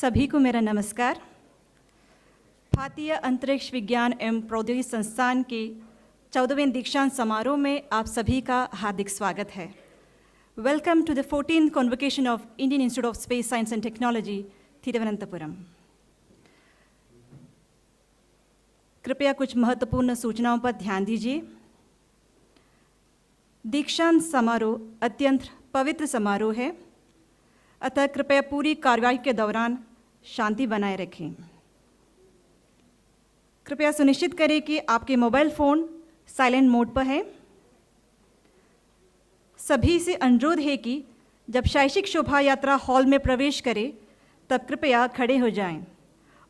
सभी को मेरा नमस्कार। भारतीय अंतरिक्ष विज्ञान एवं प्रौद्योगिकी संस्थान के 14वें दीक्षांत समारोह में आप सभी का हार्दिक स्वागत है। Welcome to the 14th Convocation of Indian Institute of Space Science and Technology, Thiruvananthapuram. कृपया कुछ महत्वपूर्ण सूचनाओं पर ध्यान दीजिए। दीक्षांत समारोह अत्यंत पवित्र समारोह है, अतः कृपया पूरी कार्यवाही के दौरान शांति बनाए रखें। कृपया सुनिश्चित करें कि आपके मोबाइल फ़ोन साइलेंट मोड पर है। सभी से अनुरोध है कि जब शैक्षिक शोभा यात्रा हॉल में प्रवेश करे तब कृपया खड़े हो जाएं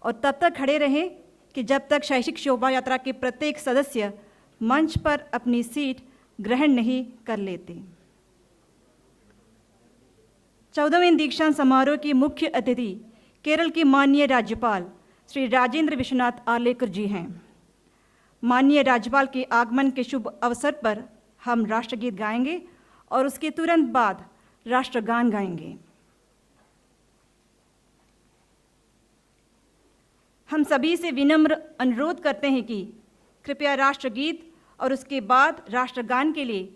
और तब तक खड़े रहें कि जब तक शैक्षिक शोभा यात्रा के प्रत्येक सदस्य मंच पर अपनी सीट ग्रहण नहीं कर लेते। 14वें दीक्षांत समारोह की मुख्य अतिथि केरल के माननीय राज्यपाल श्री राजेंद्र विश्वनाथ आर्लेकर जी हैं। माननीय राज्यपाल के आगमन के शुभ अवसर पर हम राष्ट्रगीत गाएंगे और उसके तुरंत बाद राष्ट्रगान गाएंगे। हम सभी से विनम्र अनुरोध करते हैं कि कृपया राष्ट्रगीत और उसके बाद राष्ट्रगान के लिए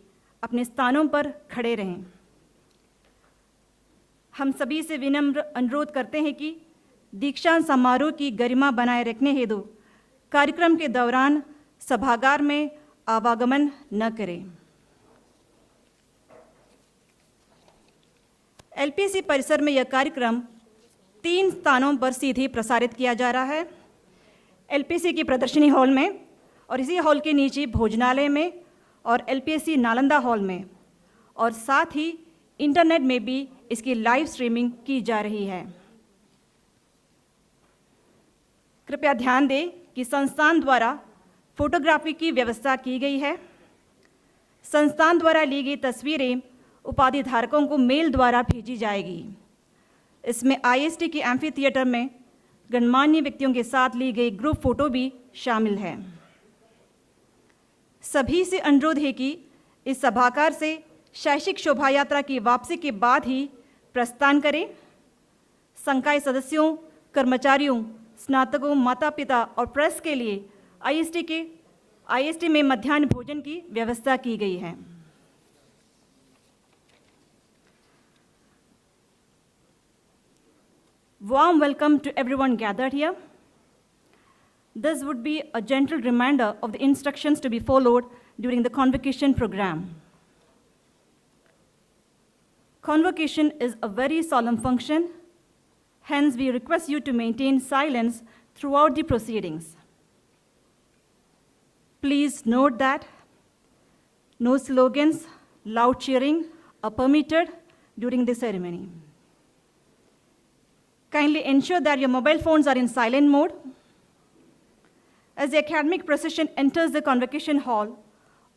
अपने स्थानों पर खड़े रहें। हम सभी से विनम्र अनुरोध करते हैं कि दीक्षांत समारोह की गरिमा बनाए रखने हेतु कार्यक्रम के दौरान सभागार में आवागमन न करें। एलपीसी परिसर में यह कार्यक्रम 3 स्थानों पर सीधे प्रसारित किया जा रहा है। एलपीसी की प्रदर्शनी हॉल में और इसी हॉल के नीचे भोजनालय में और एलपीसी नालंदा हॉल में, और साथ ही इंटरनेट में भी इसकी लाइव स्ट्रीमिंग की जा रही है। कृपया ध्यान दें कि संस्थान द्वारा फोटोग्राफी की व्यवस्था की गई है। संस्थान द्वारा ली गई तस्वीरें उपाधि धारकों को मेल द्वारा भेजी जाएगी। इसमें आईएसटी के एम्फी थिएटर में गणमान्य व्यक्तियों के साथ ली गई ग्रुप फोटो भी शामिल है। सभी से अनुरोध है कि इस सभागार से शैक्षिक शोभा यात्रा की वापसी के बाद ही प्रस्थान करें। संकाय सदस्यों, कर्मचारियों, स्नातकों, माता पिता और प्रेस के लिए आईएसटी में मध्याह्न भोजन की व्यवस्था की गई है। Warm welcome to everyone gathered here. This would be a gentle reminder of the instructions to be followed during the convocation program. Convocation is a very solemn function, hence we request you to maintain silence throughout the proceedings. Please note that no slogans, loud cheering are permitted during the ceremony. Kindly ensure that your mobile phones are in silent mode. As the academic procession enters the convocation hall,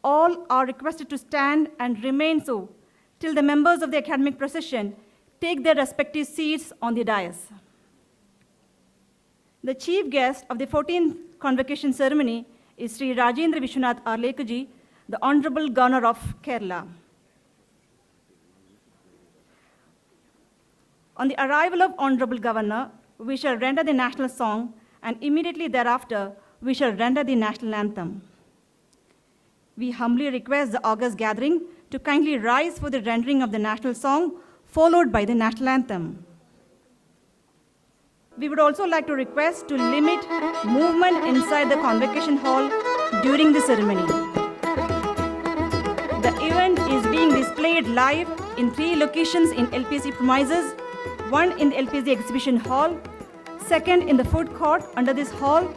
all are requested to stand and remain so till the members of the academic procession take their respective seats on the dais. The chief guest of the 14th convocation ceremony is Sri Rajendra Vishwanath Arlekar ji, the Honorable Governor of Kerala. On the arrival of Honorable Governor, we shall render the national song, and immediately thereafter, we shall render the national anthem. We humbly request the august gathering to kindly rise for the rendering of the national song, followed by the national anthem. We would also like to request to limit movement inside the convocation hall during the ceremony. The event is being displayed live in 3 locations in LPC premises, one in the LPC exhibition hall, second in the food court under this hall,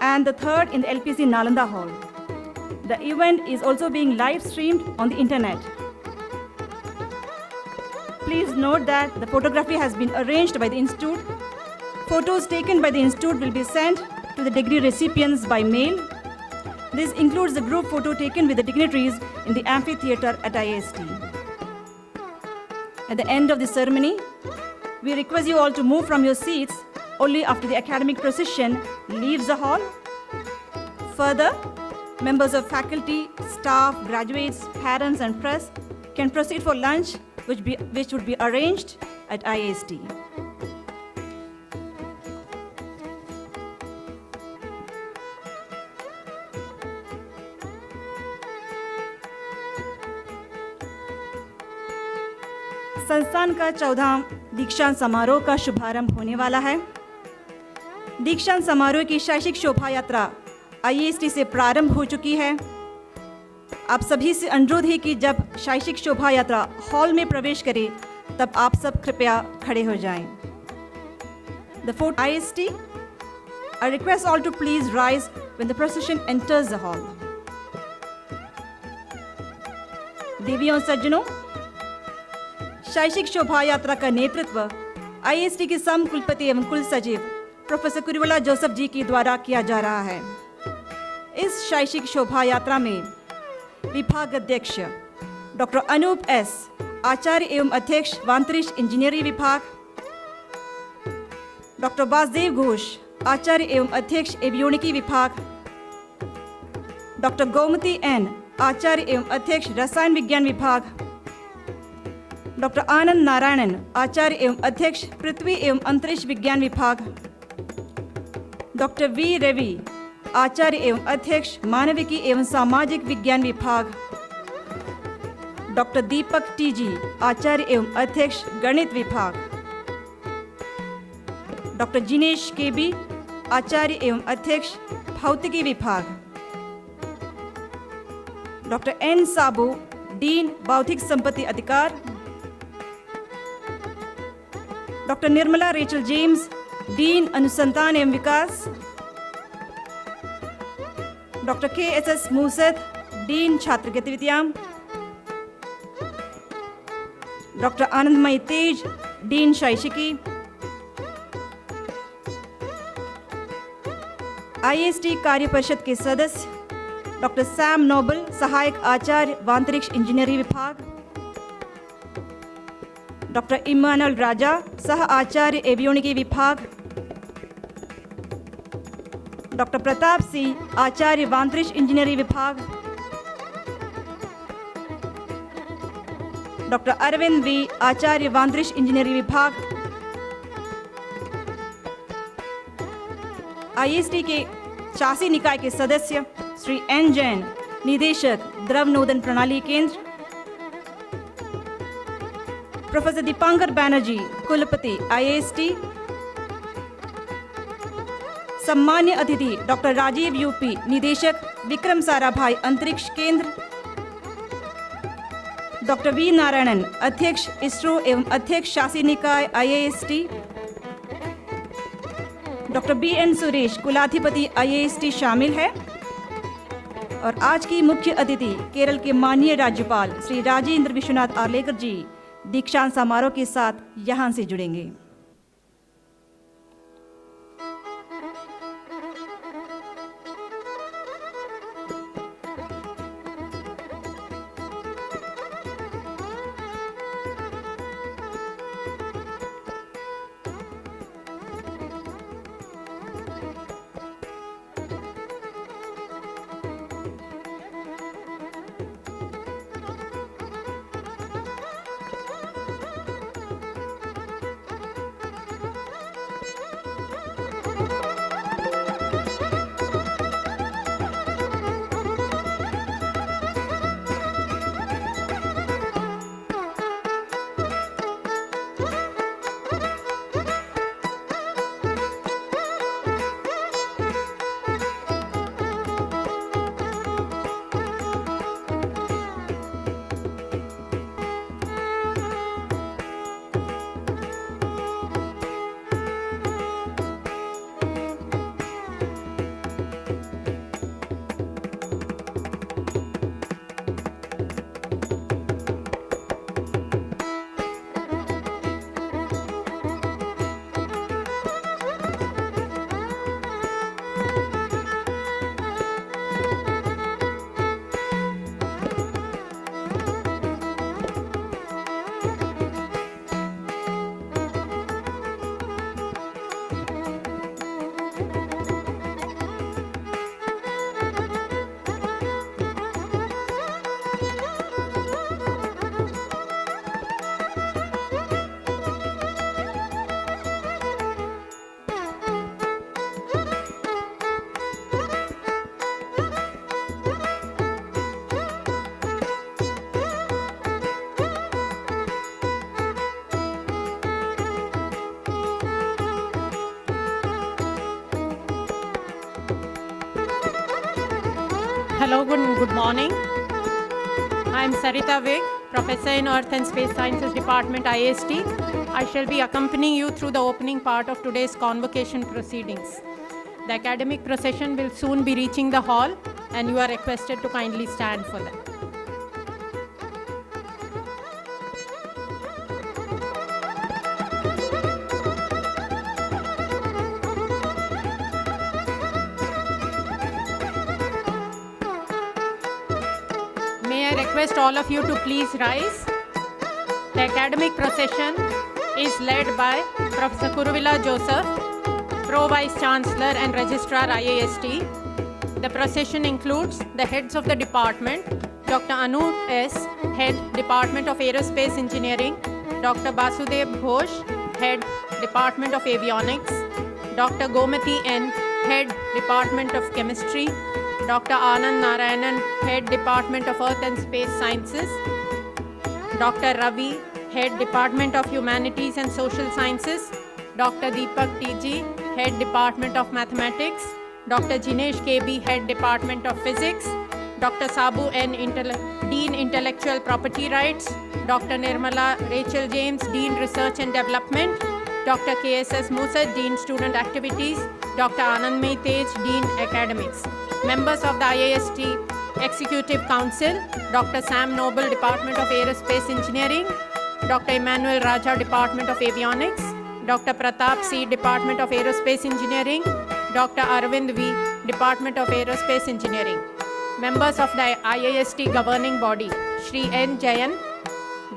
and the third in the LPC Nalanda hall. The event is also being live streamed on the internet. Please note that the photography has been arranged by the Institute. Photos taken by the Institute will be sent to the degree recipients by mail. This includes the group photo taken with the dignitaries in the amphitheater at IIST. At the end of the ceremony, we request you all to move from your seats only after the academic procession leaves the hall. Further, members of faculty, staff, graduates, parents, and press can proceed for lunch, which would be arranged at IIST. संस्थान का 14वां दीक्षांत समारोह का शुभारंभ होने वाला है। दीक्षांत समारोह की शैक्षिक शोभा यात्रा IIST से प्रारंभ हो चुकी है। आप सभी से अनुरोध है कि जब शैक्षिक शोभा यात्रा हॉल में प्रवेश करे तब आप सब कृपया खड़े हो जाएं। The fort IIST, I request all to please rise when the procession enters the hall. देवियों और सज्जनों, शैक्षिक शोभा यात्रा का नेतृत्व IIST के सम कुलपति एवं कुल सचिव प्रोफेसर कुरीवाला जोसेफ जी के द्वारा किया जा रहा है। इस शैक्षिक शोभा यात्रा में विभाग अध्यक्ष डॉक्टर अनूप S, आचार्य एवं अध्यक्ष वांतरिक्ष इंजीनियरिंग विभाग, डॉक्टर वासुदेव घोष, आचार्य एवं अध्यक्ष एवियोनिकी विभाग, डॉक्टर गोमती N, आचार्य एवं अध्यक्ष रसायन विज्ञान विभाग, डॉक्टर आनंद नारायणन, आचार्य एवं अध्यक्ष पृथ्वी एवं अंतरिक्ष विज्ञान विभाग, डॉक्टर V रवि, आचार्य एवं अध्यक्ष मानविकी एवं सामाजिक विज्ञान विभाग, डॉक्टर दीपक TG, आचार्य एवं अध्यक्ष गणित विभाग, डॉक्टर जिनेश KB, आचार्य एवं अध्यक्ष भौतिकी विभाग, डॉक्टर N साबू, डीन बौद्धिक संपत्ति अधिकार, doctor Nirmala Rachel James, dean अनुसंधान एवं विकास, डॉक्टर KSS मूसद, डीन छात्र गतिविधियां, डॉक्टर आनंदमयी तेज, डीन शैक्षिकी, IIST कार्य परिषद के सदस्य डॉक्टर सैम नोबल, सहायक आचार्य वांतरिक्ष इंजीनियरिंग विभाग, डॉक्टर इमानुअल राजा, सह आचार्य एवियोनिकी विभाग, डॉक्टर प्रताप सिंह, आचार्य वांतरिक्ष इंजीनियरिंग विभाग, डॉक्टर अरविंद V, आचार्य वांतरिक्ष इंजीनियरिंग विभाग, IIST के शासी निकाय के सदस्य श्री N जैन, निदेशक द्रव नोदन प्रणाली केंद्र, प्रोफेसर दीपांकर बैनर्जी, कुलपति IIST, सम्मान्य अतिथि डॉक्टर राजीव UP, निदेशक विक्रम साराभाई अंतरिक्ष केंद्र, डॉक्टर V नारायणन, अध्यक्ष ISRO एवं अध्यक्ष शासी निकाय IIST, डॉक्टर BN सुरेश, कुलाधिपति IIST शामिल है। और आज की मुख्य अतिथि केरल के माननीय राज्यपाल श्री राजेंद्र विश्वनाथ आर्लेकर जी दीक्षांत समारोह के साथ यहाँ से जुड़ेंगे। Hello, good morning. I am Sarita Vig, Professor in Earth and Space Sciences Department, IIST. I shall be accompanying you through the opening part of today's convocation proceedings. The academic procession will soon be reaching the hall, and you are requested to kindly stand for that. May I request all of you to please rise. The academic procession is led by Professor Kuruvilla Joseph, Pro Vice Chancellor and Registrar IIST. The procession includes the heads of the department, Dr. Anu S., Head, Department of Aerospace Engineering, Dr. Basudev Ghosh, Head, Department of Avionics, Dr. Gomati N., Head, Department of Chemistry, Dr. Anand Narayanan, Head, Department of Earth and Space Sciences, Dr. Ravi, Head, Department of Humanities and Social Sciences, Dr. Deepak TG, Head, Department of Mathematics, Dr. Jinesh KB, Head, Department of Physics, Dr. Sabu N., Dean Intellectual Property Rights, Dr. Nirmala Rachel James, Dean Research and Development, Dr. KSS Musad, Dean Student Activities, Dr. Anand Tej, Dean Academics. Members of the IIST Executive Council, Dr. Sam Noble, Department of Aerospace Engineering, Dr. Emmanuel Raja, Department of Avionics, Dr. Pratap C., Department of Aerospace Engineering, Dr. Arvind V., Department of Aerospace Engineering. Members of the IIST Governing Body, Shri N. Jayan,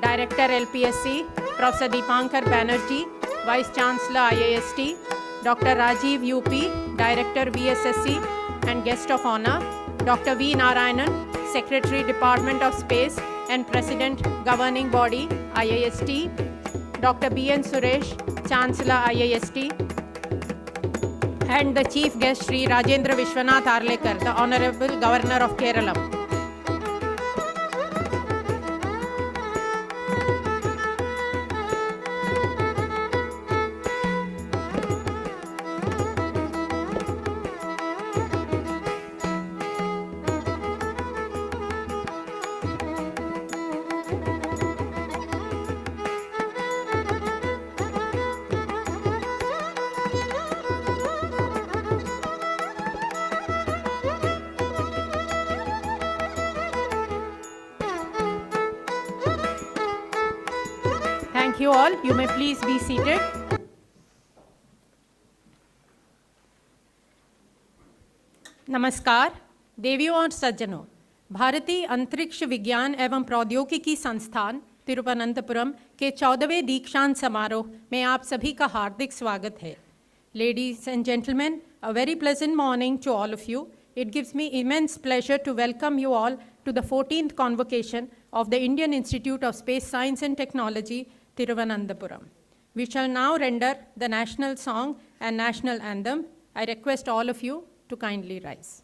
Director LPSC, Professor Deepankar Banerjee, Vice Chancellor IIST, Dr. Rajiv UP, Director VSSC and Guest of Honor, Dr. V. Narayanan, Secretary Department of Space and President Governing Body IIST, Dr. B.N. Suresh, Chancellor IIST, and the Chief Guest Shri Rajendra Vishwanath Arlekar, the Honorable Governor of Kerala. Thank you all. You may please be seated. नमस्कार देवियों और सज्जनों, भारतीय अंतरिक्ष विज्ञान एवं प्रौद्योगिकी संस्थान तिरुवनंतपुरम के 14वें दीक्षांत समारोह में आप सभी का हार्दिक स्वागत है. Ladies and gentlemen, a very pleasant morning to all of you. It gives me immense pleasure to welcome you all to the 14th Convocation of the Indian Institute of Space Science and Technology, Tiruvananthapuram. We shall now render the national song and national anthem. I request all of you to kindly rise.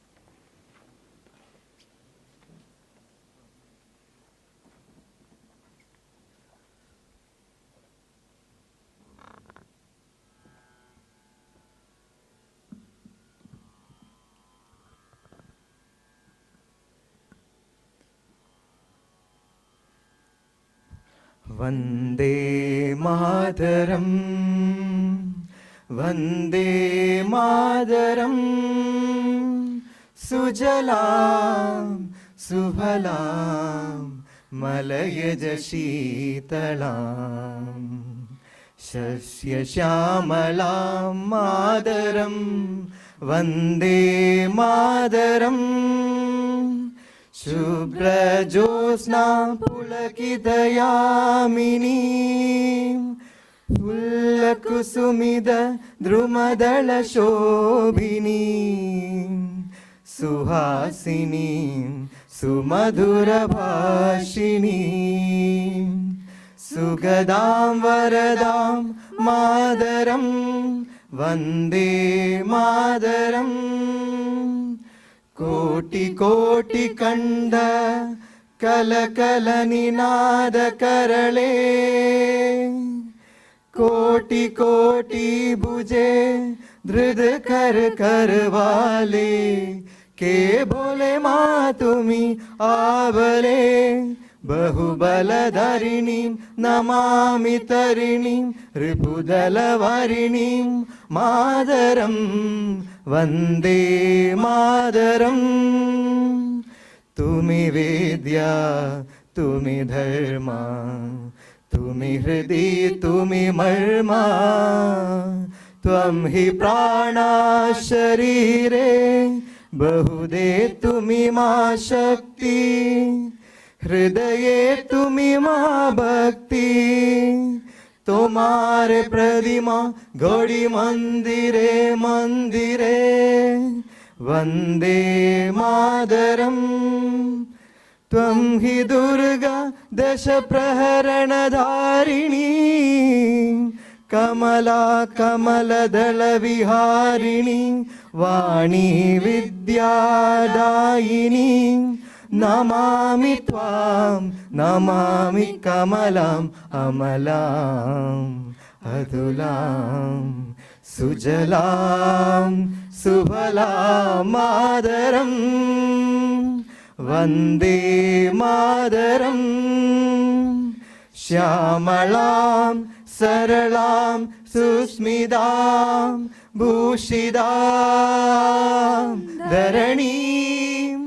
Vande Mataram, Vande Mataram, Sujalam, Subhalam, Malayaja Sheetalam, Shasya Shyamalam Madaram, Vande Mataram, Shubhra Josna Pulakitayamini, Pullakusumida Drumadala Shobhini, Suhasini, Sumadhura Bhashini, Sugadam Varadam Madaram, Vande Mataram. Koti koti kanda kala kala ninada karale, koti koti buje drid kar karwale, के भोले मा तुमी आवले बहुबलधरिणीं नमामि तरिणीं रिपुदलवारिणीं मातरं वन्दे मातरम् तुमि विद्या तुमि धर्मा तुमि हृदि तुमि मर्मा त्वं हि प्राणा शरीरे बहुदे तुमि मा शक्ति हृदये तुमि मा भक्ति तुम्हारे प्रतिमा गौड़ी मंदिरे मंदिरे वन्दे मातरम् त्वं हि दुर्गा दश प्रहरणधारिणी कमला कमलदल विहारिणी वाणी विद्यादायिनी नमामि त्वां नमामि कमलाम् अमलाम् अतुलां सुजलां सुफलां मातरम् वन्दे मातरम् श्यामलां सरलां सुस्मितां भूषितां धरणीं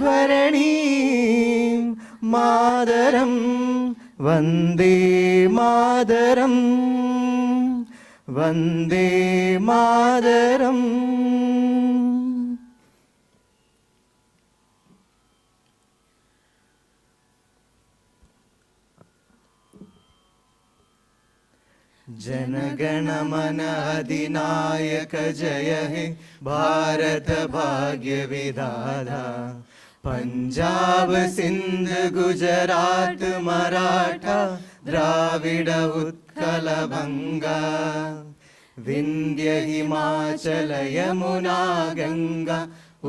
भरणीं मातरं वन्दे मातरम् वन्दे मातरम् जनगणमन अधिनायक जय हे भारत भाग्य विधाता पंजाब सिंध गुजरात मराठा द्राविड उत्कल बंगा विंध्य हिमाचल यमुना गंगा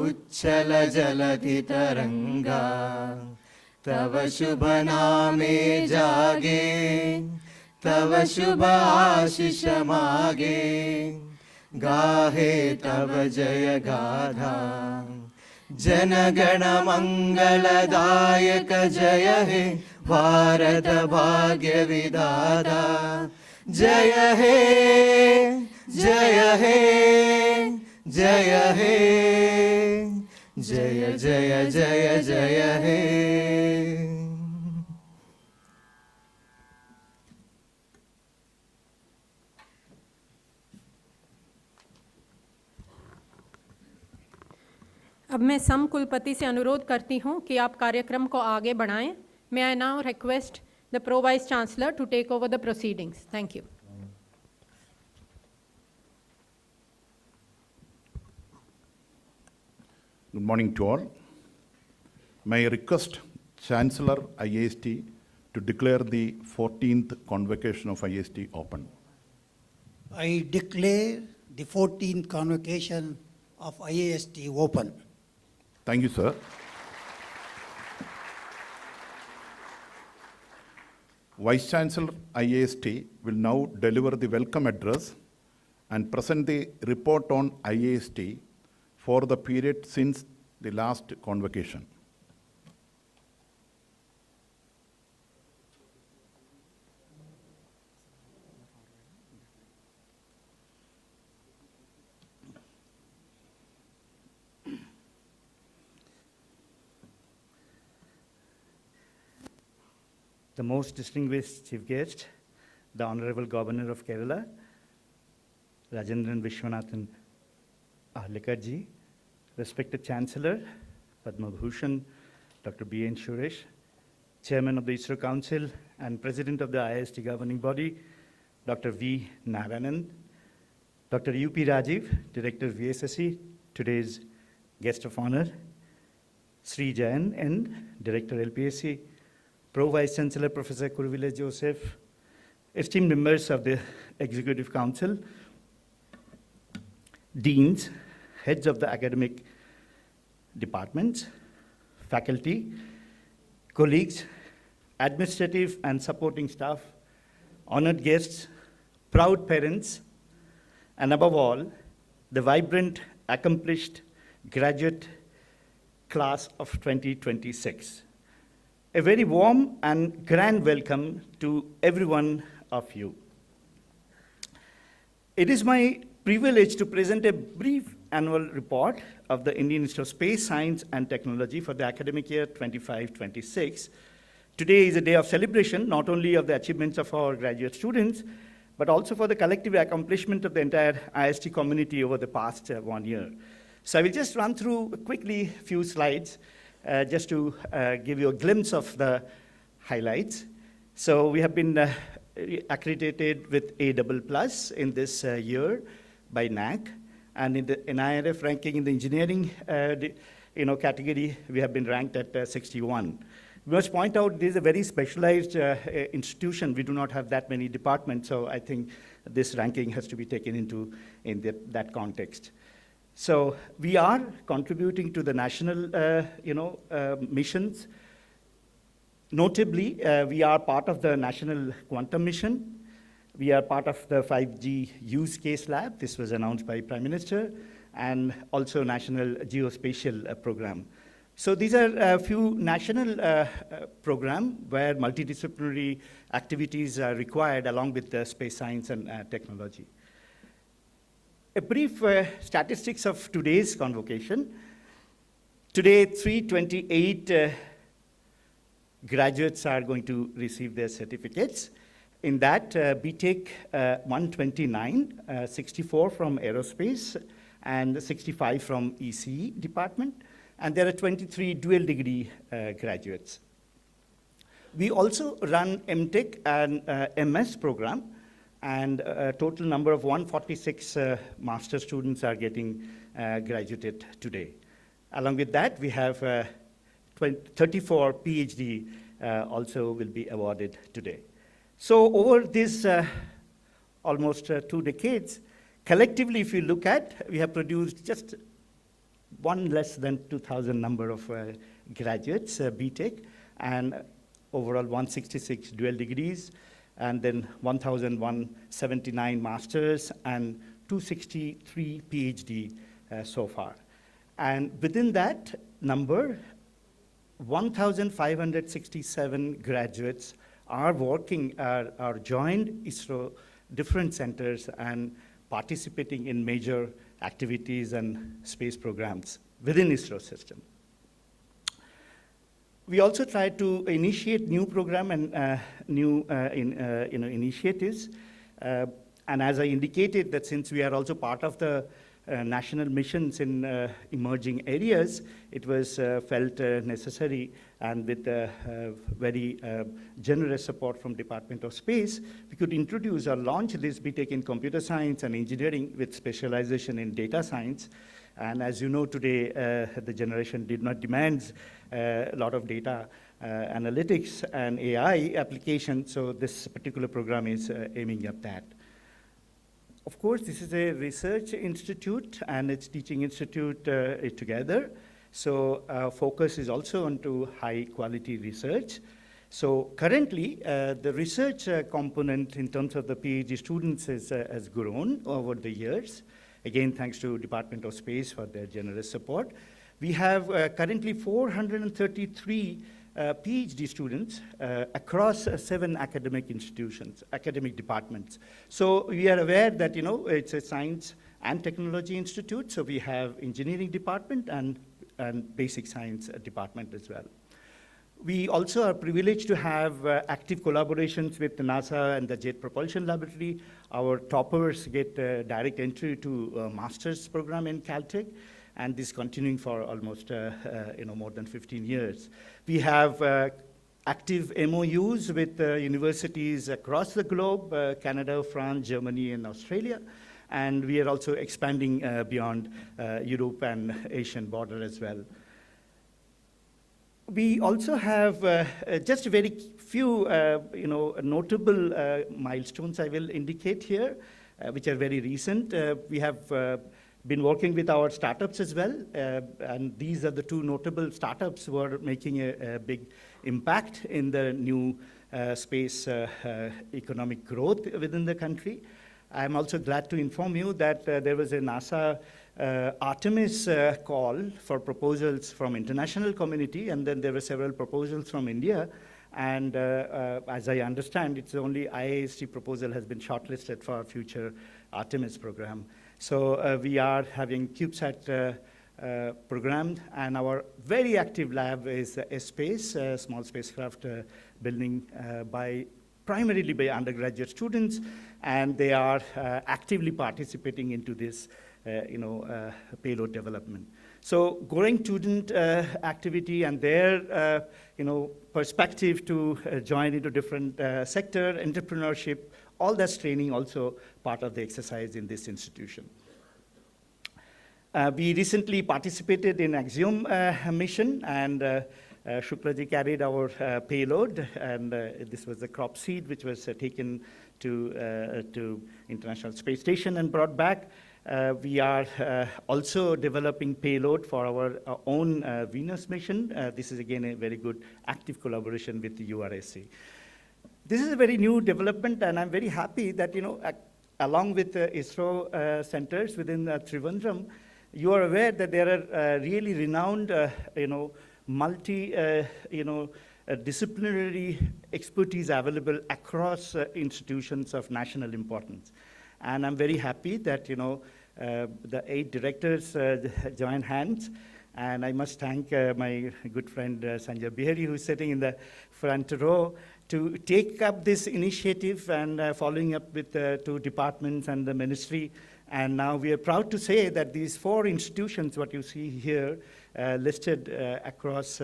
उच्छल जलधि तरंगा तव शुभ नामे जागे तव शुभ आशीष मागे गाहे तव जय गाथा जनगण मंगलदायक जय हे भारत भाग्य विधाता जय हे जय हे जय हे जय जय जय जय हे। अब मैं सम कुलपति से अनुरोध करती हूं कि आप कार्यक्रम को आगे बढ़ाएं। May I now request the Pro Vice Chancellor to take over the proceedings. Thank you. Good morning to all. May I request Chancellor IIST to declare the 14th Convocation of IIST open. I declare the 14th Convocation of IIST open. Thank you, sir. Vice Chancellor IIST will now deliver the welcome address and present the report on IIST for the period since the last convocation. The most distinguished chief guest, the Honorable Governor of Kerala, Rajendran Vishwanathan Ahlekarji, respected Chancellor, Padma Bhushan, Dr. B.N. Suresh, Chairman of the ISRO Council and President of the IIST governing body, Dr. V. Narayanan, Dr. U.P. Rajiv, Director of VSSE, today's guest of honor, Sri Jayan and Director LPSC, Pro Vice Chancellor Professor Kuruvilla Joseph, esteemed members of the Executive Council, deans, heads of the academic departments, faculty, colleagues, administrative and supporting staff, honored guests, proud parents, and above all, the vibrant, accomplished graduate class of 2026. A very warm and grand welcome to every one of you. It is my privilege to present a brief annual report of the Indian Institute of Space Science and Technology for the academic year 25-26. Today is a day of celebration, not only of the achievements of our graduate students, but also for the collective accomplishment of the entire IIST community over the past 1 year. So I will just run through quickly a few slides just to give you a glimpse of the highlights. So we have been accredited with A++ in this year by NAC, and in the NIRF ranking in the engineering category, we have been ranked at 61. We must point out this is a very specialized institution. We do not have that many departments, so I think this ranking has to be taken into that context. So we are contributing to the national missions. Notably, we are part of the National Quantum Mission. We are part of the 5G Use Case Lab. This was announced by Prime Minister, and also National Geospatial Program. So these are a few national programs where multidisciplinary activities are required along with the space science and technology. A brief statistics of today's convocation. Today, 328 graduates are going to receive their certificates. In that, BTech 129, 64 from aerospace, and 65 from ECE department, and there are 23 dual degree graduates. We also run MTech and MS program, and a total number of 146 master students are getting graduated today. Along with that, we have 34 PhD also will be awarded today. So over this almost 2 decades, collectively, if you look at, we have produced just one less than 2,000 number of graduates, BTech, and overall 166 dual degrees, and then 1,179 masters, and 263 PhD so far. And within that number, 1,567 graduates are working, are joined ISRO different centers and participating in major activities and space programs within ISRO system. We also try to initiate new program and new initiatives. And as I indicated, that since we are also part of the national missions in emerging areas, it was felt necessary, and with very generous support from Department of Space, we could introduce or launch this BTech in computer science and engineering with specialization in data science. And as you know, today, the generation did not demand a lot of data analytics and AI applications, so this particular program is aiming at that. Of course, this is a research institute and its teaching institute together. So focus is also onto high quality research. So currently, the research component in terms of the PhD students has grown over the years. Again, thanks to Department of Space for their generous support. We have currently 433 PhD students across 7 academic institutions, academic departments. So we are aware that, it's a science and technology institute, so we have engineering department and basic science department as well. We also are privileged to have active collaborations with NASA and the Jet Propulsion Laboratory. Our toppers get direct entry to master's program in Caltech, and this continuing for almost more than 15 years. We have active MOUs with universities across the globe, Canada, France, Germany, and Australia. And we are also expanding beyond Europe and Asian border as well. We also have just a very few notable milestones I will indicate here, which are very recent. We have been working with our startups as well, and these are the 2 notable startups who are making a big impact in the new space economic growth within the country. I'm also glad to inform you that there was a NASA Artemis call for proposals from international community, and then there were several proposals from India. And as I understand, it's only IIST proposal has been shortlisted for our future Artemis program. So we are having CubeSat programmed, and our very active lab is S-Space, small spacecraft building primarily by undergraduate students, and they are actively participating into this payload development. So growing student activity and their perspective to join into different sector, entrepreneurship, all that's training also part of the exercise in this institution. We recently participated in Axiom mission, and Shuklaji carried our payload, and this was the crop seed which was taken to International Space Station and brought back. We are also developing payload for our own Venus mission. This is again a very good active collaboration with the URSC. This is a very new development, and I'm very happy that, along with ISRO centers within Trivandrum, you are aware that there are really renowned, disciplinary expertise available across institutions of national importance. And I'm very happy that, the 8 directors join hands. And I must thank my good friend Sanjay Bihari, who's sitting in the front row, to take up this initiative and following up with 2 departments and the ministry. And now we are proud to say that these 4 institutions, what you see here, listed across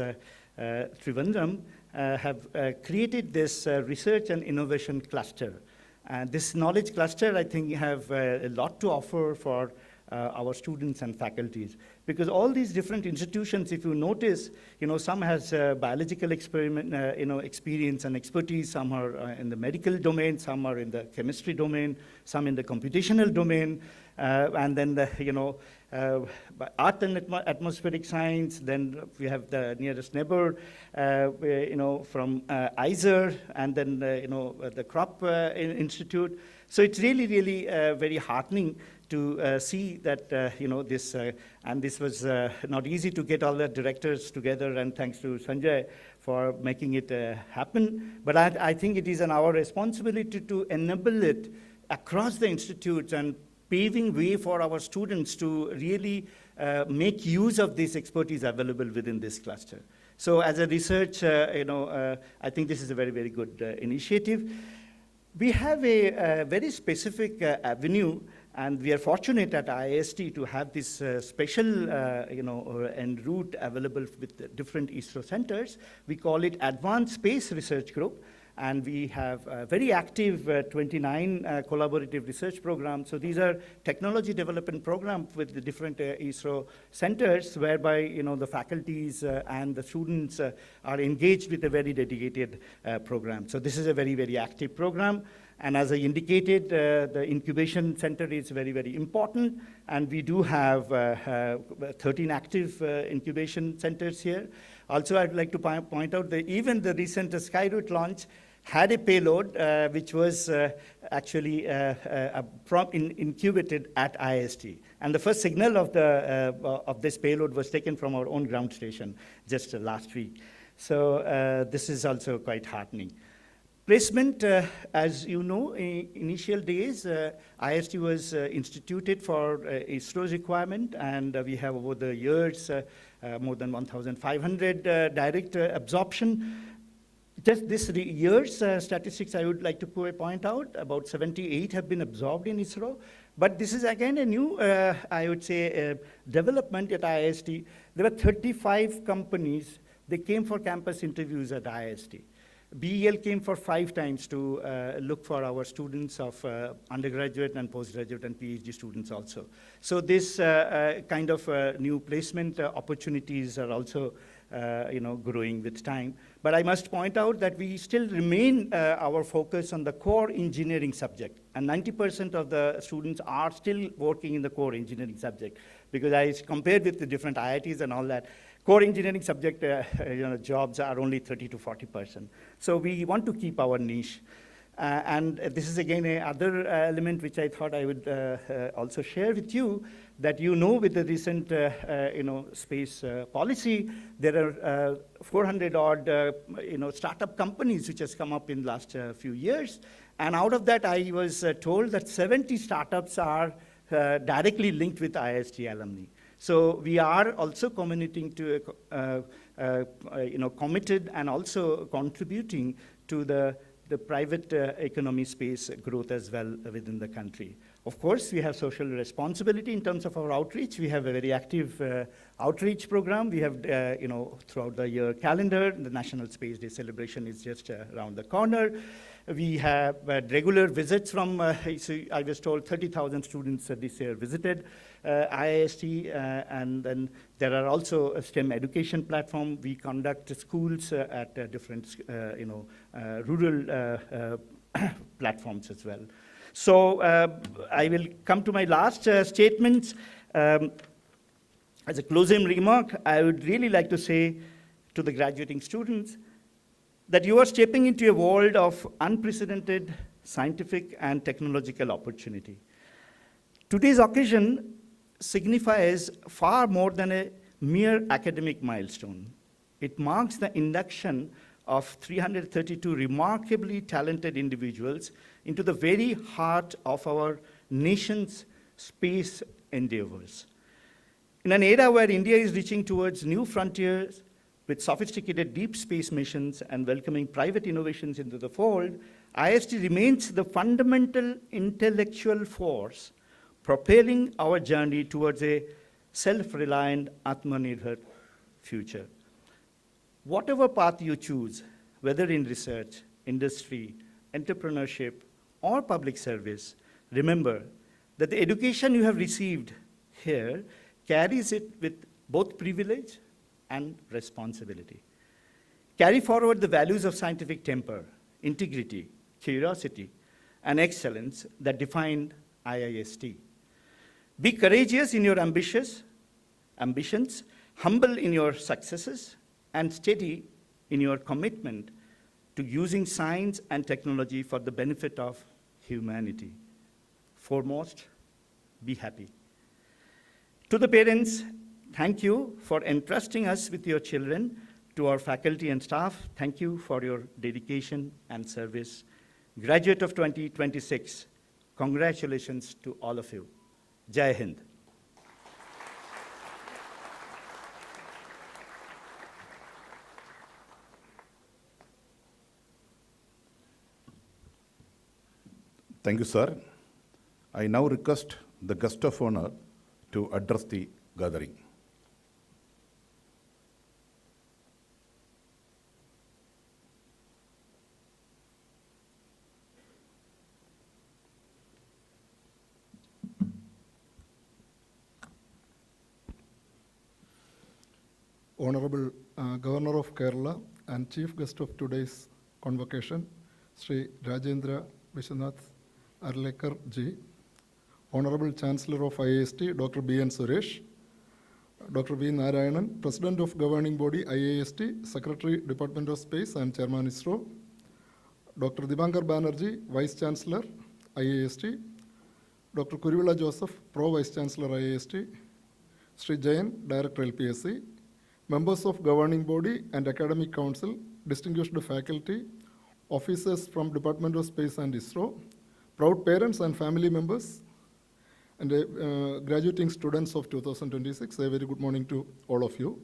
Trivandrum, have created this research and innovation cluster. And this knowledge cluster, I think, have a lot to offer for our students and faculties. Because all these different institutions, if you notice, some has biological experience and expertise, some are in the medical domain, some are in the chemistry domain, some in the computational domain, and then the, art and atmospheric science. Then we have the nearest neighbor, from IISER, and then the Crop Institute. So it's really, really very heartening to see that, this, and this was not easy to get all the directors together, and thanks to Sanjay for making it happen. But I think it is our responsibility to enable it across the institutes and paving way for our students to really make use of this expertise available within this cluster. So as a research, I think this is a very, very good initiative. We have a very specific avenue, and we are fortunate at IIST to have this special en route available with different ISRO centers. We call it Advanced Space Research Group, and we have a very active 29 collaborative research programs. So these are technology development programs with the different ISRO centers, whereby the faculties and the students are engaged with a very dedicated program. So this is a very, very active program. And as I indicated, the incubation center is very, very important. And we do have 13 active incubation centers here. Also, I'd like to point out that even the recent Skyroot launch had a payload which was actually incubated at IIST. And the first signal of this payload was taken from our own ground station just last week. So this is also quite heartening. Placement, as you know, in initial days, IIST was instituted for ISRO's requirement, and we have over the years more than 1,500 direct absorption. Just this year's statistics, I would like to point out, about 78 have been absorbed in ISRO. But this is again a new, I would say, development at IIST. There were 35 companies. They came for campus interviews at IIST. BEL came for 5 times to look for our students of undergraduate and postgraduate and PhD students also. So this kind of new placement opportunities are also growing with time. But I must point out that we still remain our focus on the core engineering subject. And 90% of the students are still working in the core engineering subject. Because I compared with the different IITs and all that, core engineering subject jobs are only 30 to 40%. So we want to keep our niche. And this is again another element which I thought I would also share with you, that with the recent space policy, there are 400 odd startup companies which has come up in last few years. And out of that, I was told that 70 startups are directly linked with IIST alumni. So we are also committing to, committed and also contributing to the private economy space growth as well within the country. Of course, we have social responsibility in terms of our outreach. We have a very active outreach program. We have, throughout the year calendar, the National Space Day celebration is just around the corner. We have regular visits from, so I was told 30,000 students this year visited IIST, and then there are also a STEM education platform. We conduct schools at different, rural platforms as well. So I will come to my last statements. As a closing remark, I would really like to say to the graduating students that you are stepping into a world of unprecedented scientific and technological opportunity. Today's occasion signifies far more than a mere academic milestone. It marks the induction of 332 remarkably talented individuals into the very heart of our nation's space endeavors. In an era where India is reaching towards new frontiers with sophisticated deep space missions and welcoming private innovations into the fold, IIST remains the fundamental intellectual force propelling our journey towards a self-reliant, Atmanirbhar future. Whatever path you choose, whether in research, industry, entrepreneurship, or public service, remember that the education you have received here carries it with both privilege and responsibility. Carry forward the values of scientific temper, integrity, curiosity, and excellence that define IIST. Be courageous in your ambitions, humble in your successes, and steady in your commitment to using science and technology for the benefit of humanity. Foremost, be happy. To the parents, thank you for entrusting us with your children. To our faculty and staff, thank you for your dedication and service. Graduate of 2026, congratulations to all of you. Jai Hind. Thank you, sir. I now request the guest of honor to address the gathering. Honorable Governor of Kerala and Chief Guest of today's convocation, Sri Rajendra Vishwanath Arlekar Ji, Honorable Chancellor of IIST, Dr. B.N. Suresh, Dr. V. Narayanan, President of Governing Body, IIST, Secretary, Department of Space and Chairman ISRO, Dr. Dibankar Banerjee, Vice Chancellor, IIST, Dr. Kuruvilla Joseph, Pro Vice Chancellor, IIST, Sri Jain, Director, LPSC, members of Governing Body and Academic Council, distinguished faculty, officers from Department of Space and ISRO, proud parents and family members, and graduating students of 2026, a very good morning to all of you.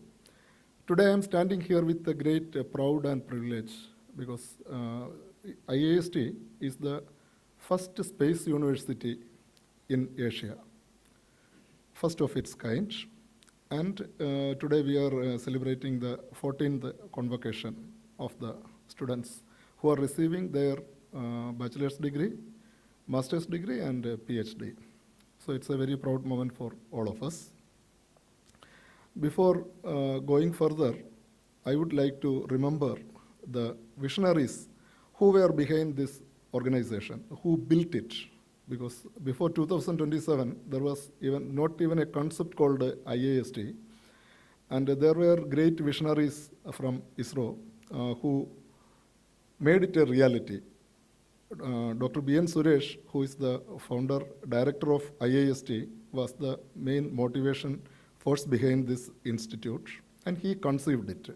Today I am standing here with a great pride and privilege because IIST is the first space university in Asia, first of its kind. And today we are celebrating the 14th convocation of the students who are receiving their bachelor's degree, master's degree, and PhD. So it's a very proud moment for all of us. Before going further, I would like to remember the visionaries who were behind this organization, who built it. Because before 2027, there was not even a concept called IIST. And there were great visionaries from ISRO who made it a reality. Dr. B.N. Suresh, who is the founder, director of IIST, was the main motivation force behind this institute, and he conceived it.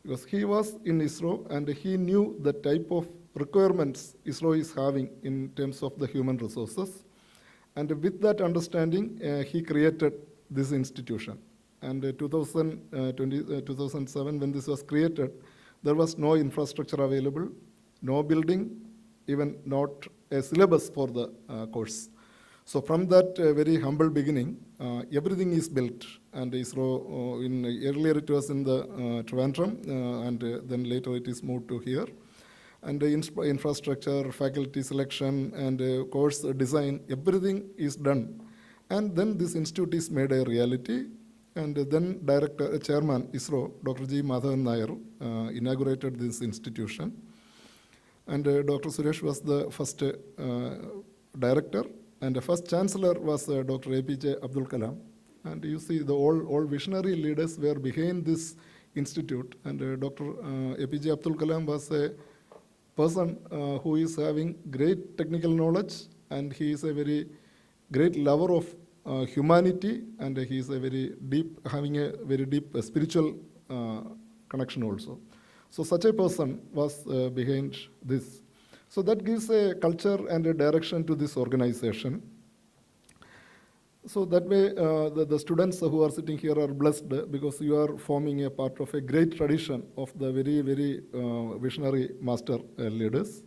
Because he was in ISRO and he knew the type of requirements ISRO is having in terms of the human resources. And with that understanding, he created this institution. And 2007, when this was created, there was no infrastructure available, no building, even not a syllabus for the course. So from that very humble beginning, everything is built. And ISRO, earlier it was in the Trivandrum, and then later it is moved to here. And the infrastructure, faculty selection, and course design, everything is done. And then this institute is made a reality. And then chairman ISRO, Dr. G. Madhavan Nair, inaugurated this institution. And Dr. Suresh was the first director, and the first chancellor was Dr. APJ Abdul Kalam. And you see all visionary leaders were behind this institute. And Dr. APJ Abdul Kalam was a person who is having great technical knowledge, and he is a very great lover of humanity, and he is having a very deep spiritual connection also. So such a person was behind this. So that gives a culture and a direction to this organization. So that way, the students who are sitting here are blessed because you are forming a part of a great tradition of the very, very visionary master leaders.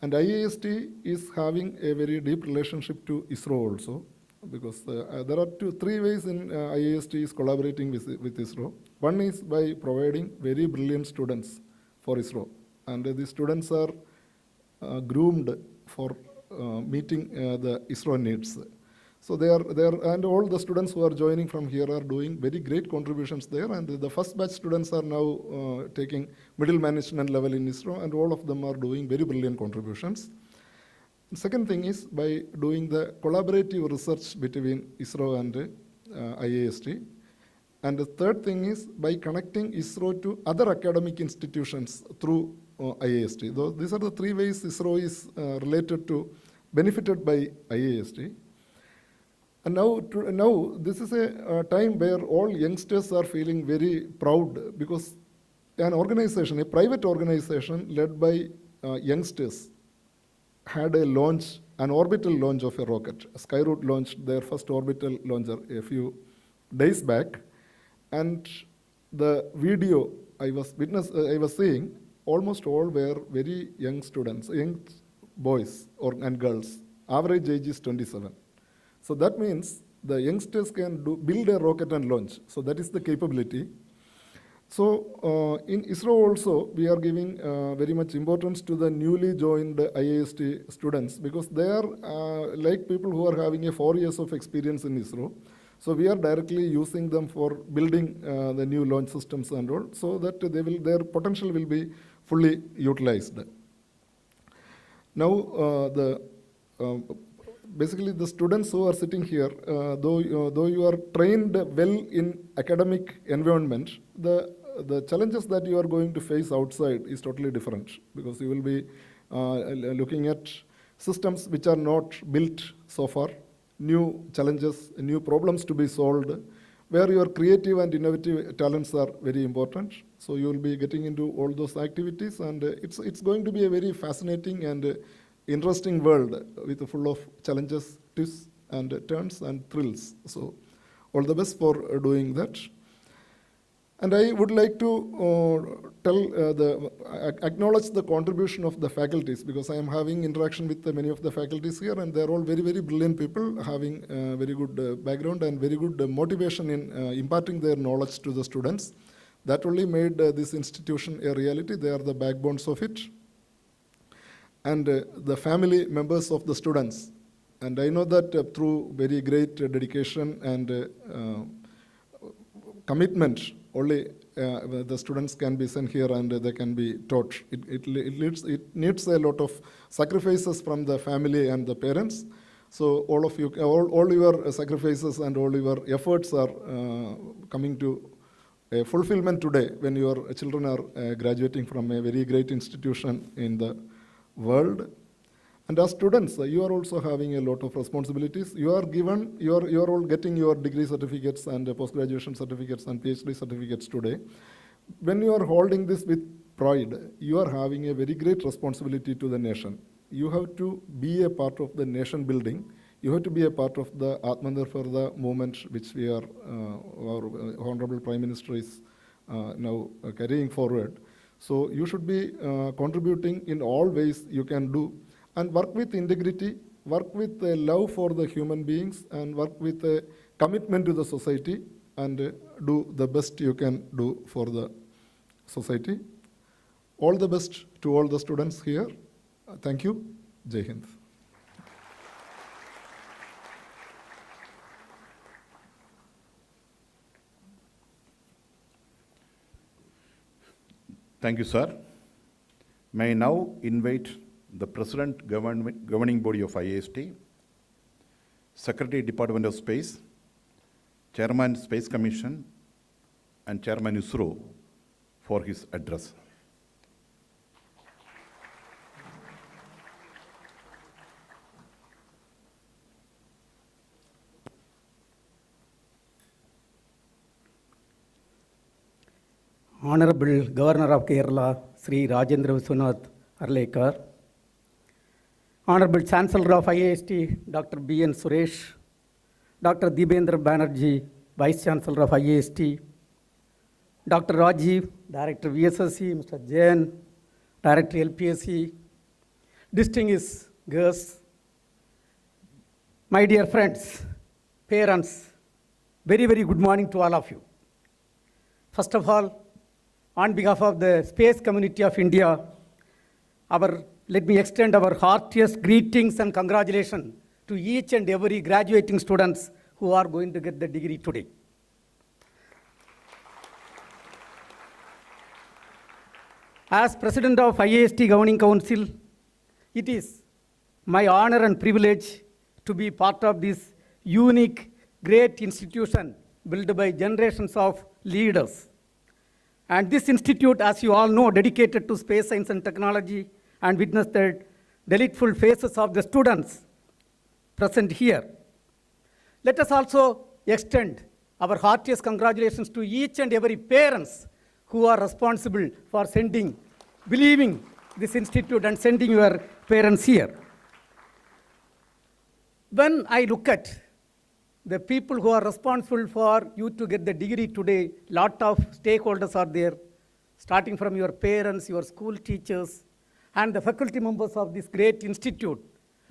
And IIST is having a very deep relationship to ISRO also, because there are three ways in IIST is collaborating with ISRO. One is by providing very brilliant students for ISRO, and these students are groomed for meeting the ISRO needs. So they are, and all the students who are joining from here are doing very great contributions there, and the first batch students are now taking middle management level in ISRO, and all of them are doing very brilliant contributions. The second thing is by doing the collaborative research between ISRO and IIST. And the third thing is by connecting ISRO to other academic institutions through IIST. These are the three ways ISRO is related to, benefited by IIST. And now this is a time where all youngsters are feeling very proud, because an organization, a private organization led by youngsters, had a launch, an orbital launch of a rocket. Skyroot launched their first orbital launcher a few days back, and the video I was seeing, almost all were very young students, young boys and girls. Average age is 27. So that means the youngsters can build a rocket and launch. So that is the capability. So in ISRO also, we are giving very much importance to the newly joined IIST students, because they are like people who are having 4 years of experience in ISRO. So we are directly using them for building the new launch systems and all, so that their potential will be fully utilized. Now basically the students who are sitting here, though you are trained well in academic environment, the challenges that you are going to face outside is totally different, because you will be looking at systems which are not built so far, new challenges, new problems to be solved, where your creative and innovative talents are very important. So you will be getting into all those activities, and it's going to be a very fascinating and interesting world with full of challenges, twists and turns and thrills. So all the best for doing that. And I would like to acknowledge the contribution of the faculties, because I am having interaction with many of the faculties here, and they're all very, very brilliant people having very good background and very good motivation in imparting their knowledge to the students. That only made this institution a reality. They are the backbones of it. And the family members of the students. And I know that through very great dedication and commitment, only the students can be sent here and they can be taught. It needs a lot of sacrifices from the family and the parents. So all of you, all your sacrifices and all your efforts are coming to a fulfillment today when your children are graduating from a very great institution in the world. And as students, you are also having a lot of responsibilities. You are given, you are all getting your degree certificates and post-graduation certificates and PhD certificates today. When you are holding this with pride, you are having a very great responsibility to the nation. You have to be a part of the nation building. You have to be a part of the Atmanirbhar movement, which we are, our Honorable Prime Minister is now carrying forward. So you should be contributing in all ways you can do, and work with integrity, work with a love for the human beings, and work with a commitment to the society, and do the best you can do for the society. All the best to all the students here. Thank you. Jai Hind. Thank you, sir. May I now invite the President, Governing Body of IIST, Secretary, Department of Space, Chairman, Space Commission, and Chairman, ISRO, for his address. Honorable Governor of Kerala, Sri Rajendra Vishwanath Arlekar, Honorable Chancellor of IIST, Dr. B.N. Suresh, Dr. Dibendra Banerjee, Vice Chancellor of IIST, Dr. Rajiv, Director VSSC, Mr. Jain, Director LPSC, distinguished guests, my dear friends, parents, very, very good morning to all of you. First of all, on behalf of the space community of India, let me extend our heartiest greetings and congratulations to each and every graduating students who are going to get the degree today. As President of IIST Governing Council, it is my honor and privilege to be part of this unique, great institution built by generations of leaders. And this institute, as you all know, dedicated to space science and technology, and witnessed the delightful faces of the students present here. Let us also extend our heartiest congratulations to each and every parents who are responsible for believing this institute and sending your parents here. When I look at the people who are responsible for you to get the degree today, lot of stakeholders are there, starting from your parents, your school teachers, and the faculty members of this great institute,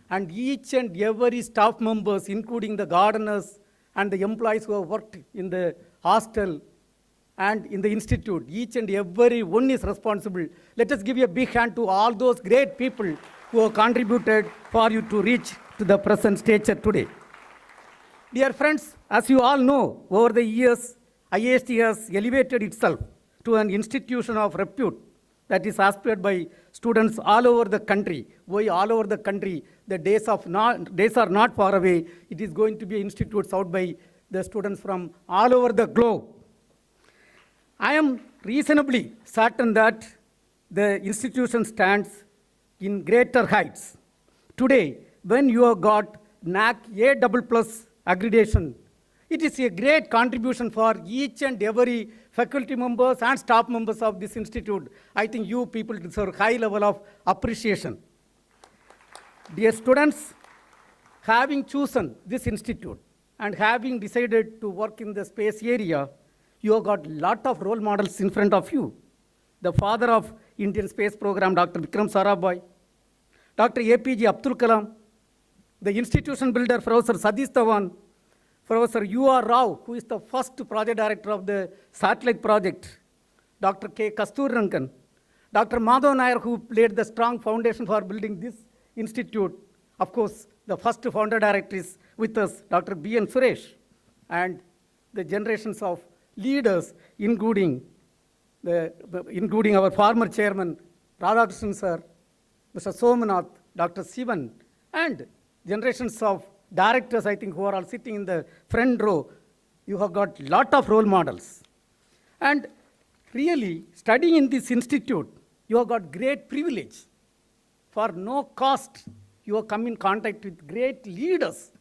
and each and every staff members, including the gardeners and the employees who have worked in the hostel and in the institute. Each and every one is responsible. Let us give a big hand to all those great people who have contributed for you to reach to the present stature today. Dear friends, as you all know, over the years, IIST has elevated itself to an institution of repute that is aspired by students all over the country. Why all over the country? The days are not far away. It is going to be institutes out by the students from all over the globe. I am reasonably certain that the institution stands in greater heights. Today, when you have got NAC A++ accreditation, it is a great contribution for each and every faculty members and staff members of this institute. I think you people deserve high level of appreciation. Dear students, having chosen this institute and having decided to work in the space area, you have got a lot of role models in front of you. The father of Indian space program, Dr. Vikram Sarabhai, Dr. APJ Abdul Kalam, the institution builder, Professor Satish Dhawan, Professor U.R. Rao, who is the first project director of the satellite project, Dr. K. Kasturirangan, Dr. Madhav Nair, who laid the strong foundation for building this institute. Of course, the first founder director is with us, Dr. B.N. Suresh, and the generations of leaders, including our former chairman, Radhakrishnan sir, Mr. Somanath, Dr. Sivan, and generations of directors, I think, who are all sitting in the front row. You have got a lot of role models. And really, studying in this institute, you have got great privilege. For no cost, You have come in contact with great leaders,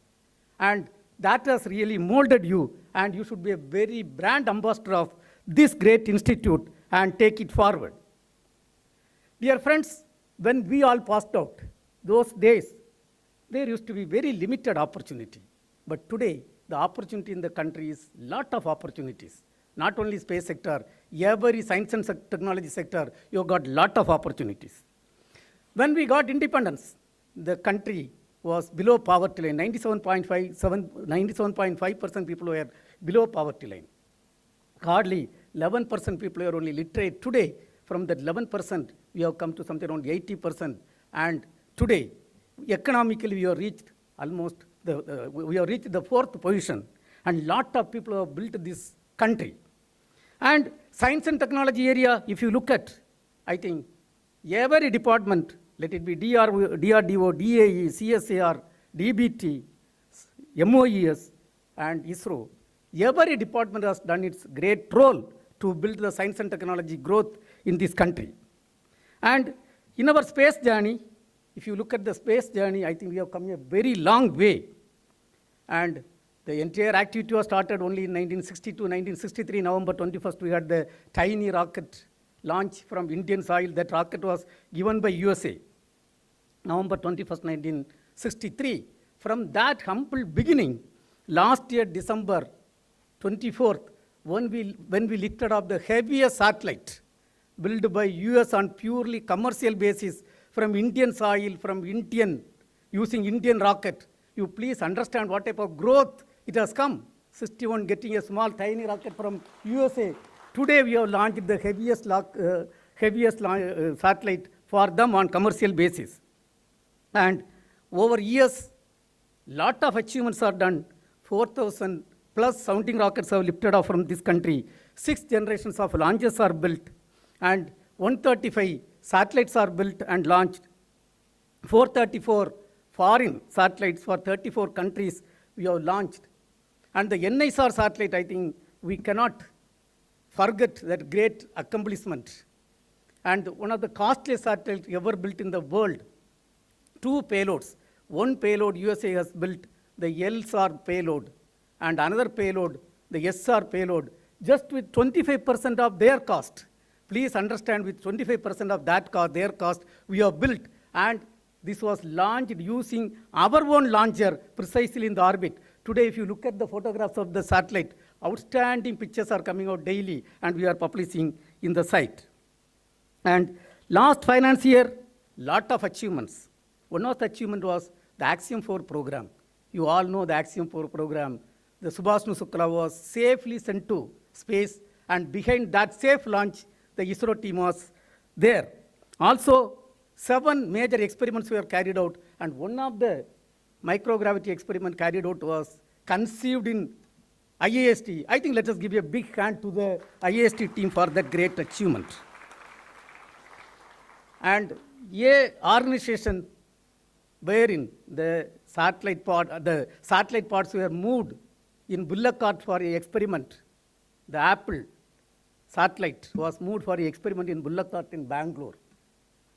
and that has really molded you, and you should be a very brand ambassador of this great institute and take it forward. Dear friends, when we all passed out, those days, there used to be very limited opportunity. But today, the opportunity in the country is lot of opportunities. Not only space sector, every science and technology sector, you got lot of opportunities. When we got independence, the country was below poverty line. 97.5% people were below poverty line. Hardly 11% people are only literate. Today, from that 11%, we have come to something around 80%. And today, economically, we have reached almost we have reached the 4th position. And lot of people have built this country. And science and technology area, if you look at, I think every department, let it be DRDO, DAE, CSAR, DBT, MOES, and ISRO, every department has done its great role to build the science and technology growth in this country. And in our space journey, if you look at the space journey, I think we have come a very long way. And the entire activity was started only in 1962, 1963, November 21st, we had the tiny rocket launch from Indian soil. That rocket was given by USA, November 21st, 1963. From that humble beginning, last year, December 24th, when we lifted off the heaviest satellite built by US on purely commercial basis from Indian soil, using Indian rocket, you please understand what type of growth it has come. 61 getting a small tiny rocket from USA. Today we have launched the heaviest satellite for them on commercial basis. And over years, lot of achievements are done. 4,000 plus sounding rockets have lifted off from this country. 6 generations of launches are built. And 135 satellites are built and launched. 434 foreign satellites for 34 countries we have launched. And the NISR satellite, I think we cannot forget that great accomplishment. And one of the costliest satellites ever built in the world. 2 payloads. One payload USA has built, the LSAR payload, and another payload, the SR payload, just with 25% of their cost. Please understand, with 25% of that cost, their cost, we have built, and this was launched using our own launcher precisely in the orbit. Today, if you look at the photographs of the satellite, outstanding pictures are coming out daily, and we are publishing in the site. And last finance year, lot of achievements. One of the achievement was the Axiom 4 program. You all know the Axiom 4 program. The Subhashnu Shukla was safely sent to space, and behind that safe launch, the ISRO team was there. Also, 7 major experiments were carried out, and one of the microgravity experiment carried out was conceived in IIST. I think let us give a big hand to the IIST team for that great achievement. And a organization wherein the satellite pods were moved in bullock cart for an experiment. The Apple satellite was moved for an experiment in bullock cart in Bangalore.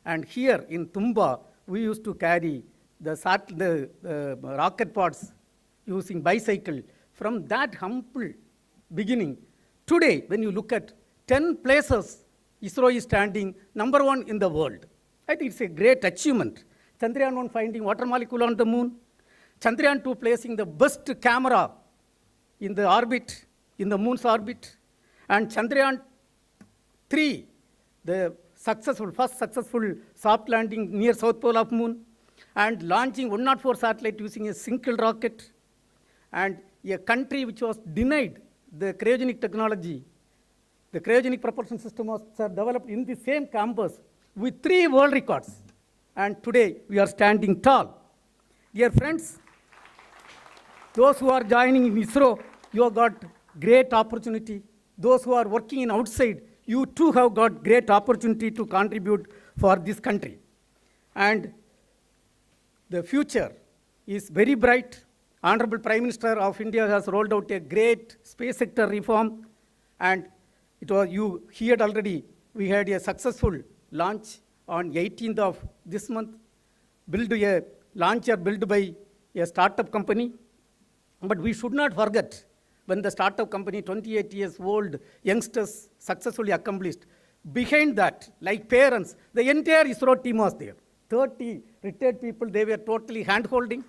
And here in Tumba, we used to carry the rocket pods using bicycle. From that humble beginning, today, when you look at 10 places, ISRO is standing number 1 in the world. I think it's a great achievement. Chandrayaan 1 finding water molecule on the moon. Chandrayaan 2 placing the best camera in the orbit, in the moon's orbit. And Chandrayaan 3, the first successful soft landing near South Pole of Moon, and launching 104 satellite using a single rocket. And a country which was denied the cryogenic technology, the cryogenic propulsion system was developed in the same campus with 3 world records. And today we are standing tall. Dear friends, those who are joining in ISRO, you have got great opportunity. Those who are working in outside, you too have got great opportunity to contribute for this country. And the future is very bright. Honorable Prime Minister of India has rolled out a great space sector reform. And it was, you heard already, we had a successful launch on 18th of this month, build a launcher built by a startup company. But we should not forget when the startup company, 28 years old youngsters successfully accomplished. Behind that, like parents, the entire ISRO team was there. 30 retired people, they were totally hand-holding.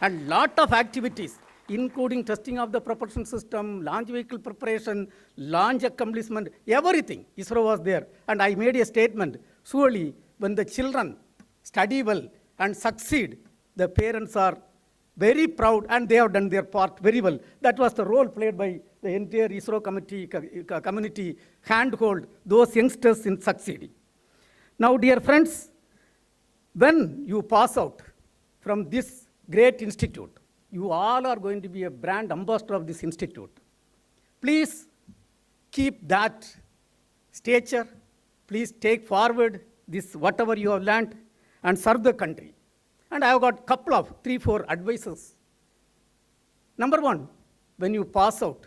And lot of activities, including testing of the propulsion system, launch vehicle preparation, launch accomplishment, everything, ISRO was there. And I made a statement, surely when the children study well and succeed, the parents are very proud and they have done their part very well. That was the role played by the entire ISRO community, handhold those youngsters in succeeding. Now, dear friends, when you pass out from this great institute, you all are going to be a brand ambassador of this institute. Please keep that stature. Please take forward this whatever you have learned and serve the country. And I have got a couple of 3-4 advices. Number one, when you pass out,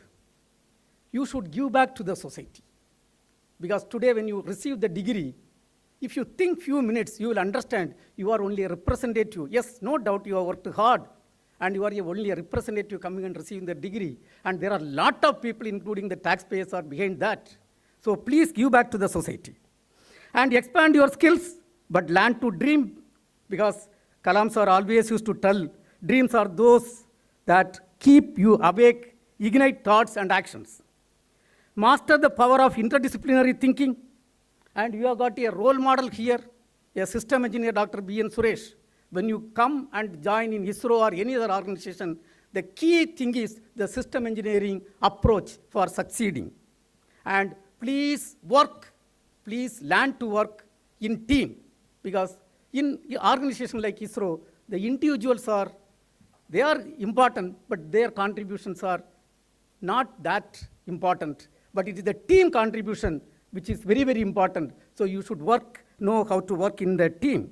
you should give back to the society. Because today when you receive the degree, if you think few minutes, you will understand you are only a representative. Yes, no doubt you have worked hard and you are only a representative coming and receiving the degree. And there are a lot of people, including the taxpayers, are behind that. So please give back to the society. And expand your skills, but learn to dream. Because Kalam sir always used to tell, dreams are those that keep you awake, ignite thoughts and actions. Master the power of interdisciplinary thinking. And you have got a role model here, a system engineer, Dr. B.N. Suresh. When you come and join in ISRO or any other organization, the key thing is the system engineering approach for succeeding. And please work, please learn to work in team. Because in an organization like ISRO, the individuals they are important, but their contributions are not that important. But it is the team contribution which is very, very important. So you should know how to work in the team.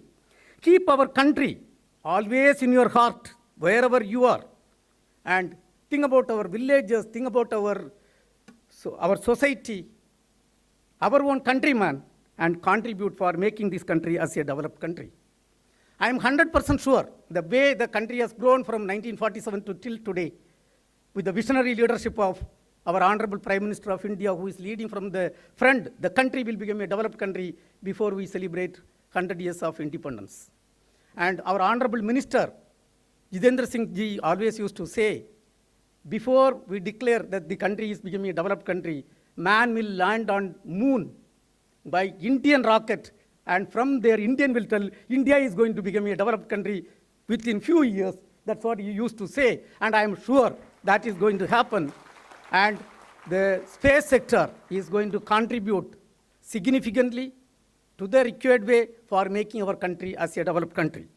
Keep our country always in your heart, wherever you are. And think about our villages, think about our society, our own countrymen, and contribute for making this country as a developed country. I am 100% sure the way the country has grown from 1947 to till today, with the visionary leadership of our Honorable Prime Minister of India, who is leading from the front, the country will become a developed country before we celebrate 100 years of independence. And our Honorable Minister, Jitendra Singh ji, always used to say, before we declare that the country is becoming a developed country, man will land on moon by Indian rocket, and from there Indian will tell India is going to become a developed country within few years. That's what he used to say, and I am sure that is going to happen. And the space sector is going to contribute significantly to the required way for making our country as a developed country.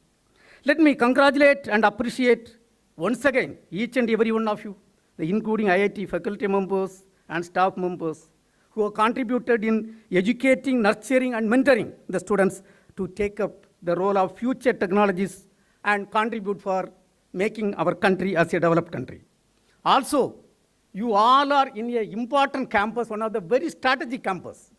Let me congratulate and appreciate once again each and every one of you, including IIT faculty members and staff members, who have contributed in educating, nurturing, and mentoring the students to take up the role of future technologies and contribute for making our country as a developed country. Also, you all are in an important campus, one of the very strategic campus,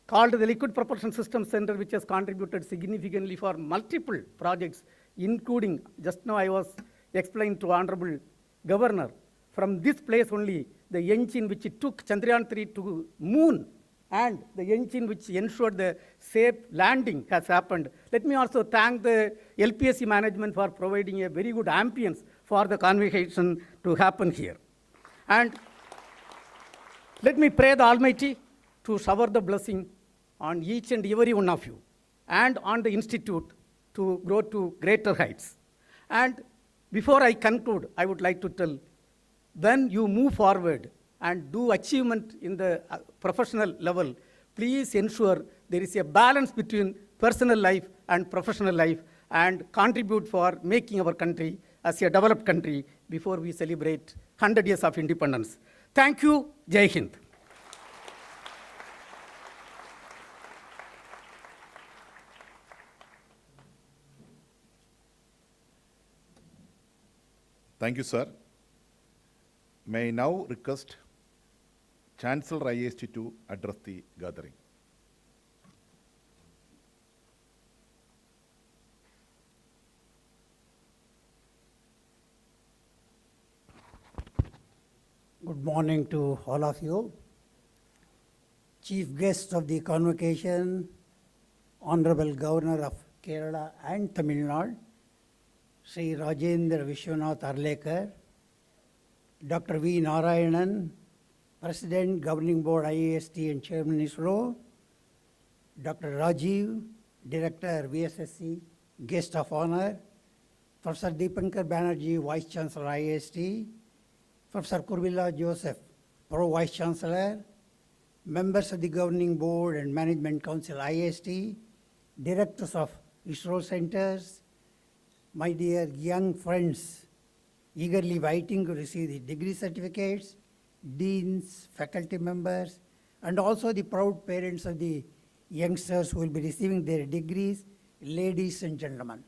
called the Liquid Propulsion System Center, which has contributed significantly for multiple projects, including, just now I was explaining to Honorable Governor, from this place only, the engine which took Chandrayaan-3 to moon and the engine which ensured the safe landing has happened. Let me also thank the LPSC management for providing a very good ambience for the convocation to happen here. And let me pray the Almighty to shower the blessing on each and every one of you and on the institute to grow to greater heights. And before I conclude, I would like to tell, when you move forward and do achievement in the professional level, please ensure there is a balance between personal life and professional life, and contribute for making our country as a developed country before we celebrate 100 years of independence. Thank you. Jai Hind. Thank you, sir. May I now request Chancellor IIST to address the gathering. Good morning to all of you. Chief guests of the convocation, Honorable Governor of Kerala and Tamil Nadu, Sri Rajendra Vishwanath Arlekar, Dr. V. Narayanan, President, Governing Board, IIST and Chairman ISRO, Dr. Rajiv, Director, VSSC, Guest of Honor, Professor Deepankar Banerjee, Vice Chancellor, IIST, Professor Kurvilla Joseph, Pro Vice Chancellor, members of the Governing Board and Management Council, IIST, directors of ISRO centers, my dear young friends, eagerly waiting to receive the degree certificates, deans, faculty members, and also the proud parents of the youngsters who will be receiving their degrees, ladies and gentlemen.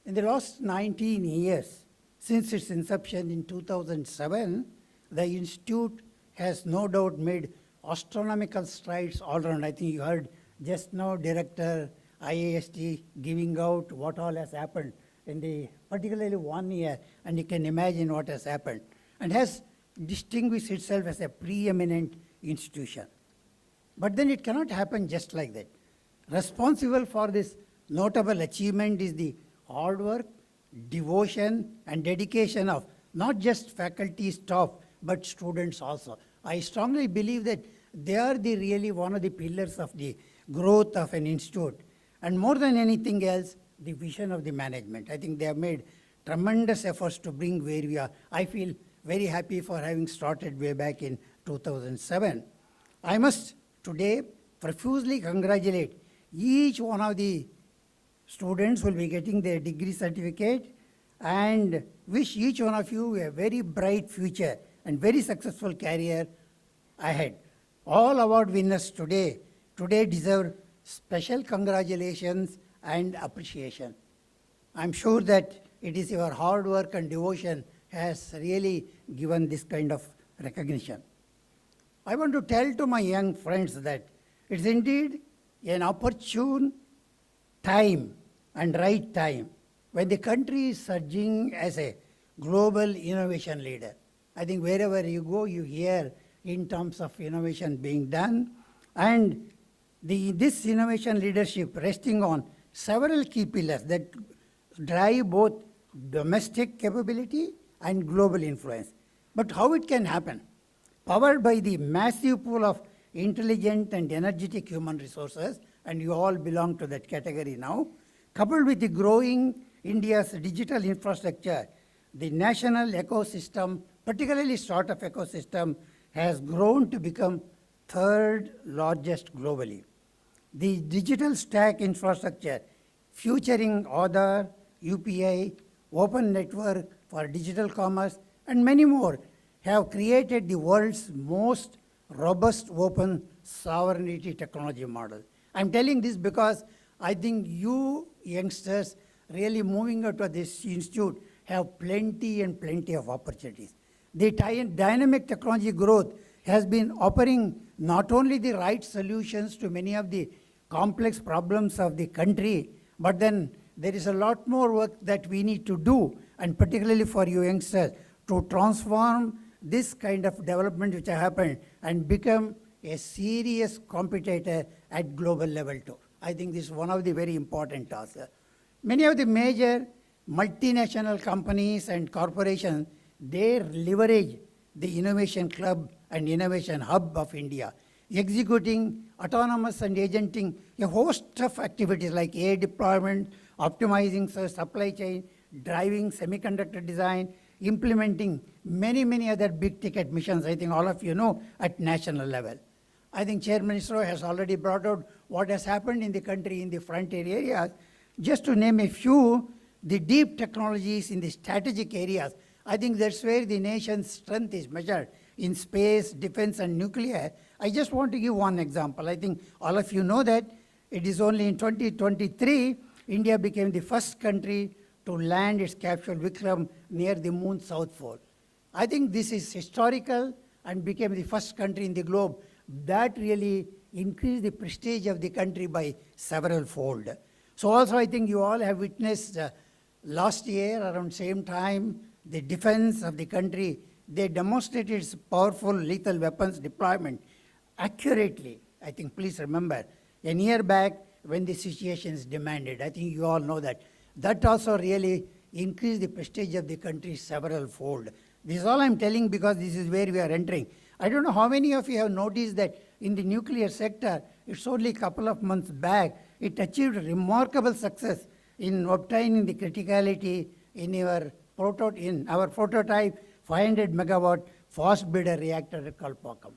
In the last 19 years, since its inception in 2007, the Institute has no doubt made astronomical strides all around. I think you heard just now Director IIST giving out what all has happened in the particularly 1 year, and you can imagine what has happened, and has distinguished itself as a preeminent institution. But then it cannot happen just like that. Responsible for this notable achievement is the hard work, devotion, and dedication of not just faculty, staff, but students also. I strongly believe that they are the really one of the pillars of the growth of an institute. And more than anything else, the vision of the management. I think they have made tremendous efforts to bring where we are. I feel very happy for having started way back in 2007. I must today profusely congratulate each one of the students who will be getting their degree certificate and wish each one of you a very bright future and very successful career ahead. All award winners today deserve special congratulations and appreciation. I'm sure that it is your hard work and devotion has really given this kind of recognition. I want to tell to my young friends that it's indeed an opportune time and right time when the country is surging as a global innovation leader. I think wherever you go, you hear in terms of innovation being done, and this innovation leadership resting on several key pillars that drive both domestic capability and global influence. But how it can happen? Powered by the massive pool of intelligent and energetic human resources, and you all belong to that category now, coupled with the growing India's digital infrastructure, the national ecosystem, particularly startup ecosystem, has grown to become third largest globally. The digital stack infrastructure, featuring Aadhaar, UPI, open network for digital commerce, and many more, have created the world's most robust open sovereignty technology model. I'm telling this because I think you youngsters really moving out of this institute have plenty and plenty of opportunities. The dynamic technology growth has been offering not only the right solutions to many of the complex problems of the country, but then there is a lot more work that we need to do, and particularly for you youngsters, to transform this kind of development which has happened and become a serious competitor at global level too. I think this is one of the very important tasks. Many of the major multinational companies and corporations, they leverage the Innovation Club and Innovation Hub of India, executing autonomous and agenting a host of activities like AI deployment, optimizing supply chain, driving semiconductor design, implementing many other big ticket missions, I think all of you know, at national level. I think Chairman ISRO has already brought out what has happened in the country in the frontier areas. Just to name a few, the deep technologies in the strategic areas, I think that's where the nation's strength is measured, in space, defense, and nuclear. I just want to give one example. I think all of you know that it is only in 2023, India became the first country to land its capsule Vikram near the moon's south pole. I think this is historical and became the first country in the globe that really increased the prestige of the country by several fold. So also I think you all have witnessed last year around same time the defense of the country they demonstrated its powerful lethal weapons deployment accurately. I think, please remember, a year back when the situations demanded, I think you all know that. That also really increased the prestige of the country several fold. This is all I'm telling because this is where we are entering. I don't know how many of you have noticed that in the nuclear sector, it's only a couple of months back, it achieved remarkable success in obtaining the criticality in our prototype 500 megawatt fast breeder reactor at Kalpakkam.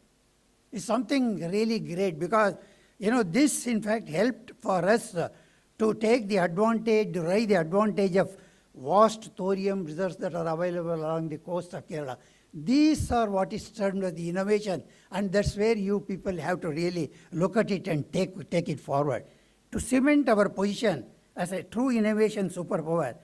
It's something really great because, this in fact helped for us to take the advantage, derive the advantage of vast thorium reserves that are available along the coast of Kerala. These are what is termed as the innovation, and that's where you people have to really look at it and take it forward. To cement our position as a true innovation superpower,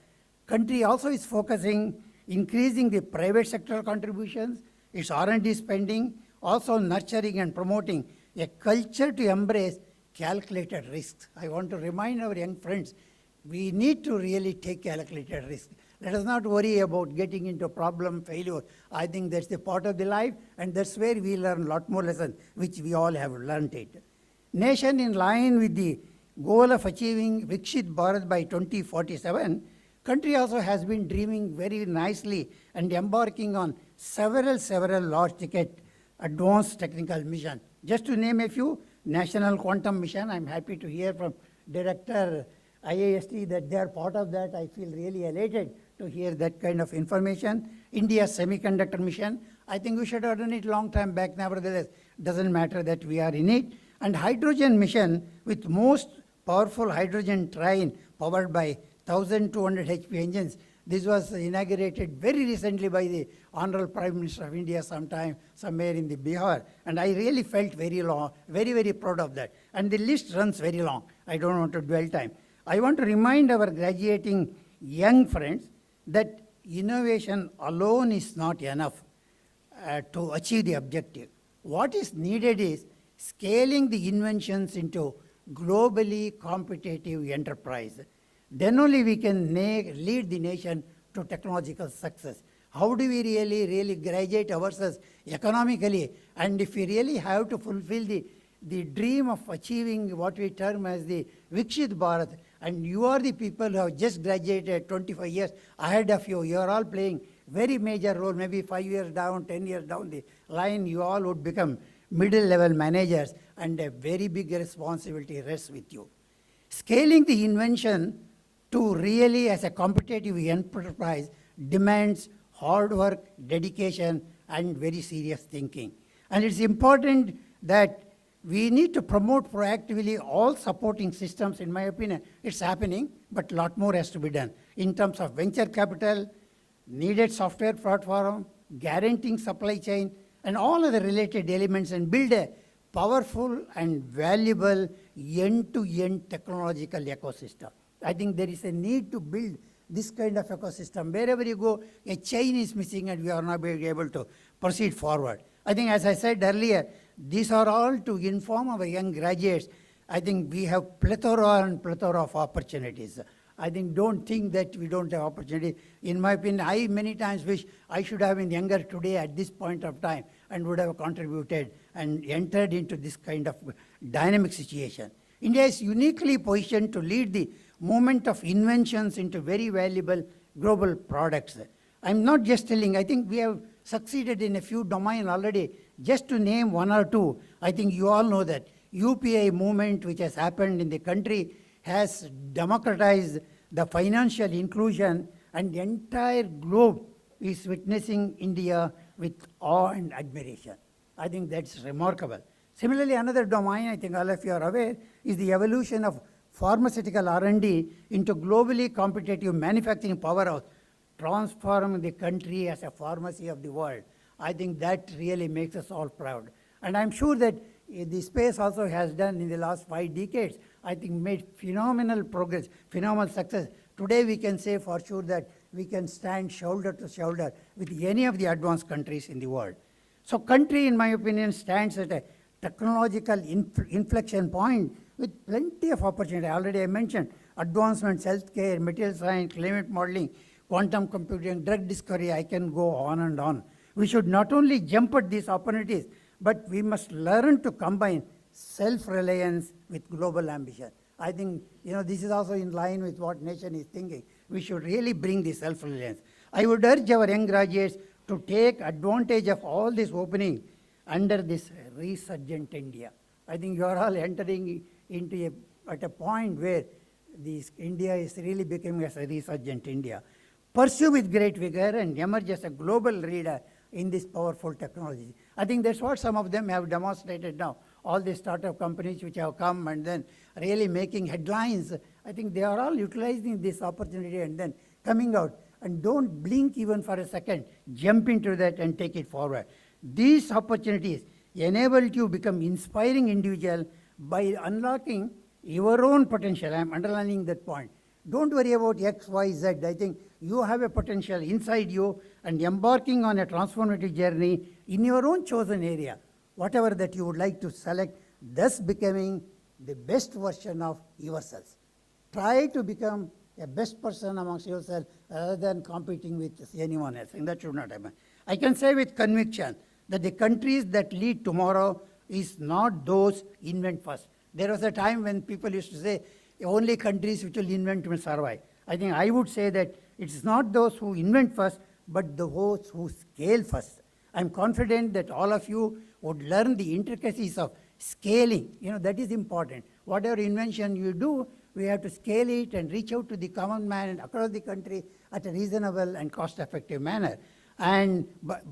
country also is focusing, increasing the private sector contributions, its R&D spending, also nurturing and promoting a culture to embrace calculated risks. I want to remind our young friends, we need to really take calculated risks. Let us not worry about getting into problem, failure. I think that's the part of the life, and that's where we learn a lot more lessons, which we all have learned it. Nation in line with the goal of achieving Vikshit Bharat by 2047, country also has been dreaming very nicely and embarking on several large ticket advanced technical mission. Just to name a few, National Quantum Mission, I'm happy to hear from Director IIST that they are part of that. I feel really elated to hear that kind of information. India's semiconductor mission, I think we should have done it long time back, nevertheless, doesn't matter that we are in it. And hydrogen mission with most powerful hydrogen train powered by 1,200 HP engines. This was inaugurated very recently by the Honorable Prime Minister of India somewhere in the Bihar. And I really felt very proud of that. And the list runs very long. I don't want to dwell time. I want to remind our graduating young friends that innovation alone is not enough to achieve the objective. What is needed is scaling the inventions into globally competitive enterprise. Then only we can lead the nation to technological success. How do we really graduate ourselves economically? And if we really have to fulfill the dream of achieving what we term as the Vikshit Bharat, and you are the people who have just graduated 25 years ahead of you, you are all playing very major role, maybe 5 years down, 10 years down the line, you all would become middle-level managers, and a very big responsibility rests with you. Scaling the invention to really as a competitive enterprise demands hard work, dedication, and very serious thinking. And it's important that we need to promote proactively all supporting systems, in my opinion. It's happening, but a lot more has to be done in terms of venture capital, needed software platform, guaranteeing supply chain, and all other related elements, and build a powerful and valuable end-to-end technological ecosystem. I think there is a need to build this kind of ecosystem. Wherever you go, a chain is missing and we are not being able to proceed forward. I think, as I said earlier, these are all to inform our young graduates. I think we have plethora of opportunities. I think don't think that we don't have opportunity. In my opinion, I many times wish I should have been younger today at this point of time and would have contributed and entered into this kind of dynamic situation. India is uniquely positioned to lead the movement of inventions into very valuable global products. I'm not just telling, I think we have succeeded in a few domains already. Just to name one or two, I think you all know that UPI movement which has happened in the country has democratized the financial inclusion, and the entire globe is witnessing India with awe and admiration. I think that's remarkable. Similarly, another domain, I think all of you are aware, is the evolution of pharmaceutical R&D into globally competitive manufacturing powerhouse, transforming the country as a pharmacy of the world. I think that really makes us all proud. And I'm sure that the space also has done in the last 5 decades, I think made phenomenal progress, phenomenal success. Today we can say for sure that we can stand shoulder to shoulder with any of the advanced countries in the world. So country, in my opinion, stands at a technological inflection point with plenty of opportunity. Already I mentioned advancements, healthcare, material science, climate modeling, quantum computing, drug discovery, I can go on and on. We should not only jump at these opportunities, but we must learn to combine self-reliance with global ambition. I think, this is also in line with what nation is thinking. We should really bring this self-reliance. I would urge our young graduates to take advantage of all this opening under this resurgent India. I think you are all entering into at a point where India is really becoming as a resurgent India. Pursue with great vigor and emerge as a global leader in this powerful technology. I think that's what some of them have demonstrated now. All the startup companies which have come and then really making headlines, I think they are all utilizing this opportunity and then coming out. And don't blink even for a second. Jump into that and take it forward. These opportunities enable you to become inspiring individual by unlocking your own potential. I'm underlining that point. Don't worry about X, Y, Z. I think you have a potential inside you and embarking on a transformative journey in your own chosen area, whatever that you would like to select, thus becoming the best version of yourselves. Try to become a best person amongst yourself rather than competing with anyone else, and that should not happen. I can say with conviction that the countries that lead tomorrow is not those invent first. There was a time when people used to say only countries which will invent will survive. I think I would say that it's not those who invent first, but those who scale first. I'm confident that all of you would learn the intricacies of scaling. That is important. Whatever invention you do, we have to scale it and reach out to the common man and across the country at a reasonable and cost-effective manner. And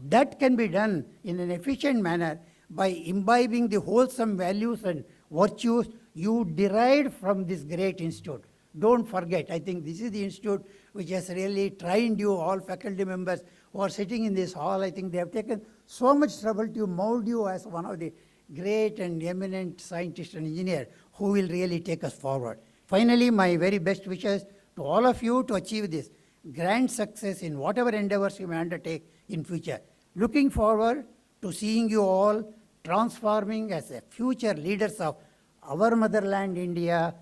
that can be done in an efficient manner by imbibing the wholesome values and virtues you derived from this great institute. Don't forget, I think this is the institute which has really trained you, all faculty members who are sitting in this hall. I think they have taken so much trouble to mold you as one of the great and eminent scientists and engineers who will really take us forward. Finally, my very best wishes to all of you to achieve this grand success in whatever endeavors you may undertake in future. Looking forward to seeing you all transforming as a future leaders of our motherland India.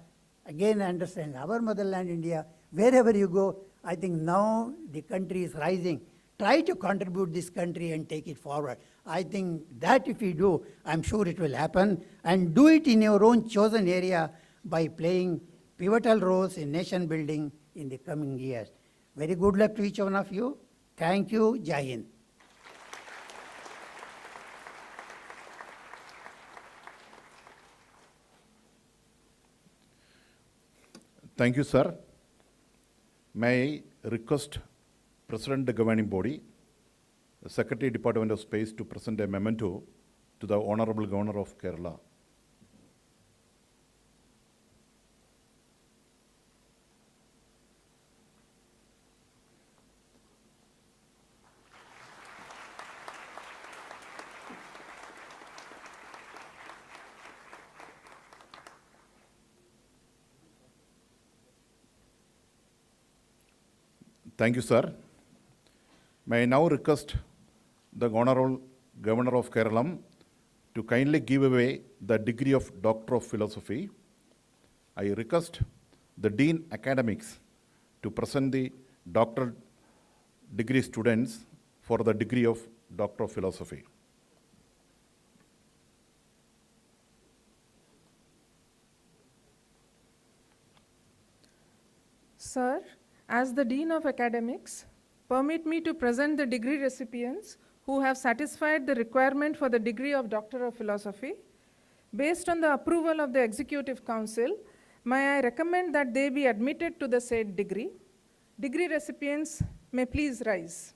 Again, understand, our motherland India, wherever you go, I think now the country is rising. Try to contribute this country and take it forward. I think that if you do, I'm sure it will happen. And do it in your own chosen area by playing pivotal roles in nation building in the coming years. Very good luck to each one of you. Thank you. Jai Hind. Thank you, sir. May I request President the Governing Body, the Secretary Department of Space, to present a memento to the Honorable Governor of Kerala. Thank you, sir. May I now request the Honorable Governor of Kerala to kindly give away the degree of Doctor of Philosophy. I request the Dean Academics to present the doctoral degree students for the degree of Doctor of Philosophy. Sir, as the Dean of Academics, permit me to present the degree recipients who have satisfied the requirement for the degree of Doctor of Philosophy. Based on the approval of the Executive Council, may I recommend that they be admitted to the said degree. Degree recipients may please rise.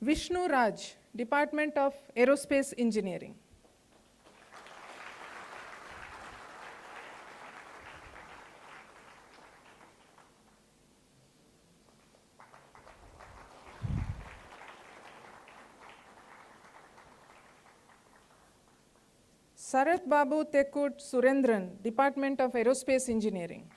Vishnu Raj, Department of Aerospace Engineering. Sarath Babu Tekut Surendran, Department of Aerospace Engineering.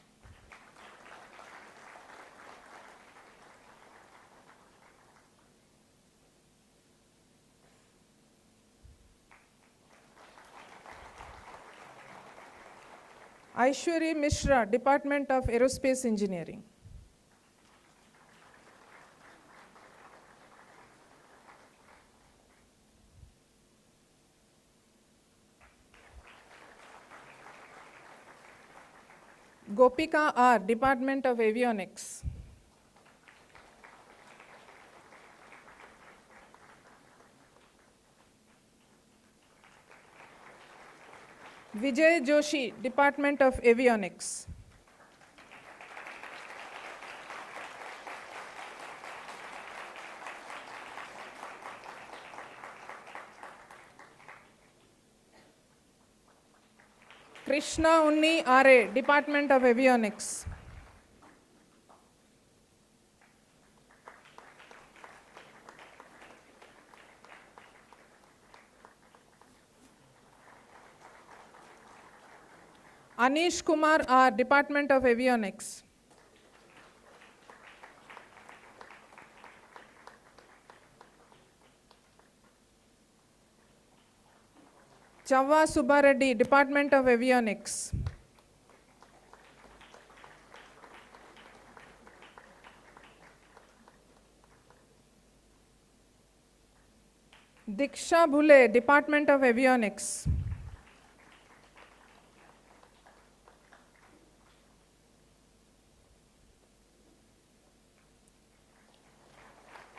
Aishwari Mishra, Department of Aerospace Engineering. Gopika R, Department of Avionics. Vijay Joshi, Department of Avionics. Krishna Unni R.A., Department of Avionics. Anish Kumar R., Department of Avionics. Chavva Subbareddy, Department of Avionics. Diksha Bhule, Department of Avionics.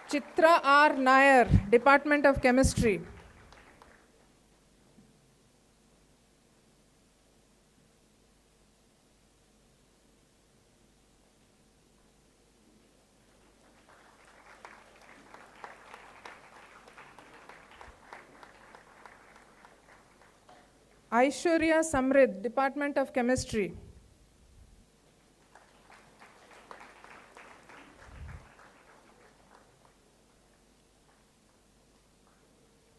Chitra R. Nair, Department of Chemistry. Aishwarya Samrid, Department of Chemistry.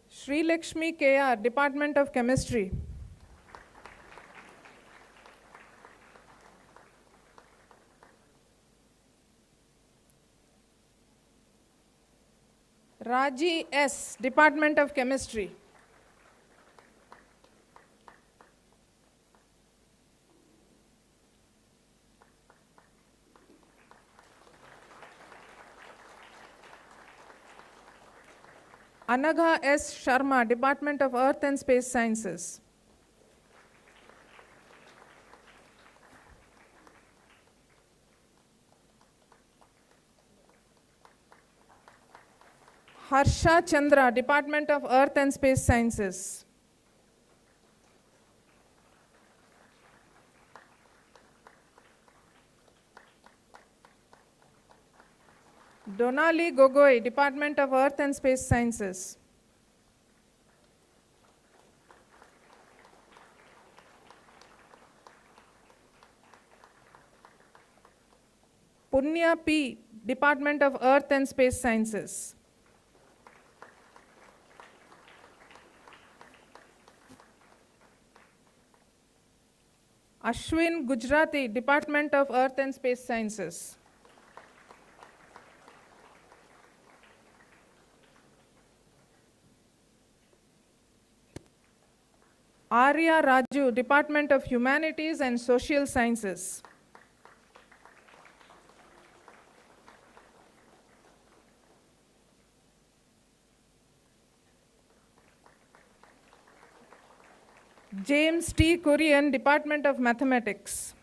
Sri Lakshmi KR, Department of Chemistry. Raji S, Department of Chemistry. Anagha S. Sharma, Department of Earth and Space Sciences. Harsha Chandra, Department of Earth and Space Sciences. Donali Gogoi, Department of Earth and Space Sciences. Punya P, Department of Earth and Space Sciences. Ashwin Gujarati, Department of Earth and Space Sciences. Arya Raju, Department of Humanities and Social Sciences. James T. Kurian, Department of Mathematics.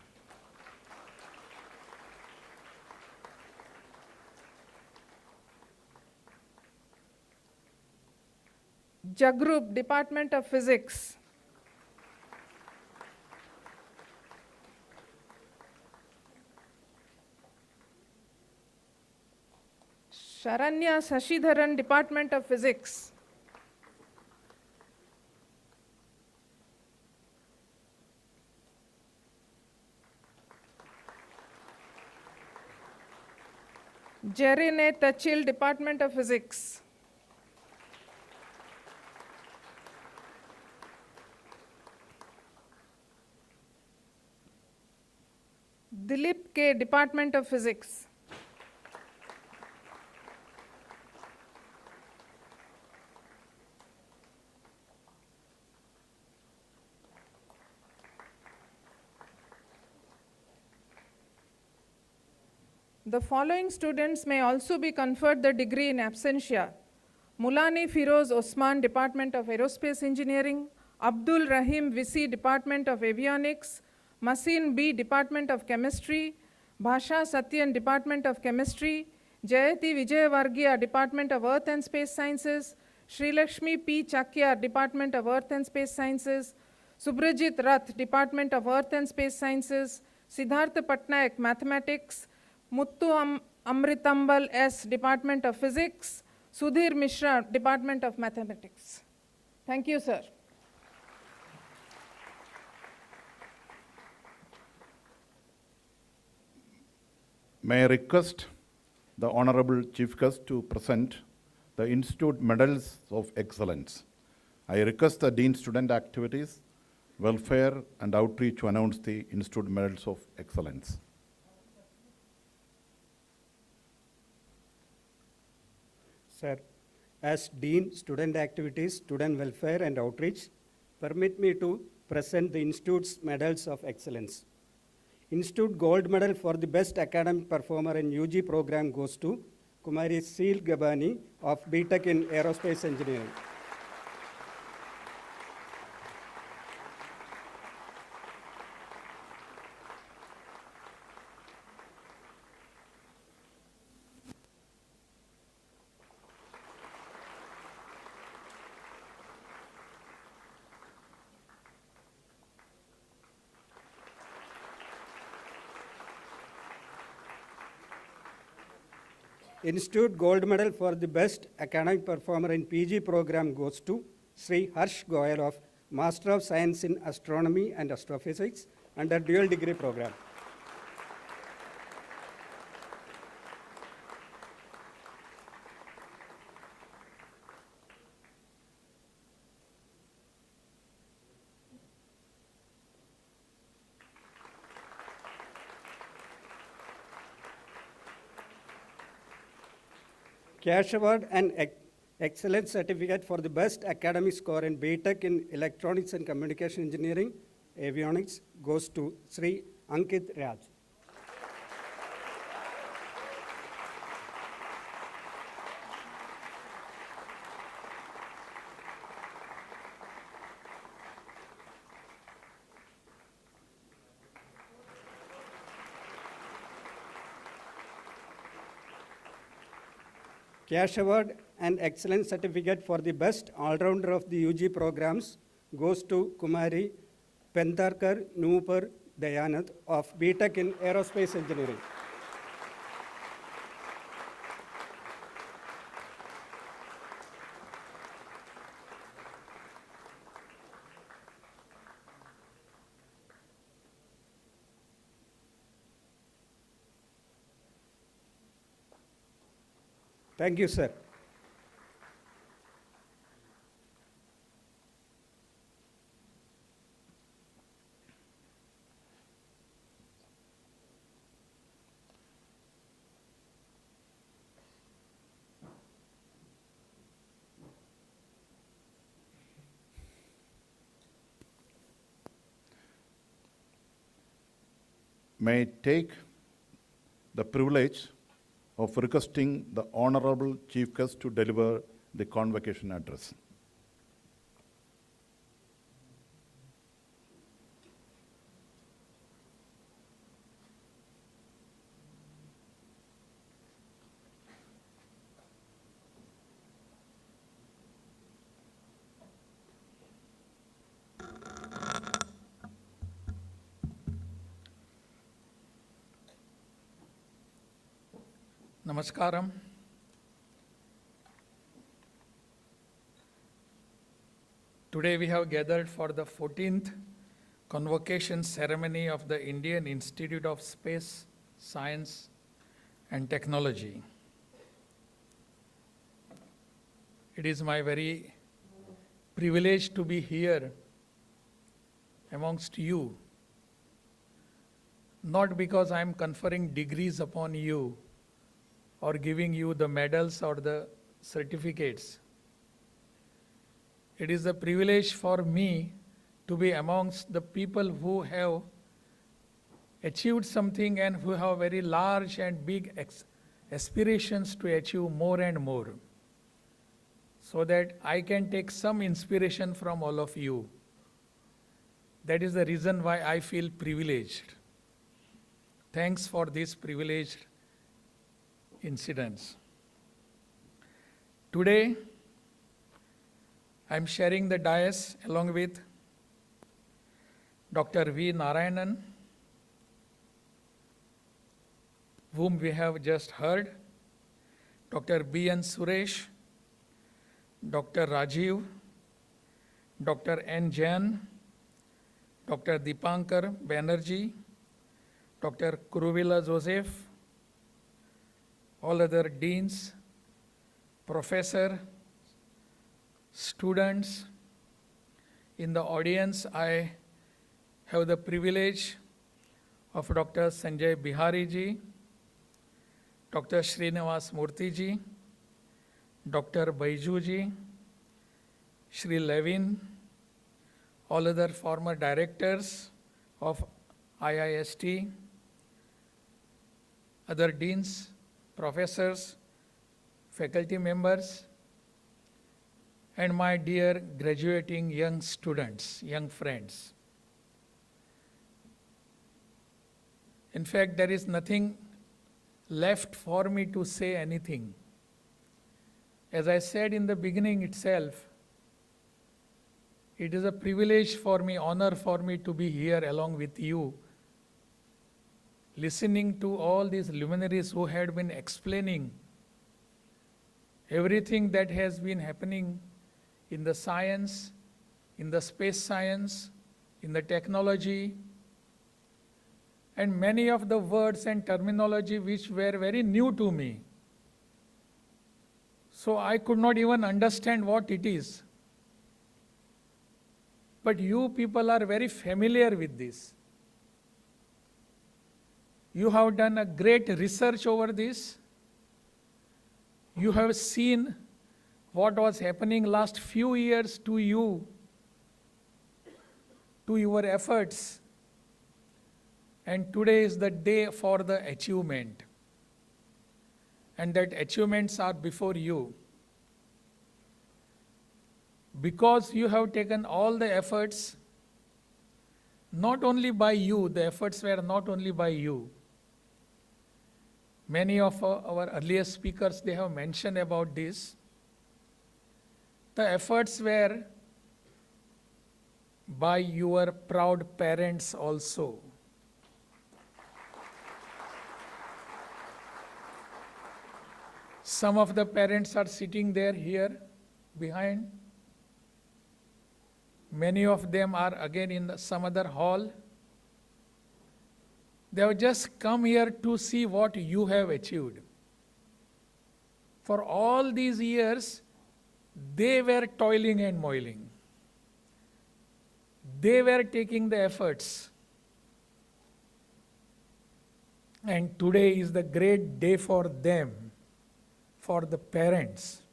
Jagrup, Department of Physics. Sharanya Sashidharan, Department of Physics. Jerine Tachil, Department of Physics. Dilip K, Department of Physics. The following students may also be conferred the degree in absentia. Mulani Firoz Osman, Department of Aerospace Engineering. Abdul Rahim Visi, Department of Avionics. Masin B, Department of Chemistry, Bhasha Satyan, Department of Chemistry, Jayati Vijayavargiya, Department of Earth and Space Sciences, Sri Lakshmi P. Chakyar, Department of Earth and Space Sciences, Subrajit Rath, Department of Earth and Space Sciences, Siddhartha Patnaik, Mathematics, Muttu Amritambal S, Department of Physics, Sudhir Mishra, Department of Mathematics. Thank you, sir. May I request the Honorable Chief Guest to present the Institute Medals of Excellence. I request the Dean Student Activities, Welfare and Outreach to announce the Institute Medals of Excellence. Sir, as Dean, Student Activities, Student Welfare and Outreach, permit me to present the Institute's Medals of Excellence. Institute Gold Medal for the Best Academic Performer in UG program goes to Kumari Seal Gabani of BTech in Aerospace Engineering. Institute Gold Medal for the Best Academic Performer in PG program goes to Sri Harsh Goyal of Master of Science in Astronomy and Astrophysics under Dual Degree program. Cash Award and Excellence Certificate for the Best Academic Score in BTech in Electronics and Communication Engineering, Avionics goes to Sri Ankit Raj. Cash Award and Excellence Certificate for the Best All-Rounder of the UG programs goes to Kumari Pentarkar Noopur Dayanand of BTech in Aerospace Engineering. Thank you, sir. May I take the privilege of requesting the Honorable Chief Guest to deliver the convocation address. Namaskaram. Today we have gathered for the 14th Convocation ceremony of the Indian Institute of Space, Science and Technology. It is my very privilege to be here amongst you, not because I am conferring degrees upon you or giving you the medals or the certificates. It is a privilege for me to be amongst the people who have achieved something and who have very large and big aspirations to achieve more and more, so that I can take some inspiration from all of you. That is the reason why I feel privileged. Thanks for these privileged incidents. Today, I am sharing the dais along with Dr. V. Narayanan, whom we have just heard, Dr. B. N. Suresh, Dr. Rajiv, Dr. N. Jain, Dr. Dipankar Banerjee, Dr. Kuruvilla Joseph, all other deans, professor, students. In the audience, I have the privilege of Dr. Sanjay Bihari ji, Dr. Srinivas Murthy ji, Dr. Baiju ji, Shri Levin, all other former directors of IIST, other deans, professors, faculty members, and my dear graduating young students, young friends. In fact, there is nothing left for me to say anything. As I said in the beginning itself, it is a privilege for me, honor for me to be here along with you, listening to all these luminaries who had been explaining everything that has been happening in the science, in the space science, in the technology, and many of the words and terminology which were very new to me. So I could not even understand what it is. But you people are very familiar with this. You have done a great research over this. You have seen what was happening last few years to you, to your efforts. And today is the day for the achievement. And that achievements are before you. Because you have taken all the efforts, not only by you, the efforts were not only by you. Many of our earlier speakers, they have mentioned about this. The efforts were by your proud parents also. Some of the parents are sitting there here behind. Many of them are again in some other hall. They have just come here to see what you have achieved. For all these years, they were toiling and moiling. They were taking the efforts. And today is the great day for them, for the parents.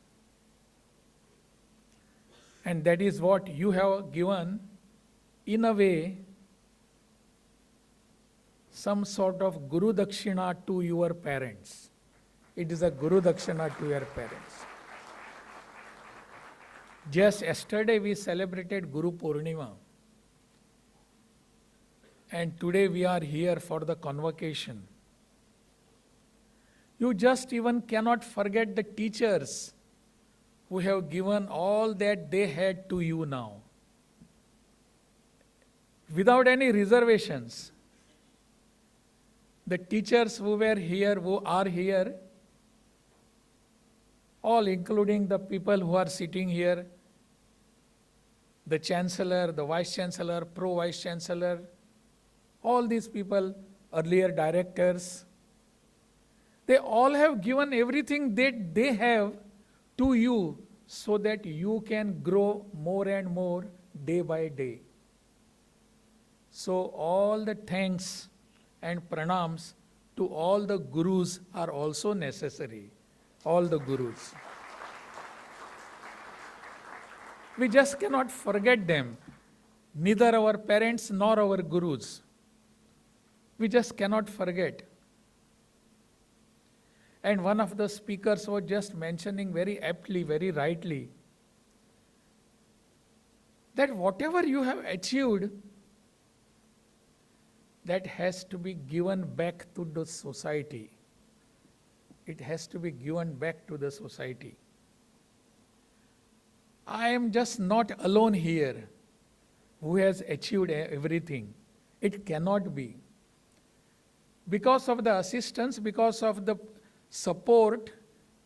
And that is what you have given, in a way, some sort of Guru Dakshina to your parents. It is a Guru Dakshina to your parents. Just yesterday we celebrated Guru Purnima. And today we are here for the convocation. You just even cannot forget the teachers who have given all that they had to you now, without any reservations. The teachers who were here, who are here, all including the people who are sitting here, the Chancellor, the Vice Chancellor, Pro-Vice Chancellor, all these people, earlier directors, they all have given everything that they have to you so that you can grow more and more day by day. So all the thanks and pranams to all the gurus are also necessary. All the gurus. We just cannot forget them. Neither our parents nor our gurus. We just cannot forget. And one of the speakers was just mentioning very aptly, very rightly, that whatever you have achieved, that has to be given back to the society. It has to be given back to the society. I am just not alone here who has achieved everything. It cannot be. Because of the assistance, because of the support,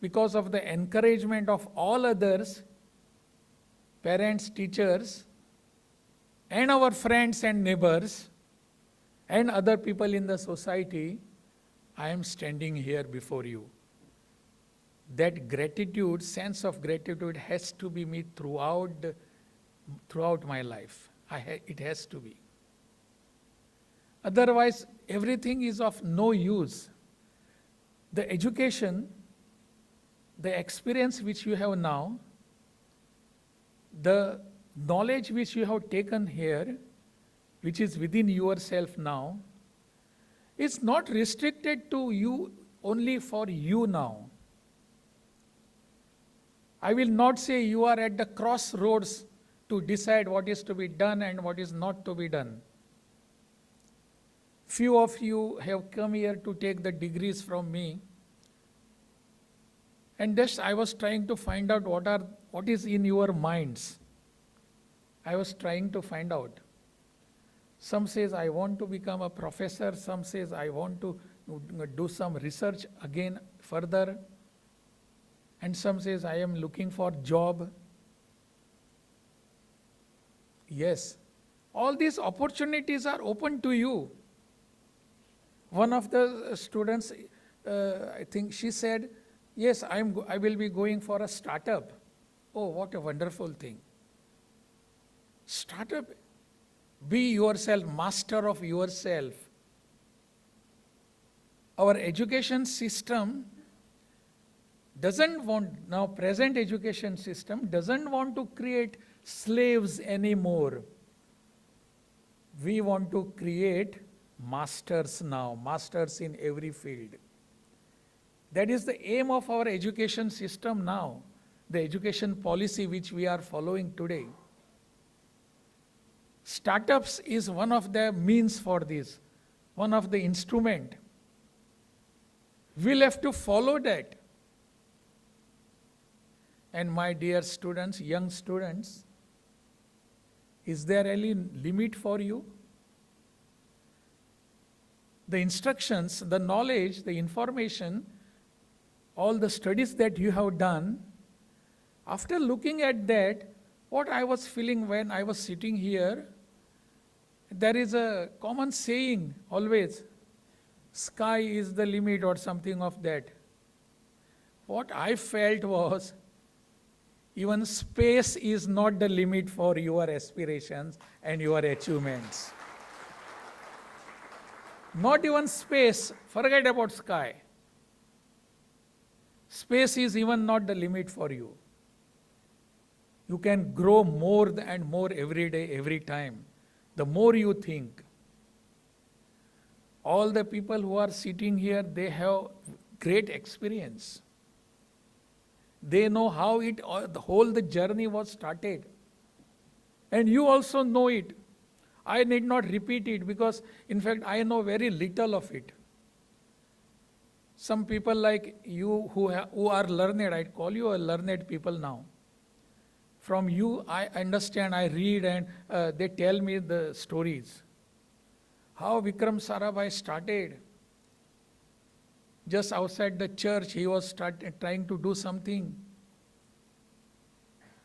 because of the encouragement of all others, parents, teachers, and our friends and neighbors, and other people in the society, I am standing here before you. That gratitude, sense of gratitude has to be me throughout my life. It has to be. Otherwise, everything is of no use. The education, the experience which you have now, the knowledge which you have taken here, which is within yourself now, is not restricted to you only for you now. I will not say you are at the crossroads to decide what is to be done and what is not to be done. Few of you have come here to take the degrees from me. And just I was trying to find out what is in your minds. I was trying to find out. Some says I want to become a professor, some says I want to do some research again further, and some says I am looking for job. Yes, all these opportunities are open to you. One of the students, I think she said, yes, I will be going for a startup. Oh, what a wonderful thing. Startup. Be yourself, master of yourself. Our education system doesn't want, now present education system doesn't want to create slaves anymore. We want to create masters now, masters in every field. That is the aim of our education system now, the education policy which we are following today. Startups is one of the means for this, one of the instrument. We'll have to follow that. And my dear students, young students, is there any limit for you? The instructions, the knowledge, the information, all the studies that you have done, after looking at that, what I was feeling when I was sitting here, there is a common saying always, sky is the limit or something of that. What I felt was, even space is not the limit for your aspirations and your achievements. Not even space, forget about sky. Space is even not the limit for you. You can grow more and more every day, every time. The more you think. All the people who are sitting here, they have great experience. They know how the journey was started. And you also know it. I need not repeat it because, in fact, I know very little of it. Some people like you who are learned, I call you a learned people now. From you, I understand, I read, and they tell me the stories. How Vikram Sarabhai started. Just outside the church, he was trying to do something.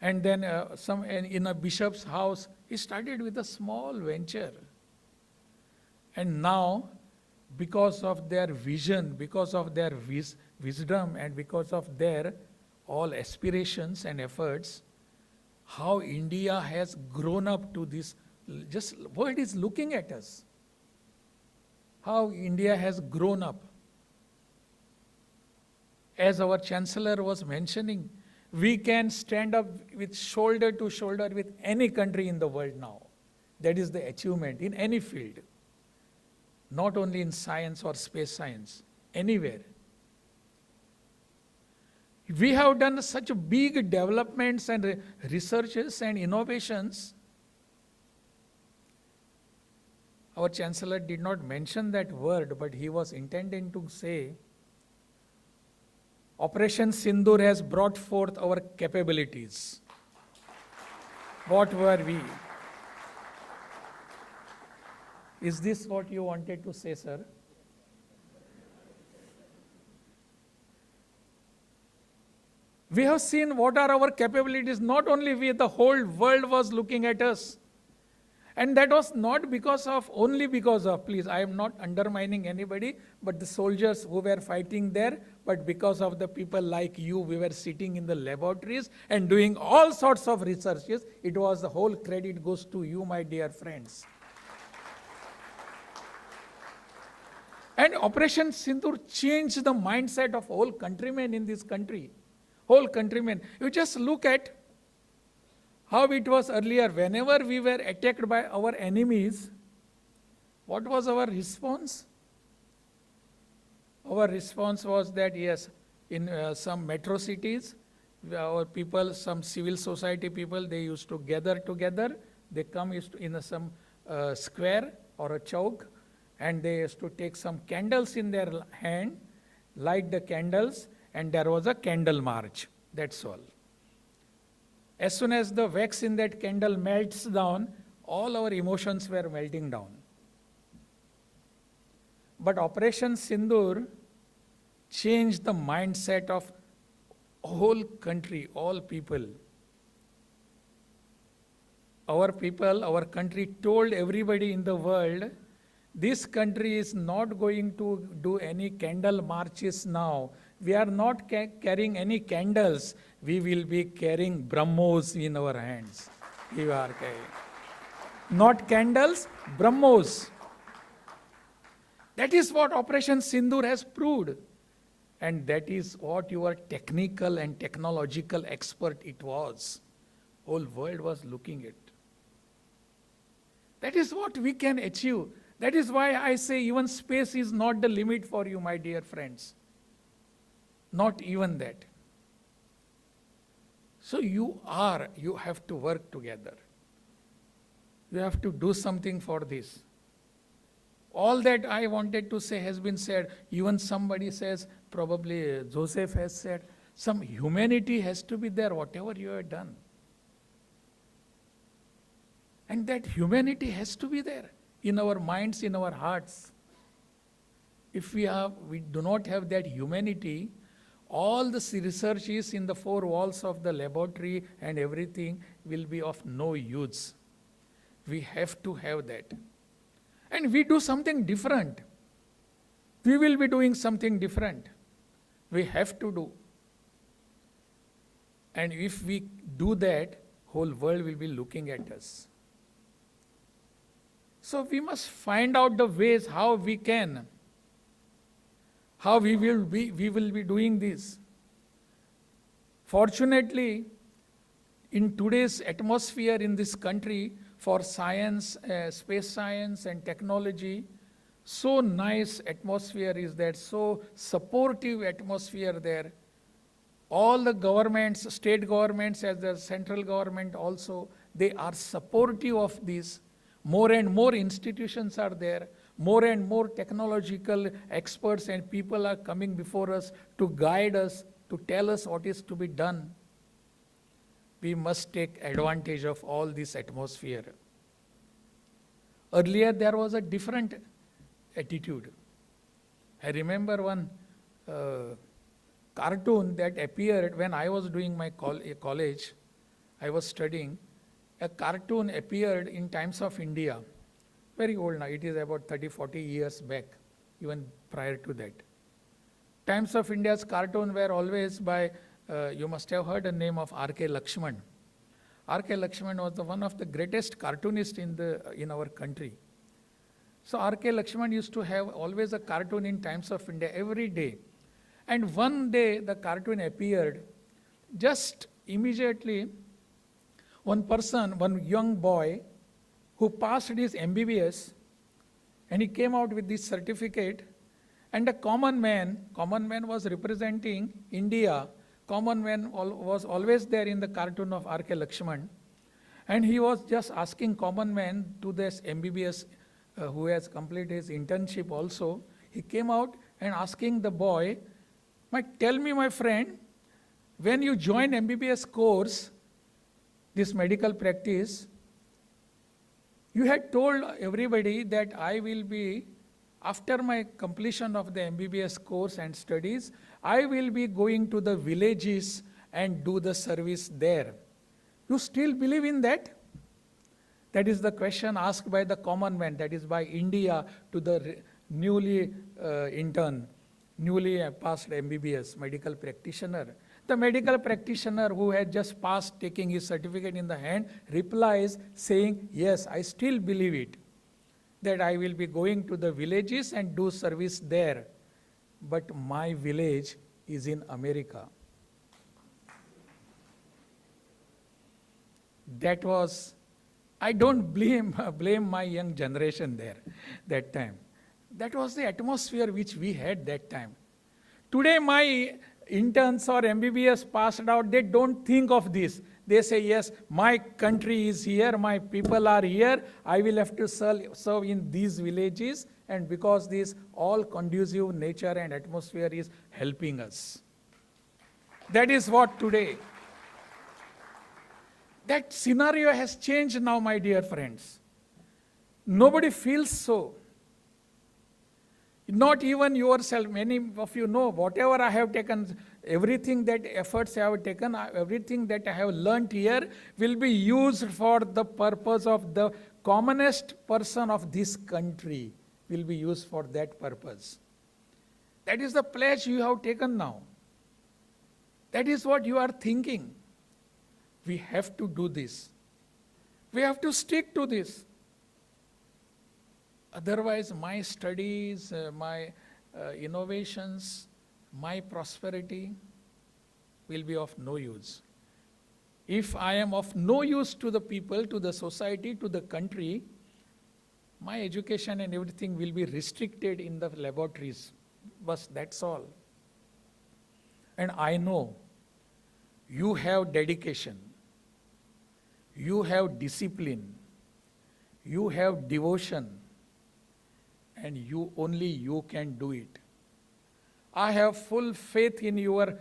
And then in a bishop's house, he started with a small venture. And now, because of their vision, because of their wisdom, and because of their all aspirations and efforts, how India has grown up to this, just world is looking at us. How India has grown up. As our Chancellor was mentioning, we can stand up with shoulder to shoulder with any country in the world now. That is the achievement in any field. Not only in science or space science, anywhere. We have done such big developments and researches and innovations. our Chancellor did not mention that word, but he was intending to say, Operation Sindoor has brought forth our capabilities. What were we? Is this what you wanted to say, sir? We have seen what are our capabilities. Not only we, the whole world was looking at us. And that was not because of, only because of, please, I am not undermining anybody, but the soldiers who were fighting there, but because of the people like you, we were sitting in the laboratories and doing all sorts of researches. It was the whole credit goes to you, my dear friends. And Operation Sindoor changed the mindset of whole countrymen in this country. Whole countrymen. You just look at how it was earlier. Whenever we were attacked by our enemies, what was our response? Our response was that yes, in some metro cities, our people, some civil society people, they used to gather together. They come in some square or a chowk, and they used to take some candles in their hand, light the candles, and there was a candle march. That's all. As soon as the wax in that candle melts down, all our emotions were melting down. But Operation Sindoor changed the mindset of whole country, all people. Our people, our country told everybody in the world, this country is not going to do any candle marches now. We are not carrying any candles. We will be carrying Brahmos in our hands. We are carrying. Not candles, Brahmos. That is what Operation Sindoor has proved. And that is what your technical and technological expert it was. Whole world was looking at. That is what we can achieve. That is why I say even space is not the limit for you, my dear friends. Not even that. So you have to work together. You have to do something for this. All that I wanted to say has been said. Even somebody says, probably Joseph has said, some humanity has to be there, whatever you have done. And that humanity has to be there in our minds, in our hearts. If we do not have that humanity, all the researches in the four walls of the laboratory and everything will be of no use. We have to have that. And we do something different. We will be doing something different. We have to do. And if we do that, whole world will be looking at us. So we must find out the ways how we can, how we will be doing this. Fortunately, in today's atmosphere in this country for science, space science and technology, so nice atmosphere is there, so supportive atmosphere there. All the governments, state governments as the central government also, they are supportive of this. More and more institutions are there. More and more technological experts and people are coming before us to guide us, to tell us what is to be done. We must take advantage of all this atmosphere. Earlier there was a different attitude. I remember one cartoon that appeared when I was doing my college. I was studying. A cartoon appeared in Times of India. Very old now, it is about 30-40 years back, even prior to that. Times of India's cartoon were always by, you must have heard the name of R.K. Lakshman. R.K. Lakshman was one of the greatest cartoonists in our country. So R.K. Lakshman used to have always a cartoon in Times of India every day. And one day the cartoon appeared, just immediately one person, one young boy who passed his MBBS, and he came out with this certificate, and a common man was representing India. Common man was always there in the cartoon of R.K. Lakshman, and he was just asking common man to this MBBS who has completed his internship also, he came out and asking the boy, tell me, my friend, when you join MBBS course, this medical practice, you had told everybody that I will be, after my completion of the MBBS course and studies, I will be going to the villages and do the service there. You still believe in that? That is the question asked by the common man, that is by India to the newly newly passed MBBS medical practitioner. The medical practitioner who had just passed taking his certificate in the hand replies saying, yes, I still believe it, that I will be going to the villages and do service there. But my village is in America. That was, I don't blame my young generation there that time. That was the atmosphere which we had that time. Today my interns or MBBS passed out, they don't think of this. They say, yes, my country is here, my people are here, I will have to serve in these villages, and because this all conducive nature and atmosphere is helping us. That is what today. That scenario has changed now, my dear friends. Nobody feels so. Not even yourself. Many of you know, whatever I have taken, everything that efforts I have taken, everything that I have learnt here will be used for the purpose of the commonest person of this country, will be used for that purpose. That is the pledge you have taken now. That is what you are thinking. We have to do this. We have to stick to this. Otherwise, my studies, my innovations, my prosperity will be of no use. If I am of no use to the people, to the society, to the country, my education and everything will be restricted in the laboratories. But that's all. And I know you have dedication, you have discipline, you have devotion, and only you can do it. I have full faith in your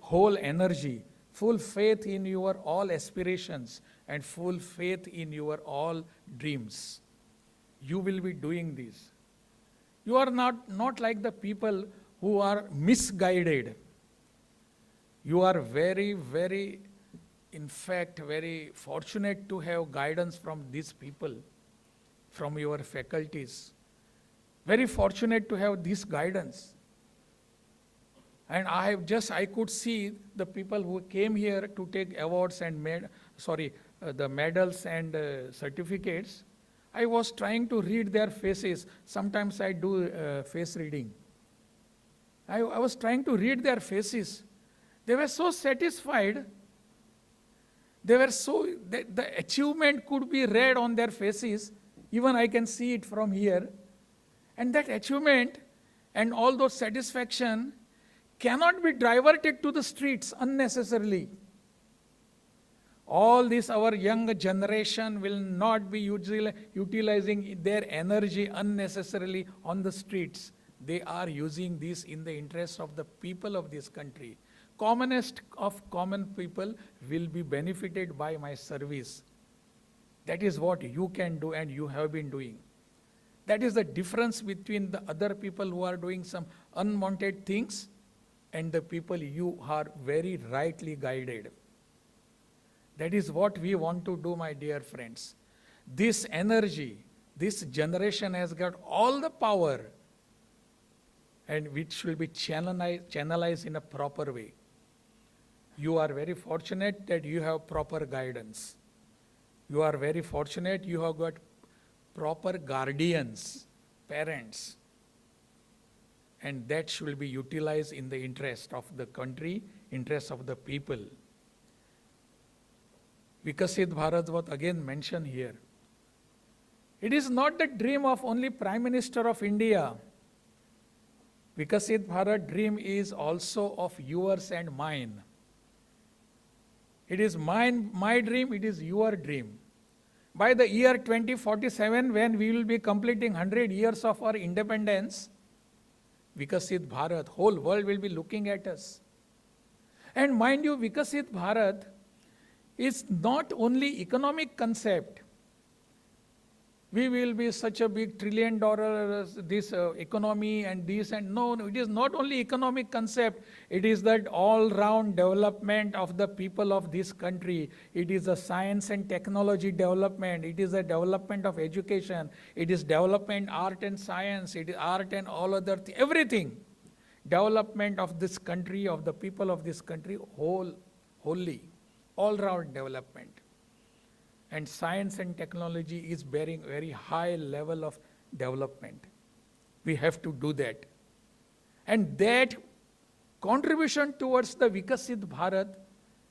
whole energy, full faith in your all aspirations, and full faith in your all dreams. You will be doing this. You are not like the people who are misguided. You are very, very, in fact, very fortunate to have guidance from these people, from your faculties. Very fortunate to have this guidance. And I could see the people who came here to take awards and the medals and certificates. I was trying to read their faces. Sometimes I do face reading. I was trying to read their faces. They were so satisfied. The achievement could be read on their faces. Even I can see it from here. And that achievement and all those satisfaction cannot be diverted to the streets unnecessarily. All this, our young generation will not be utilizing their energy unnecessarily on the streets. They are using this in the interest of the people of this country. Commonest of common people will be benefited by my service. That is what you can do and you have been doing. That is the difference between the other people who are doing some unwanted things and the people you are very rightly guided. That is what we want to do, my dear friends. This energy, this generation has got all the power, and which will be channelized in a proper way. You are very fortunate that you have proper guidance. You are very fortunate you have got proper guardians, parents, and that should be utilized in the interest of the country, interest of the people. Vikasit Bharat was again mentioned here. It is not the dream of only Prime Minister of India. Vikasit Bharat dream is also of yours and mine. It is my dream, it is your dream. by the year 2047, when we will be completing 100 years of our independence, Vikasit Bharat, whole world will be looking at us. And mind you, Vikasit Bharat is not only economic concept. We will be such a big $1 trillion this economy and this and no, it is not only economic concept. It is that all-round development of the people of this country. It is a science and technology development. It is a development of education. It is development, art and science. It is art and all other everything. Development of this country, of the people of this country, wholly, all-round development. And science and technology is bearing very high level of development. We have to do that. And that contribution towards the Vikasit Bharat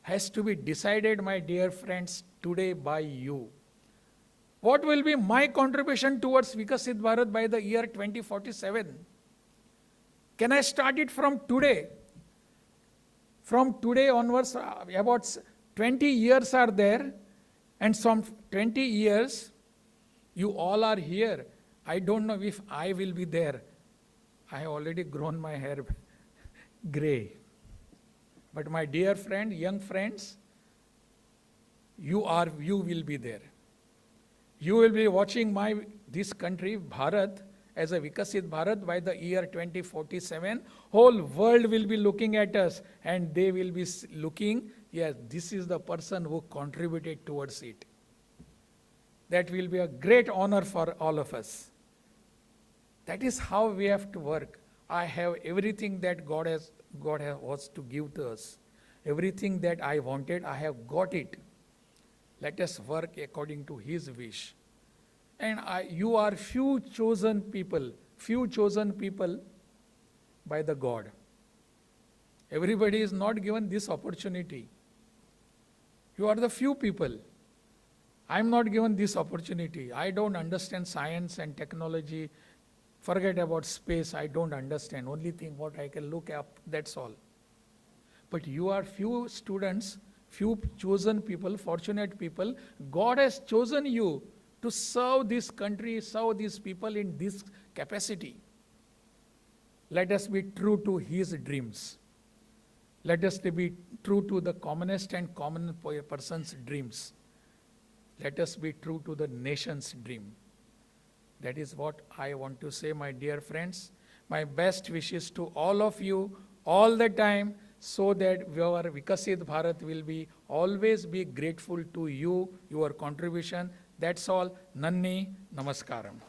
has to be decided, my dear friends, today by you. What will be my contribution towards Vikasit Bharat by the year 2047? Can I start it from today? From today onwards, about 20 years are there. And some 20 years, you all are here. I don't know if I will be there. I have already grown my hair gray. But my dear friend, young friends, you will be there. You will be watching this country, Bharat, as a Vikasit Bharat by the year 2047. Whole world will be looking at us and they will be looking, yes, this is the person who contributed towards it. That will be a great honor for all of us. That is how we have to work. I have everything that God was to give to us. Everything that I wanted, I have got it. Let us work according to His wish. And you are few chosen people by the God. Everybody is not given this opportunity. You are the few people. I am not given this opportunity. I don't understand science and technology. Forget about space, I don't understand. Only thing what I can look up, that's all. But you are few students, few chosen people, fortunate people. God has chosen you to serve this country, serve these people in this capacity. Let us be true to His dreams. Let us be true to the commonest and common person's dreams. Let us be true to the nation's dream. That is what I want to say, my dear friends. My best wishes to all of you all the time, so that our Vikasit Bharat will be always be grateful to you, your contribution. That's all. Nanni, namaskaram.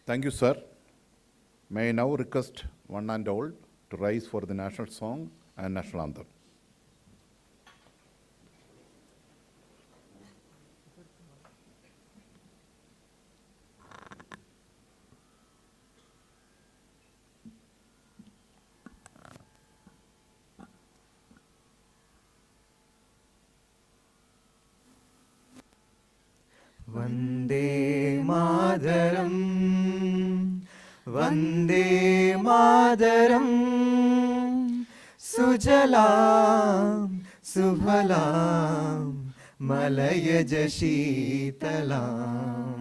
Thank you, sir. May I now request one and all to rise for the national song and national anthem. Vande Mataram, Vande Mataram, Sujalam, Subhalam, Malayaj Sheetalam,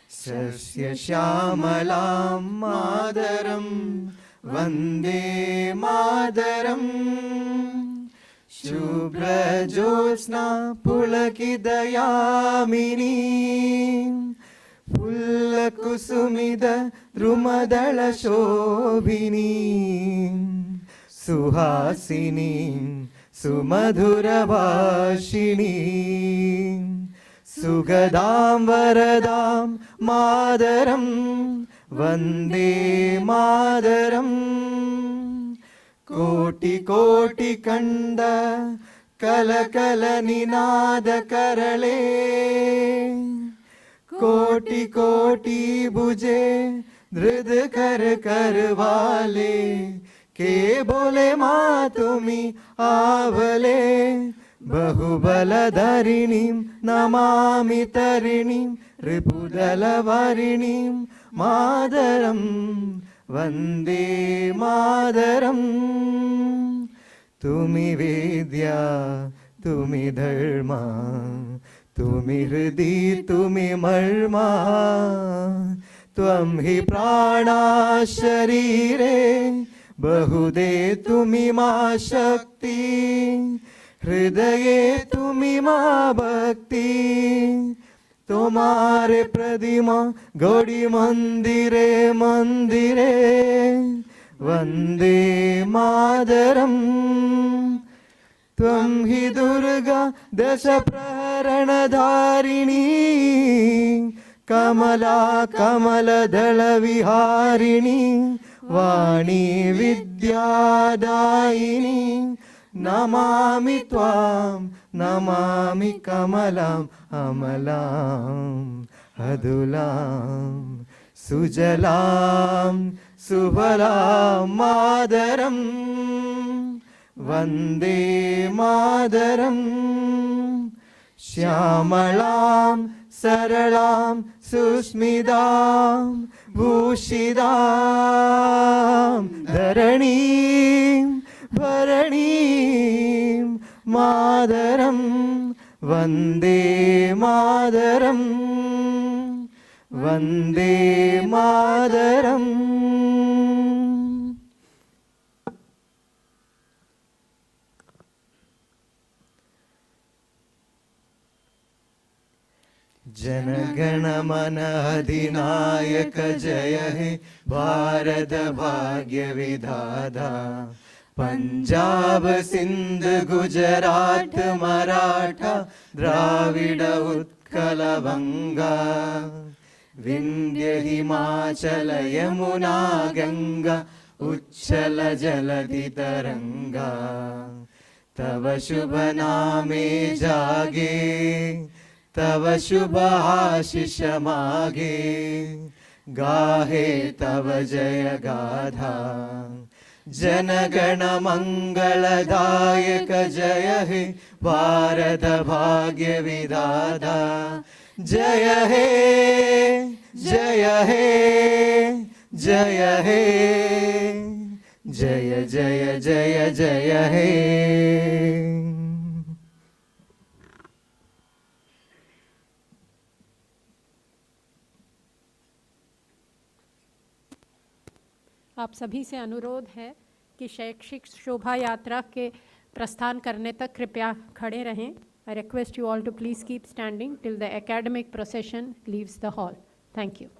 Sasya Shyamalam Mataram, Vande Mataram. Shubhra Jyotsna Pulakidayamini Pulla Kusumida Drumadala Shobhini Suhasini Sumadhura Bhashini Sugadam Varadam Madaram Vande Madaram. Koti koti kanda kala kala ninada karale Koti koti buje drid kar karwale के बोले मा तुमी आवले बहुबलधरिणीं नमामि तरिणीं रिपुदलवारिणीं मातरं वन्दे मातरम् तुमि विद्या तुमि धर्मा तुमि हृदि तुमि मर्मा त्वं हि प्राणा शरीरे बहुदे तुमि मा शक्ति हृदये तुमि मा भक्ति तुम्हारे प्रतिमा गौड़ी मंदिरे मंदिरे वंदे मातरम् त्वं हि दुर्गा दश प्रहरणधारिणी कमला कमलदल विहारिणी वाणी विद्यादायिनी नमामि त्वां नमामि कमलां अमलां अदुलां सुजलां सुफलां मातरम् वन्दे मातरम् श्यामलां सरलां सुस्मितां भूषितां धरणीं भरणीं मातरं वन्दे मातरं वन्दे मातरम् जनगण मन अधिनायक जय हे भारत भाग्य विधाता पंजाब सिंध गुजरात मराठा द्राविड उत्कल बंगा विंध्य हिमाचल यमुना गंगा उच्छल जलधि तरंगा तव शुभ नामे जागे तव शुभ आशीष मागे गाहे तव जय गाथा जनगण मंगलदायक जय हे भारत भाग्य विधाता जय हे जय हे जय हे जय जय जय जय हे। आप सभी से अनुरोध है कि शैक्षिक शोभा यात्रा के प्रस्थान करने तक कृपया खड़े रहें। I request you all to please keep standing till the academic procession leaves the hall. Thank you.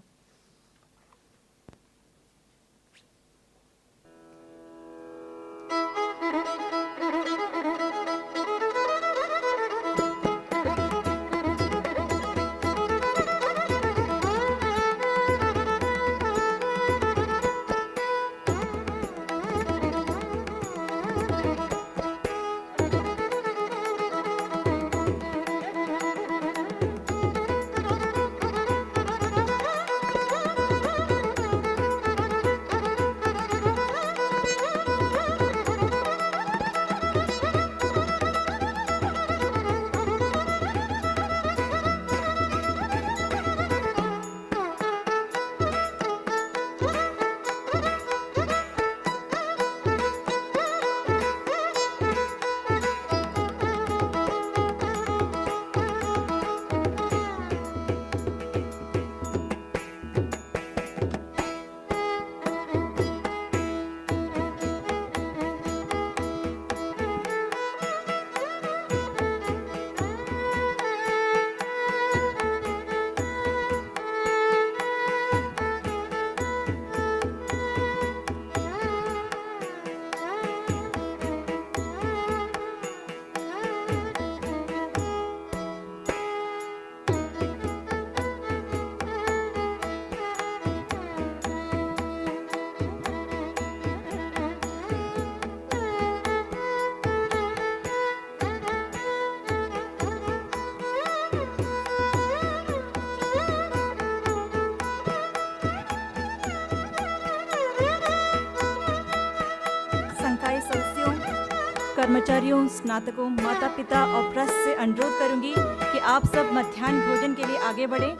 कर्मचारियों, स्नातकों, माता पिता और प्रेस से अनुरोध करूंगी कि आप सब मध्याह्न भोजन के लिए आगे बढ़ें,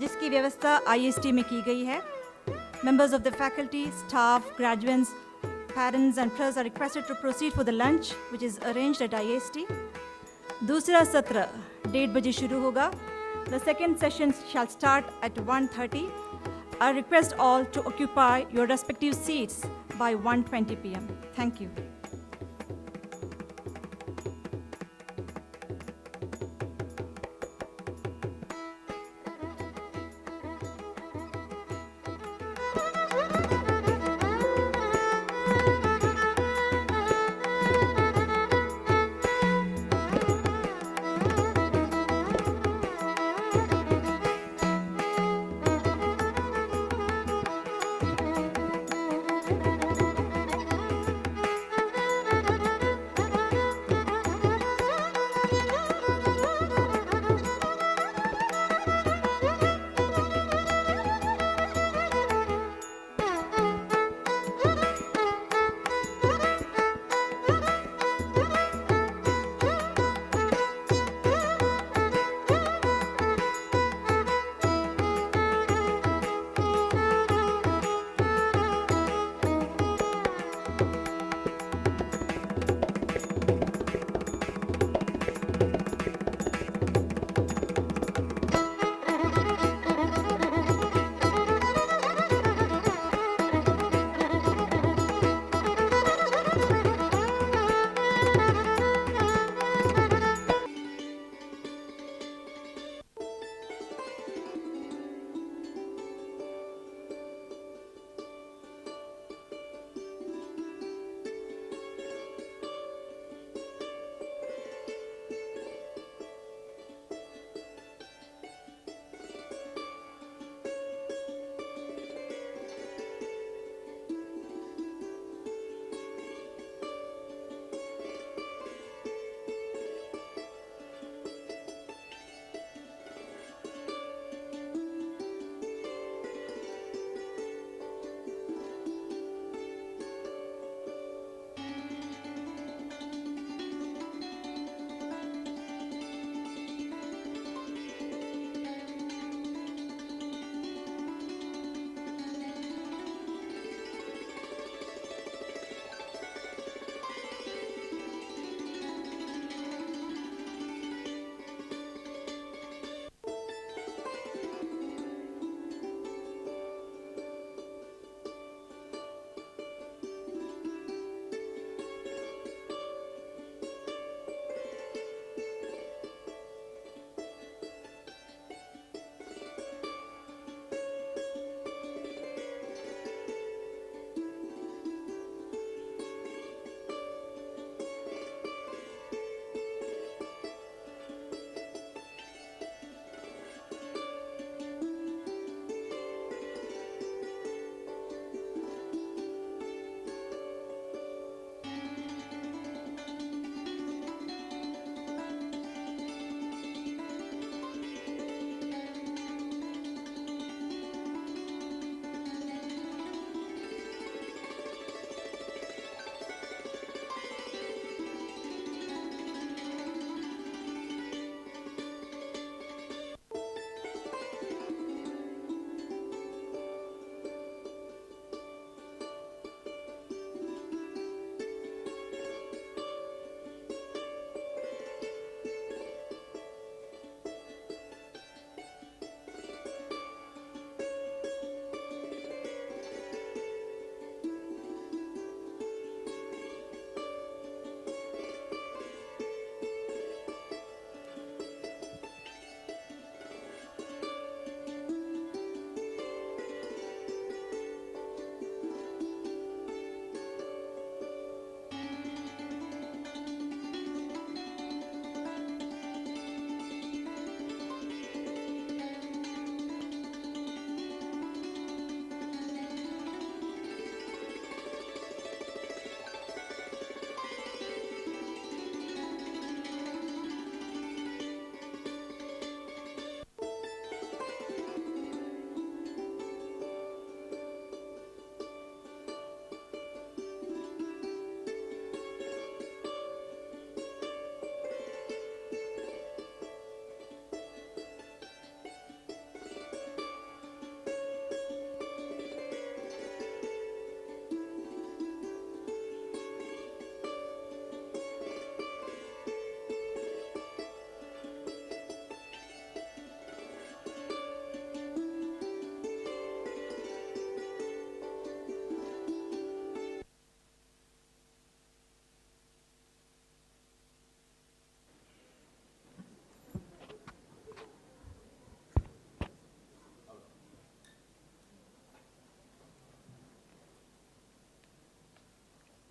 जिसकी व्यवस्था IIST में की गई है. Members of the faculty, staff, graduates, parents and press are requested to proceed for the lunch which is arranged at IIST. दूसरा सत्र 1:30 बजे शुरू होगा. The second session shall start at 1:30. I request all to occupy your respective seats by 1:20 p.m. Thank you.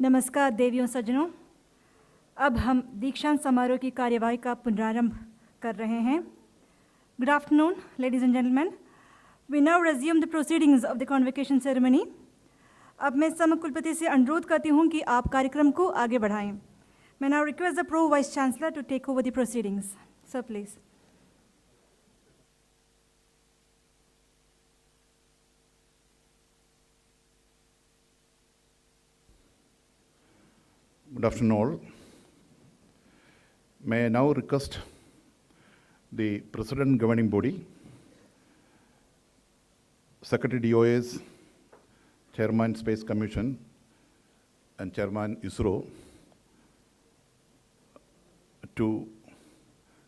नमस्कार देवियों सज्जनों, अब हम दीक्षांत समारोह की कार्यवाही का पुनरारंभ कर रहे हैं। Good afternoon, ladies and gentlemen. We now resume the proceedings of the convocation ceremony. अब मैं समकुलपति से अनुरोध करती हूँ कि आप कार्यक्रम को आगे बढ़ाएं। मैं now request the Pro Vice Chancellor to take over the proceedings. Sir, please. Good afternoon all. May I now request the President Governing Body, Secretary DOAs, Chairman Space Commission, and Chairman ISRO to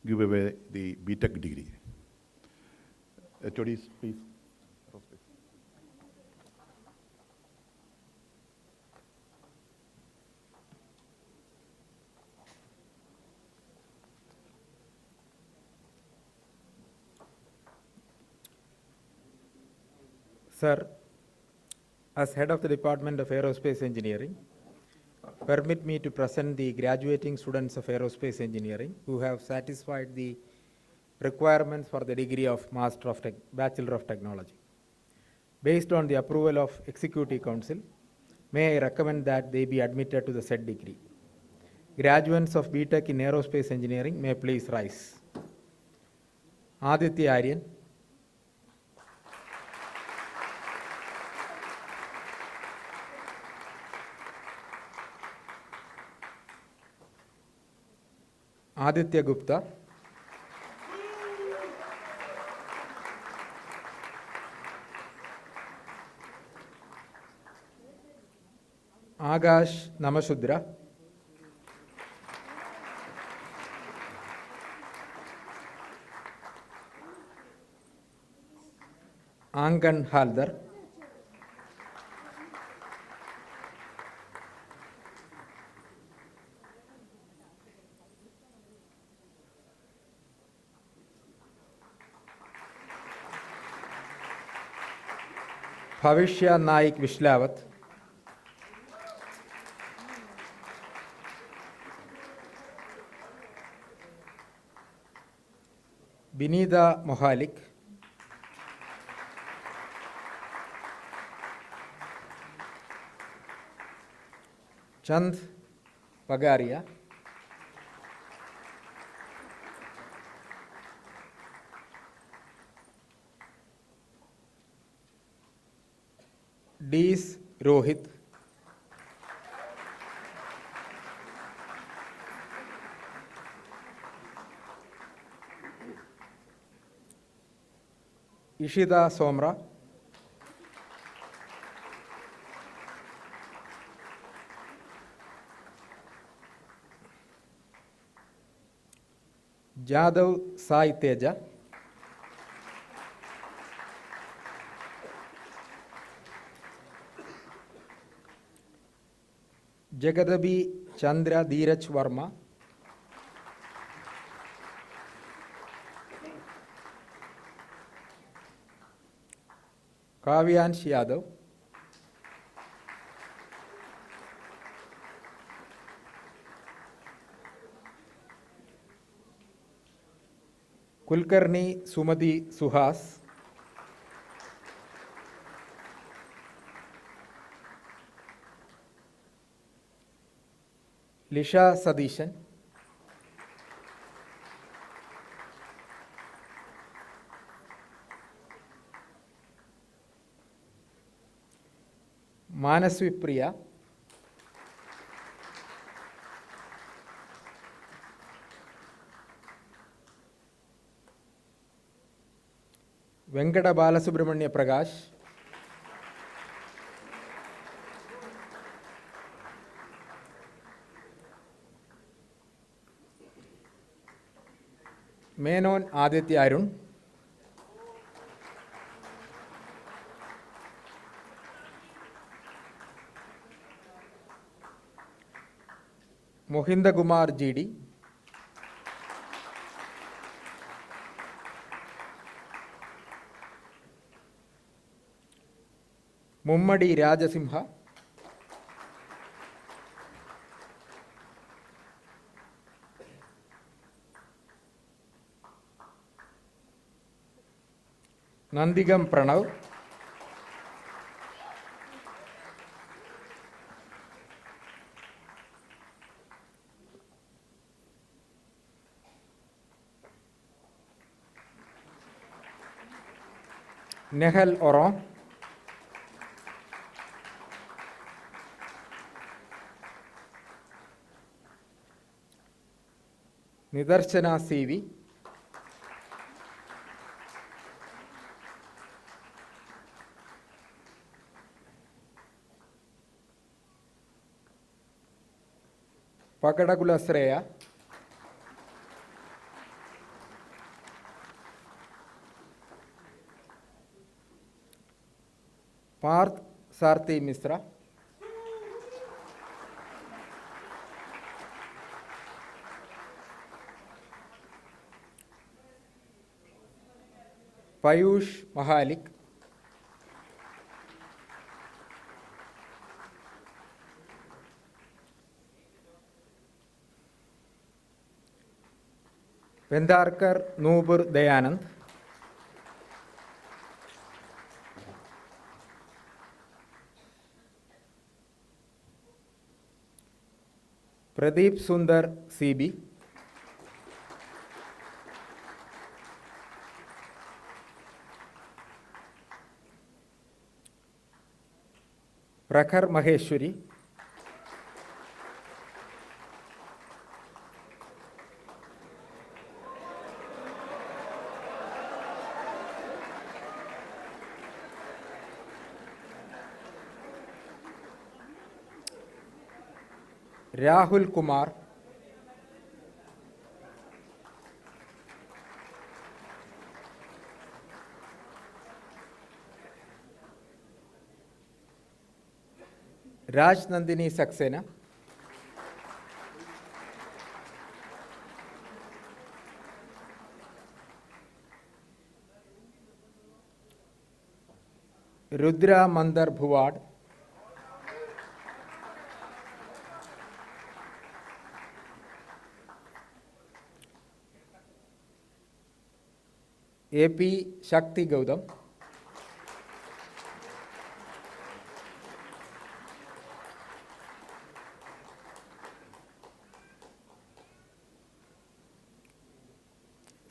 give away the BTech degree. HODs, please. Sir, as head of the Department of Aerospace Engineering, permit me to present the graduating students of Aerospace Engineering who have satisfied the requirements for the degree of Bachelor of Technology. Based on the approval of Executive Council, may I recommend that they be admitted to the said degree. Graduates of BTech in Aerospace Engineering may please rise. Aditya Aryan, Aditya Gupta, Agash Namashudra, Angan Haldar, Bhavishya Naik Vishlavat, Binida Mohalik, Chand Pagaria, Ds Rohit, Ishida Somra, Jadav Sai Teja, Jagadabi Chandra Dheeraj Varma, Kavyansh Yadav, Kulkarni Sumadi Suhas, Lisha Sadishan, Manaswi Priya, Venkata Balasubramanya Prakash, Menon Aditya Arun, Mohinda Kumar GD, Mummadi Rajasimha, Nandigam Pranav, Nehal Oron, Nidarshana CV, Pakadagula Sreya, Parth Sarthi Misra, Payush Mahalik, Vendarkar Nubur Dayanand, Pradeep Sundar CB, Prakhar Maheshwari, Rahul Kumar, Raj Nandini Saxena, Rudra Mandar Bhuwad, AP Shakti Gaudam,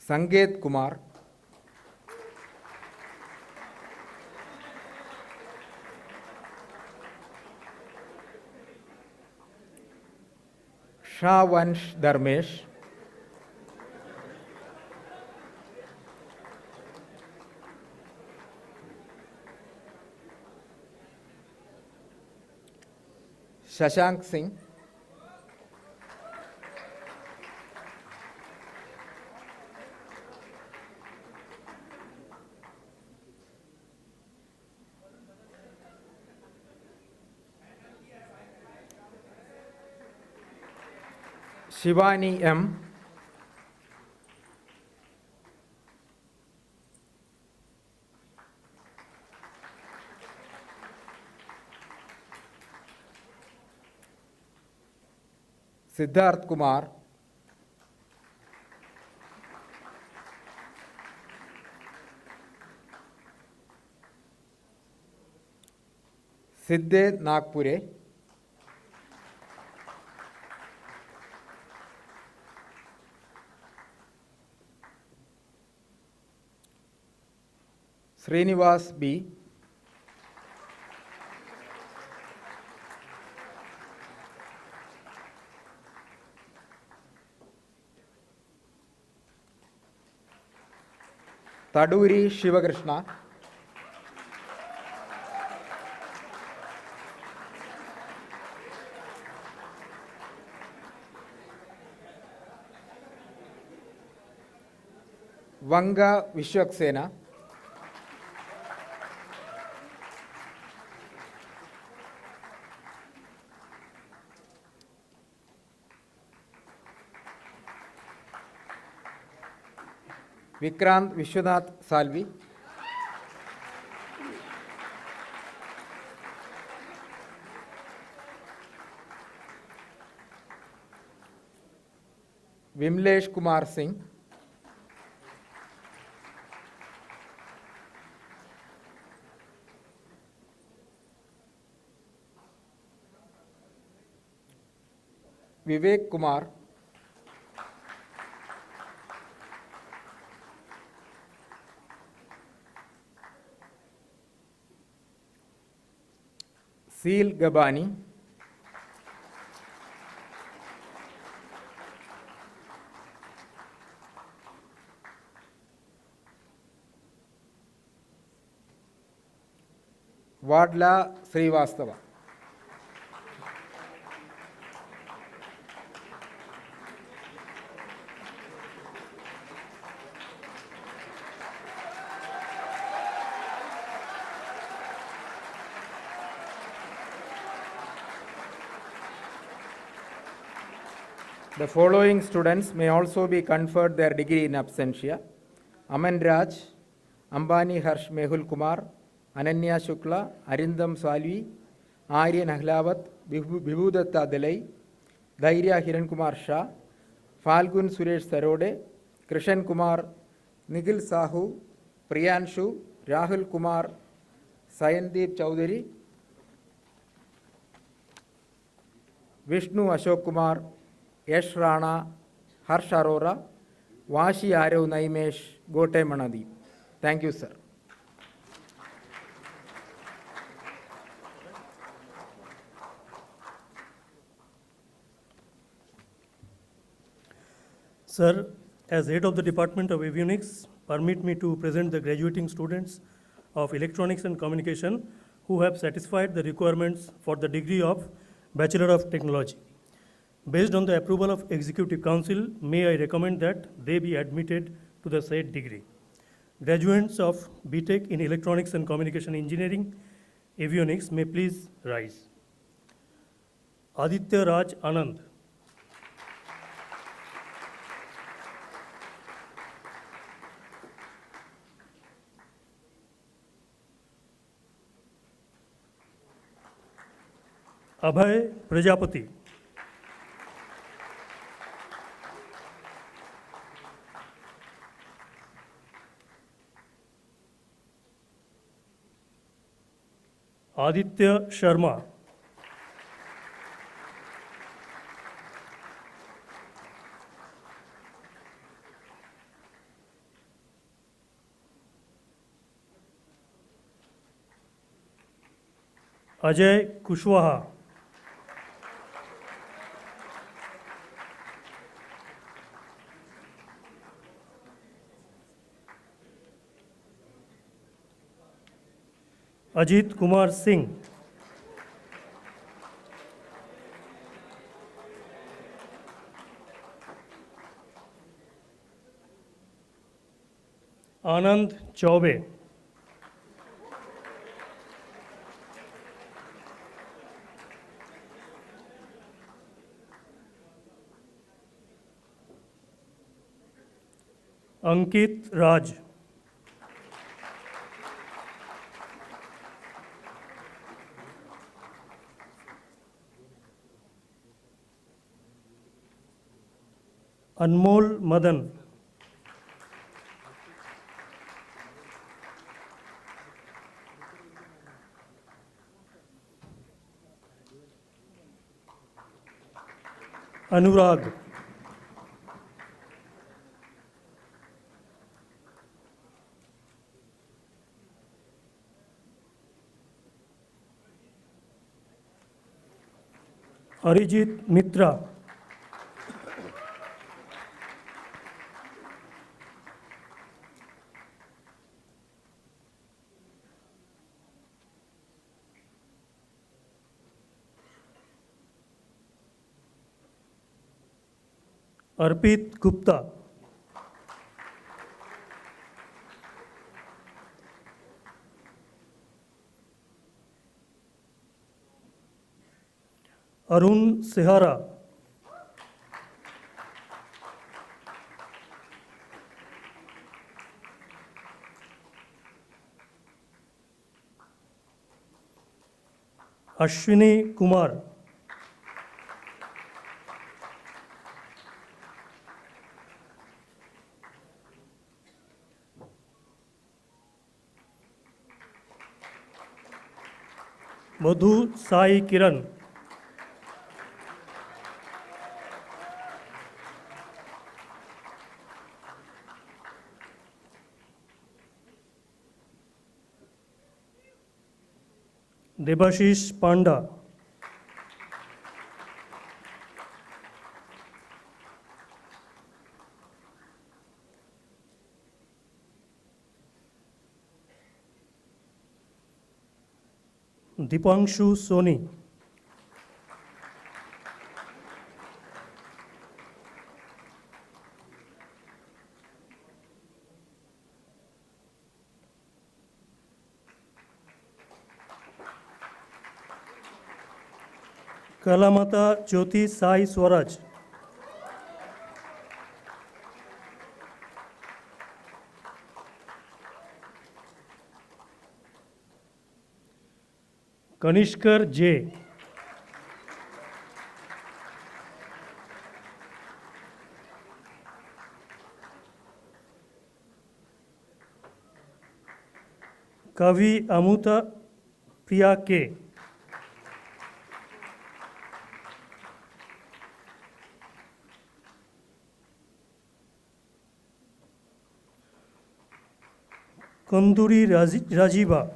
Sanget Kumar, Shahvansh Dharmesh, Shashank Singh, Shivani M, Siddharth Kumar, Siddhe Nagpure, Srinivas B, Taduri Shivakrishna, Vanga Vishwaksena, Vikrant Vishwanath Salvi, Vimlesh Kumar Singh, Vivek Kumar, Seal Gabani, Vadla Srivastava. The following students may also be conferred their degree in absentia: Aman Raj, Ambani Harsh Mehul Kumar, Ananya Shukla, Arindam Salvi, Aryan Ahlavat, Vibhudatta Delai, Dhairya Hiran Kumar Shah, Falgun Suresh Sarode, Krishan Kumar, Nigil Sahu, Priyanshu, Rahul Kumar, Sayandeep Chowdhury, Vishnu Ashok Kumar, Yash Rana, Harsh Arora, Vashi Arev Naimesh, Gote Manadi. Thank you, sir. Sir, as head of the Department of Avionics, permit me to present the graduating students of Electronics and Communication who have satisfied the requirements for the degree of Bachelor of Technology. Based on the approval of Executive Council, may I recommend that they be admitted to the said degree. Graduates of BTech in Electronics and Communication Engineering, Avionics may please rise. Aditya Raj Anand. Abhay Prajapati. Aditya Sharma. Ajay Kushwaha. Ajit Kumar Singh. Anand Chaube. Ankit Raj. Anmol Madan. Anurag. Arijit Mitra. Arpit Gupta. Arun Sehara. Ashwini Kumar. Madhu Sai Kiran. Debashish Panda. Dipanshu Soni. Kalamata Jyoti Sai Swaraj. Kanishkar J. Kavi Amuta Priya K. Kanduri Rajiva.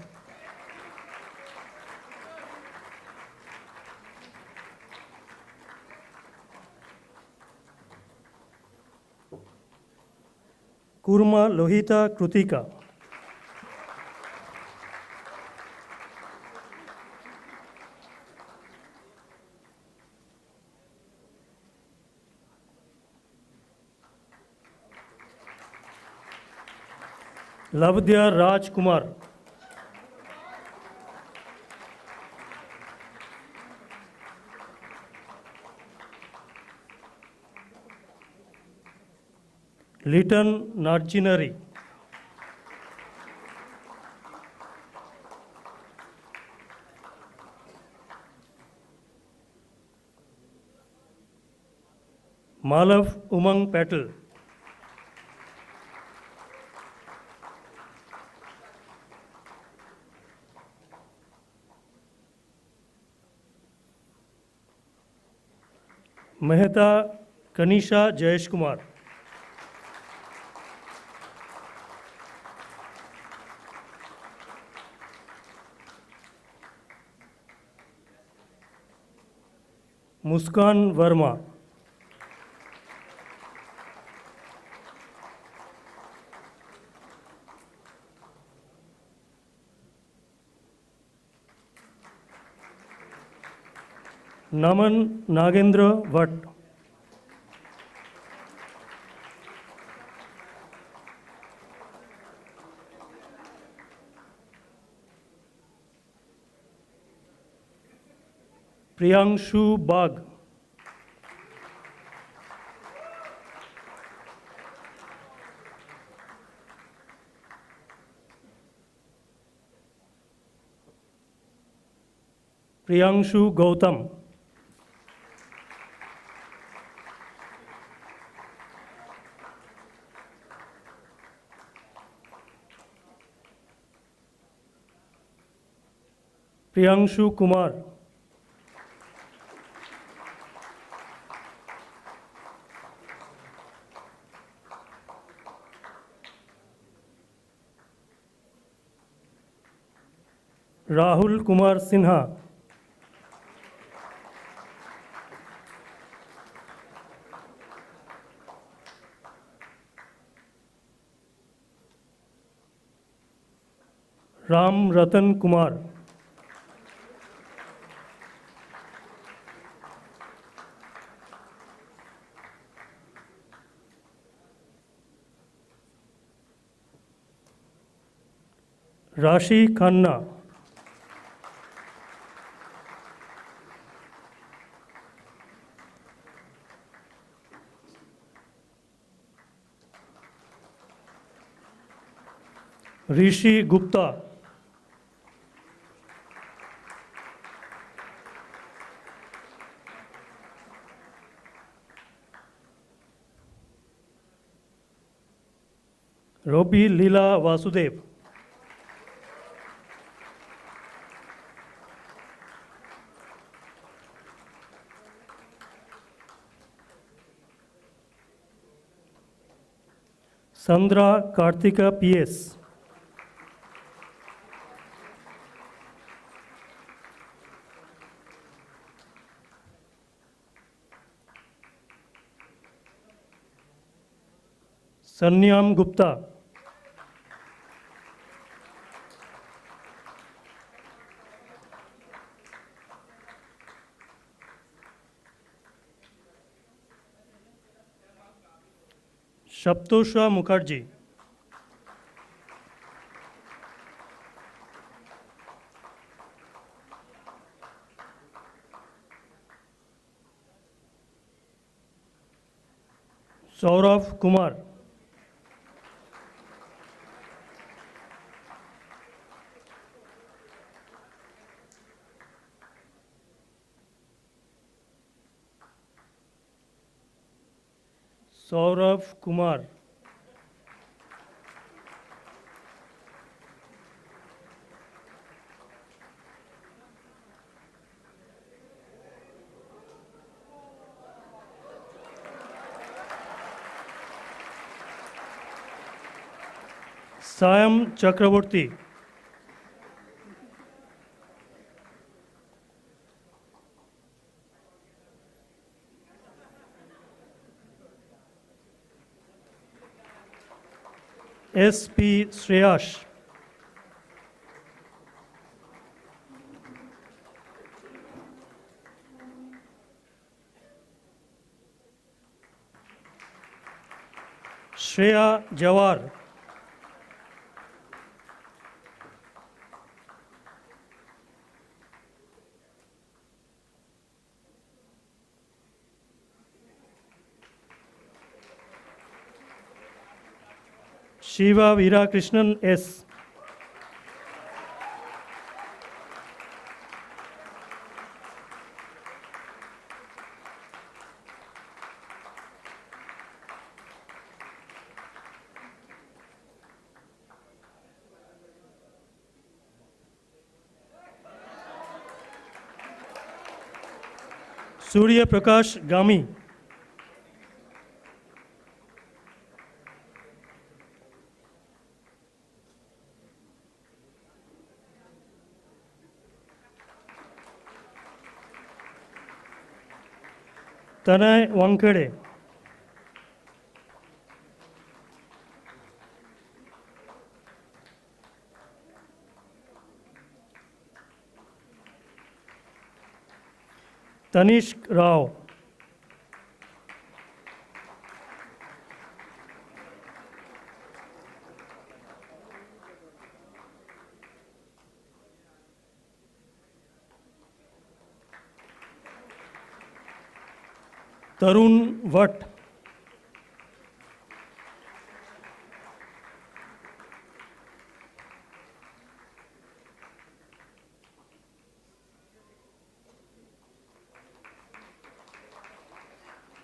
Kurma Lohita Krutika. Lavdya Raj Kumar. Litan Narchinari. Malav Umang Patel. Mehta Kanisha Jayesh Kumar. Muskan Verma. Naman Nagendra Bhatt. Priyangshu Bagh. Priyangshu Gautam. Priyangshu Kumar. Rahul Kumar Sinha. Ram Ratan Kumar. Rashi Khanna. Rishi Gupta. Robi Leela Vasudev. Sandra Karthika PS. Sanyam Gupta. Shaptosha Mukherjee. Saurav Kumar. Saurav Kumar. Sayam Chakraborty. S.P. Shreyash. Shreya Jawar. Shiva Veera Krishnan S. Surya Prakash Gami. Tanay Wankade. Tanishk Rao. Tarun Vat.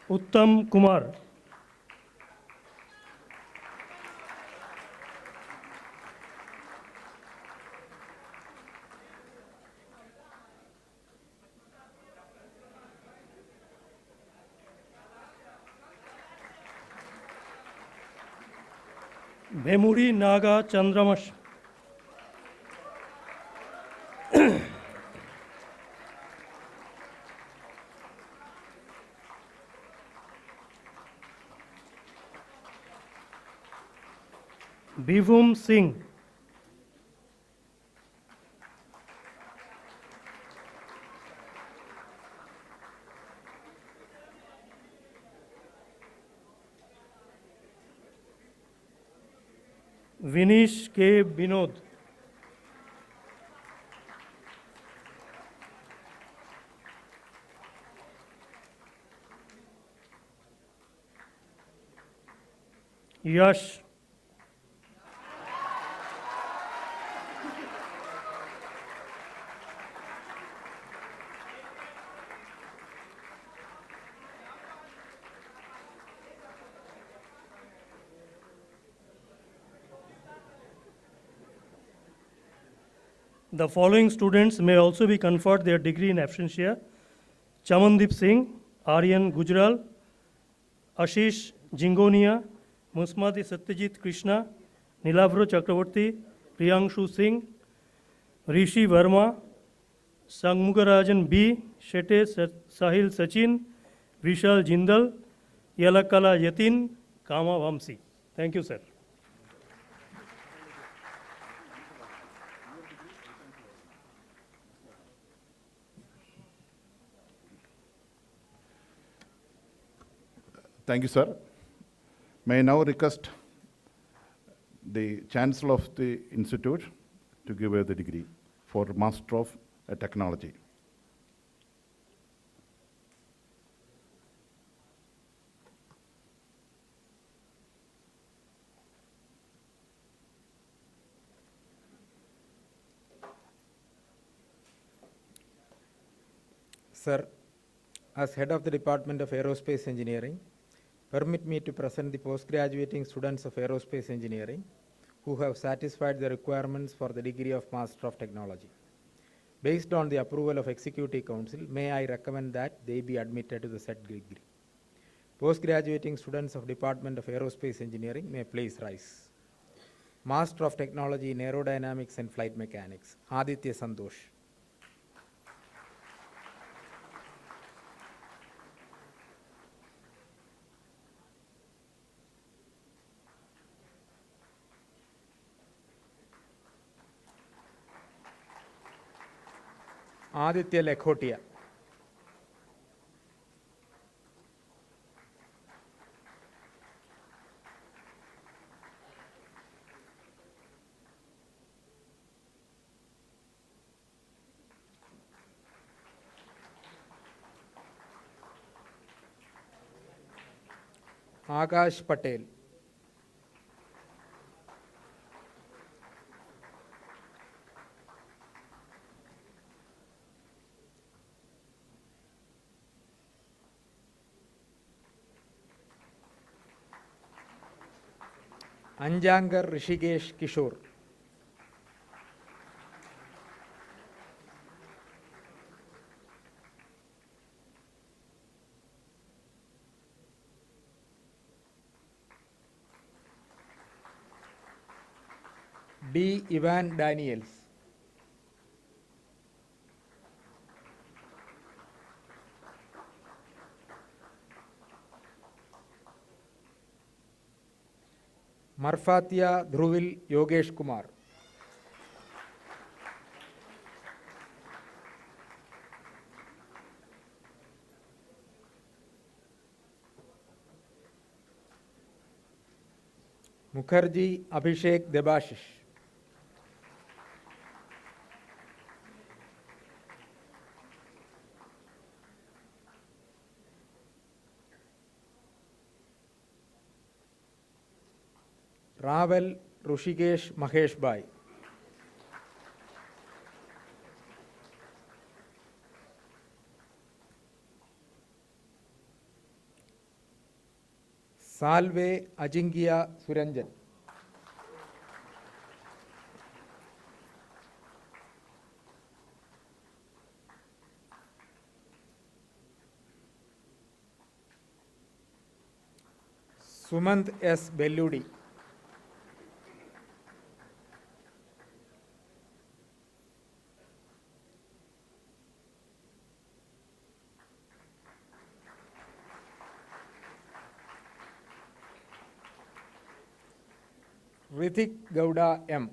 Uttam Kumar. Bhemuri Naga Chandramash. Bivum Singh. Vinish K. Binod. Yash. The following students may also be conferred their degree in absentia: Chamandeep Singh, Aryan Gujral, Ashish Jingonia, Musmati Satyajit Krishna, Nilabhra Chakraborty, Priyangshu Singh, Rishi Verma, Sangmugarajan B, Shete Sahil Sachin, Vishal Jindal, Yalakala Yatin, Kama Vamsi. Thank you, sir. Thank you, sir. May I now request the Chancellor of the Institute to give her the degree for Master of Technology. Sir, as head of the Department of Aerospace Engineering, permit me to present the post-graduating students of Aerospace Engineering who have satisfied the requirements for the degree of Master of Technology. Based on the approval of Executive Council, may I recommend that they be admitted to the said degree. Post-graduating students of Department of Aerospace Engineering may please rise. Master of Technology in Aerodynamics and Flight Mechanics, Aditya Santosh. Aditya Lekhotia. Akash Patel. Anjangar Rishikesh Kishore. D. Ivan Daniels. Marfatia Dhruvil Yogesh Kumar. Mukherjee Abhishek Debashish. Ravel Rushikesh Mahesh Bhai. Salve Ajingia Suranjan. Sumant S. Belludi. Rithik Gowda M.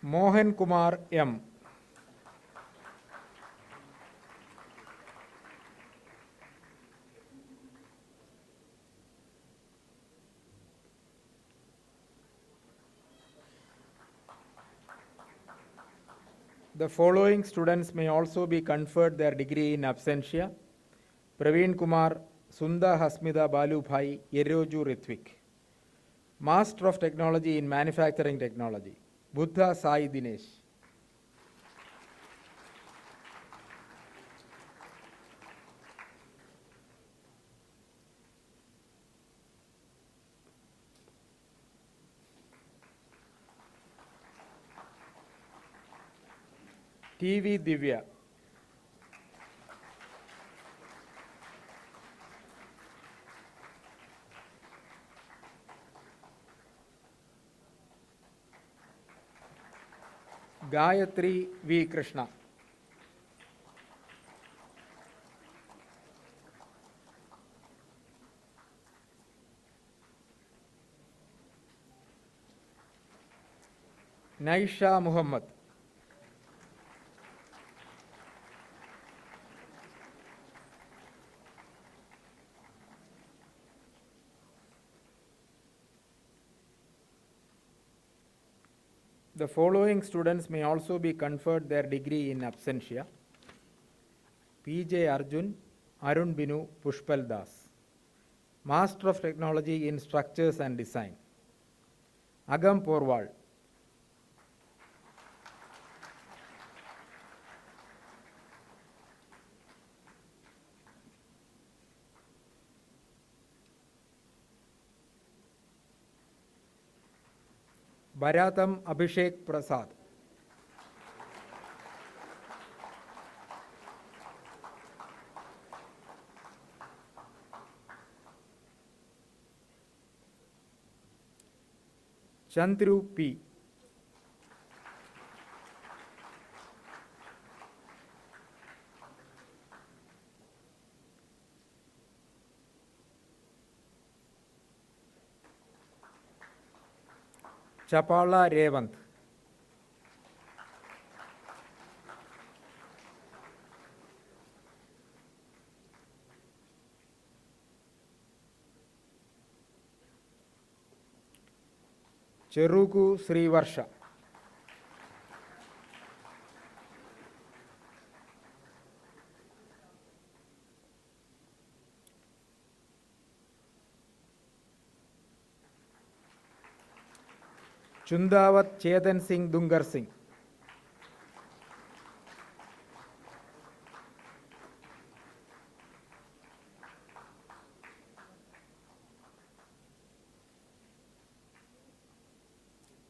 Mohan Kumar M. The following students may also be conferred their degree in absentia. Praveen Kumar, Sunda Hasmida Balu Bhai, Yeroju Ritvik. Master of Technology in Manufacturing Technology, Buddha Sai Dinesh. TV Divya. Gayatri V. Krishna. Naisha Muhammad. The following students may also be conferred their degree in absentia: P.J. Arjun, Arun Binu, Pushpal Das. Master of Technology in Structures and Design, Agam Porwal. Bharatam Abhishek Prasad. Chandru P. Chapala Revant. Cheruku Srivarsha. Chundavat Chetan Singh Dungar Singh.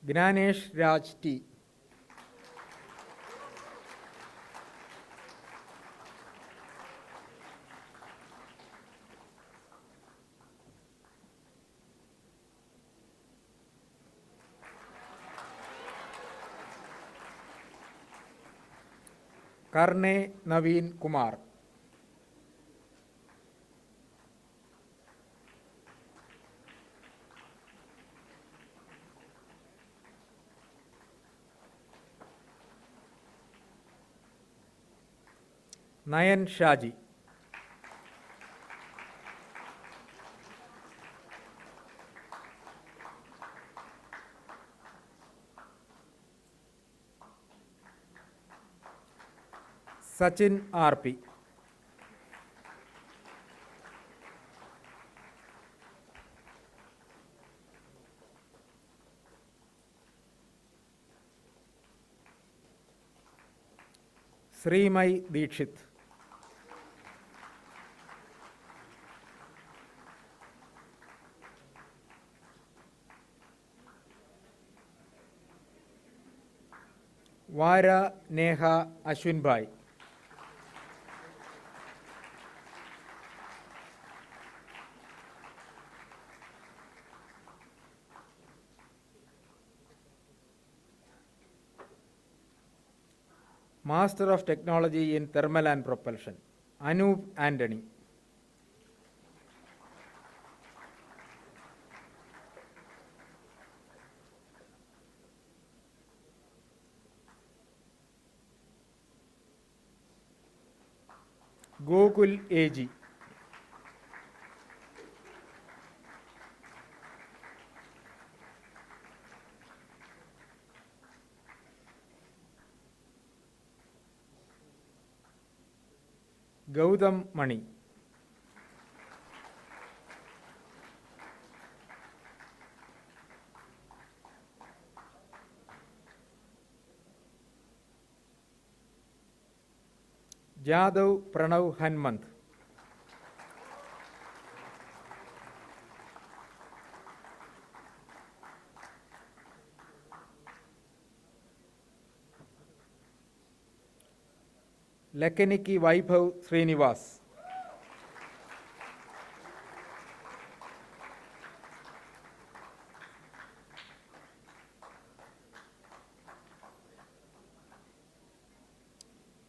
Gnanesh Raj T. Karne Naveen Kumar. Nayan Shaji. Sachin RP. Srimai Dikshit. Vara Neha Ashwinbhai. Master of Technology in Thermal and Propulsion, Anup Anthony. Gokul AG. Gautam Mani. Jadhav Pranav Hanmant. Lakaniki Vaibhav Srinivas.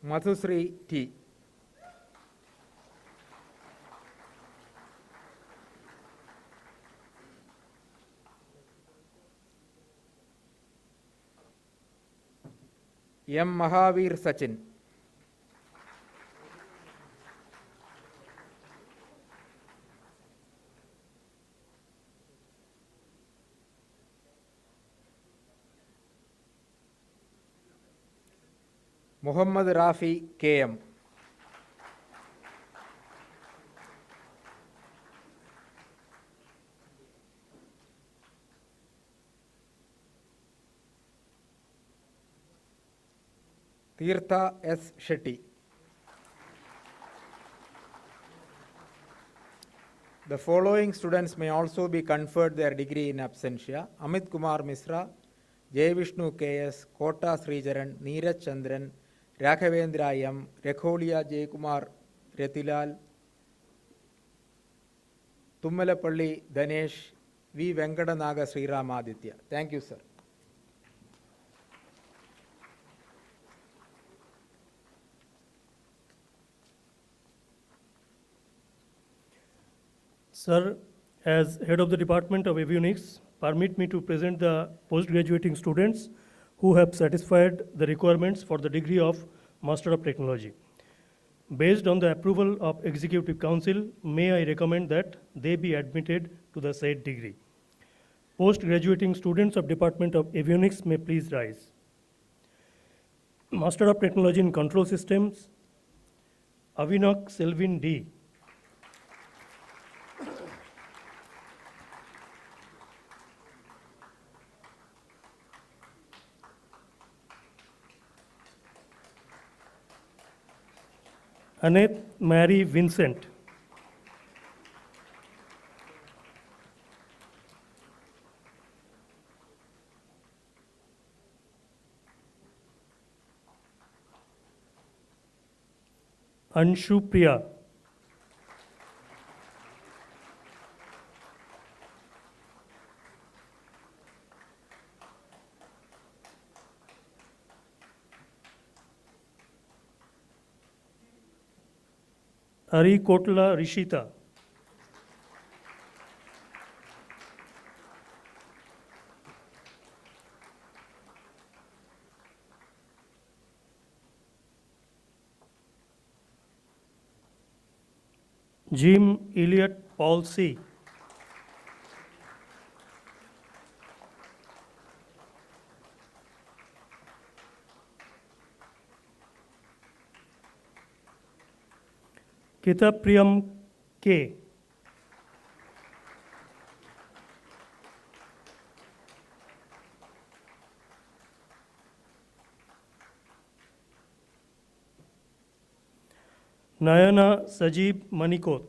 Madhusri T. M. Mahavir Sachin. Muhammad Rafi KM. Tirtha S. Shetty. The following students may also be conferred their degree in absentia: Amit Kumar Misra, Jay Vishnu KS, Kota Srijaran, Neeraj Chandran, Raghavendra M, Rekholia J. Kumar Retilal, Tummalapalli Danesh, V. Venkatanaga Sriramaditya. Thank you, sir. Sir, as head of the Department of Avionics, permit me to present the post-graduating students who have satisfied the requirements for the degree of Master of Technology. Based on the approval of Executive Council, may I recommend that they be admitted to the said degree. Post-graduating students of Department of Avionics may please rise. Master of Technology in Control Systems, Avinok Selvin D. Annette Mary Vincent. Anshu Priya. Ari Kotla Rishita. Jim Elliott Paul C. Kitapriyam K. Nayana Sajib Manikot.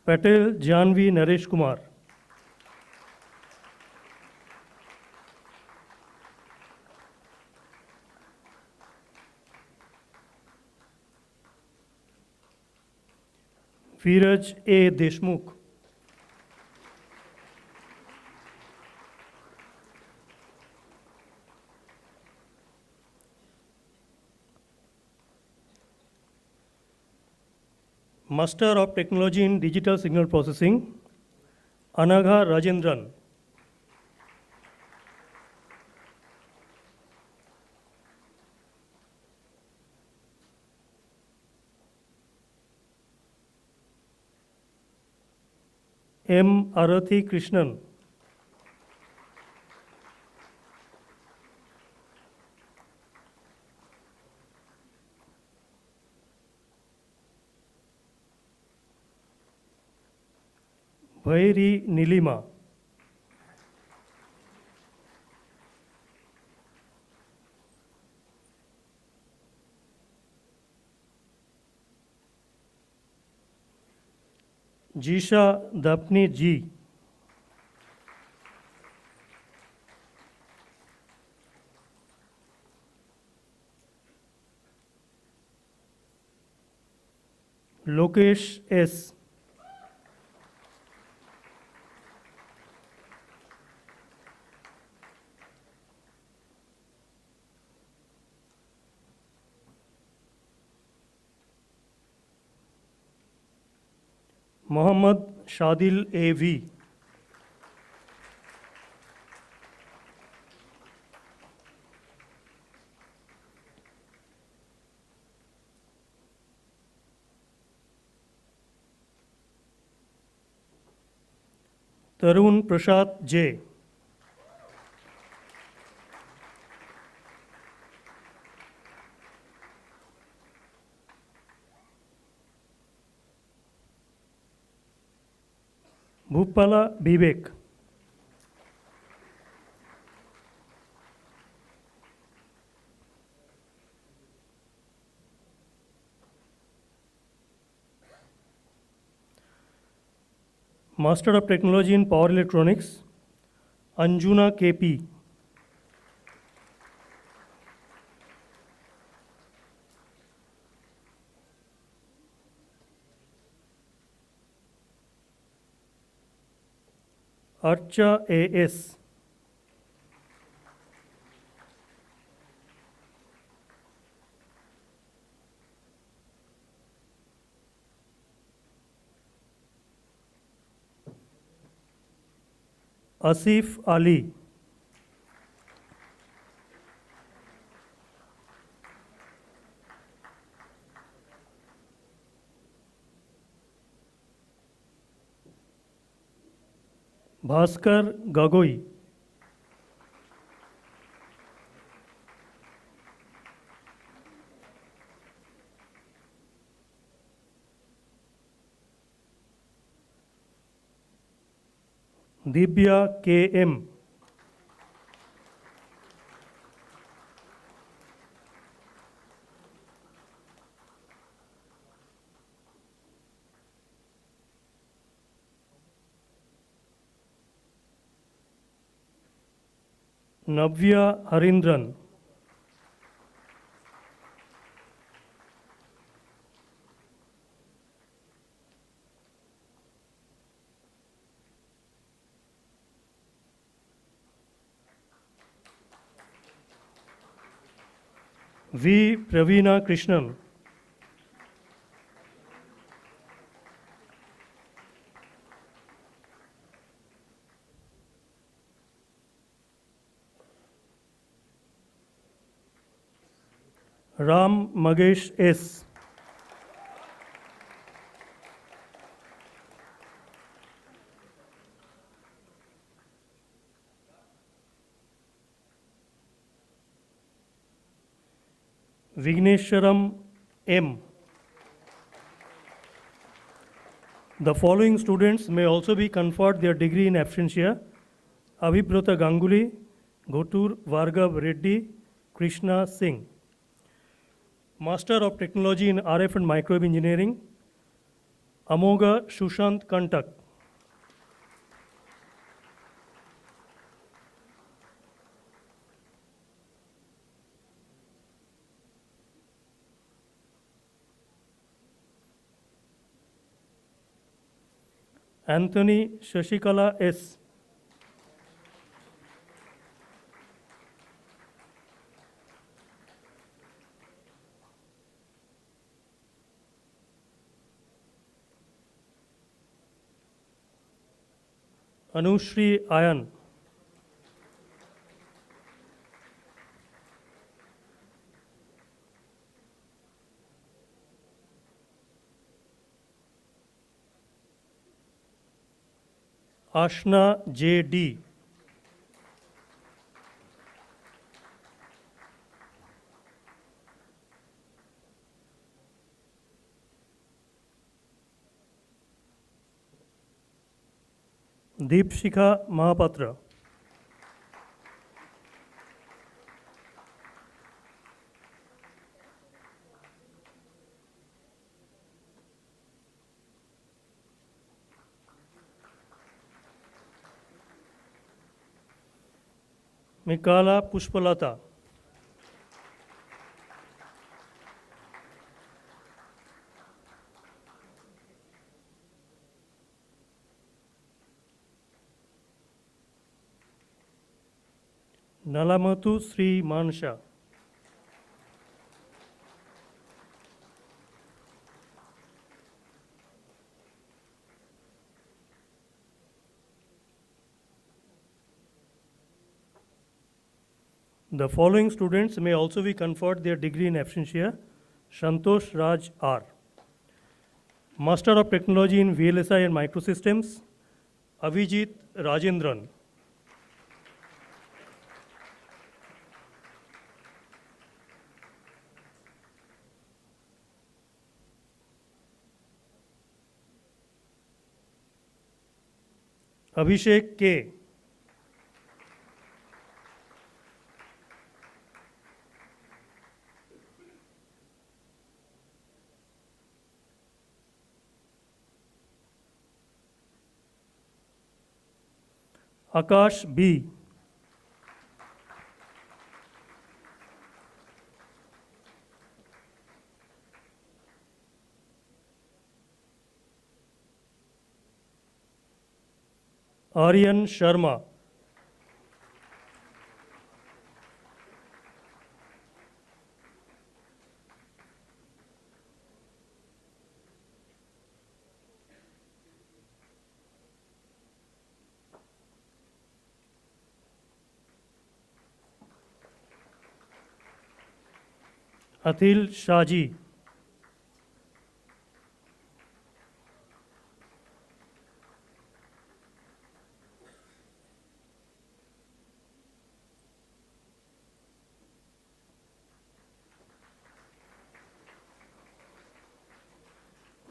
Patel Janvi Naresh Kumar. Viraj A. Deshmukh. Master of Technology in Digital Signal Processing, Anagha Rajendran. M. Arathi Krishnan. Bhairi Nilima. Jisha Dapni G. Lokesh S. Mohammad Shadil A.V. Tarun Prasad J. Bhupala Vivek. Master of Technology in Power Electronics, Anjuna KP. Archa AS. Asif Ali. Bhaskar Gagoi. Divya KM. Navya Harindran. V. Praveena Krishnan. Ram Magesh S. Vigneshwaram M. The following students may also be conferred their degree in absentia: Abhibrata Ganguly, Gotur Vargav Reddy, Krishna Singh. Master of Technology in RF and Microwave Engineering, Amoga Shushant Kantak. Anthony Shashikala S. Anushri Ayan. Ashna J.D. Deepshikha Mahapatra. Mikala Pushpalata. Nalamatu Sri Mansha. The following students may also be conferred their degree in absentia. Santosh Raj R. Master of Technology in VLSI and Microsystems, Avijit Rajendran. Abhishek K. Akash B. Aryan Sharma. Athil Shaji.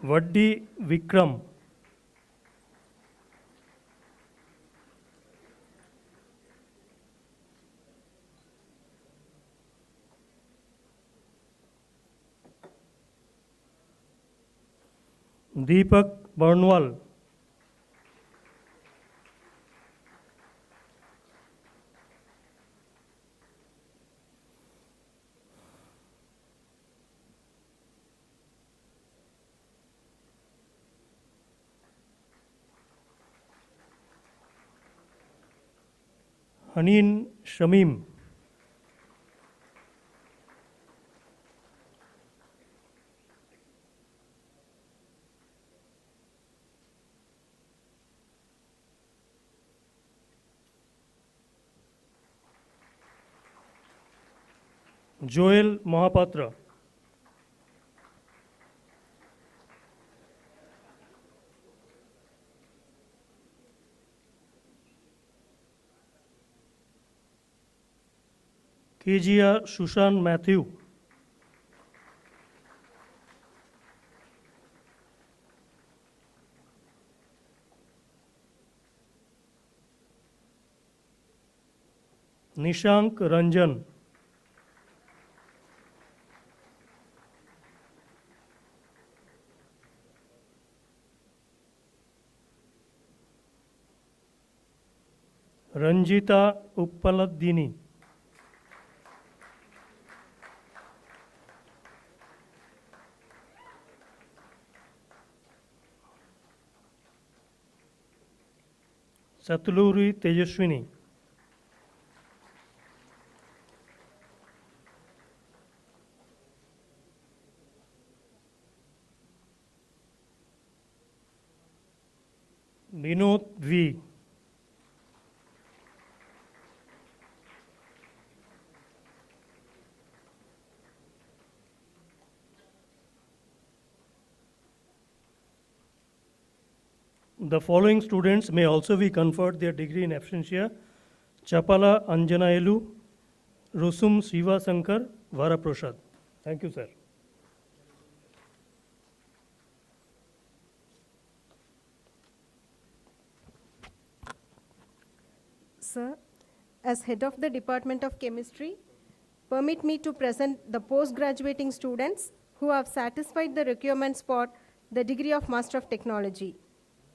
Vaddi Vikram. Deepak Barnwal. Haneen Shamim. Joel Mahapatra. Kezia Sushan Matthew. Nishank Ranjan. Ranjita Uppaladini. Satluri Tejaswini. Vinod V. The following students may also be conferred their degree in absentia. Chapala Anjanaelu, Rusum Siva Sankar, Varaprasad. Thank you, sir. Sir, as head of the Department of Chemistry, permit me to present the post-graduating students who have satisfied the requirements for the degree of Master of Technology.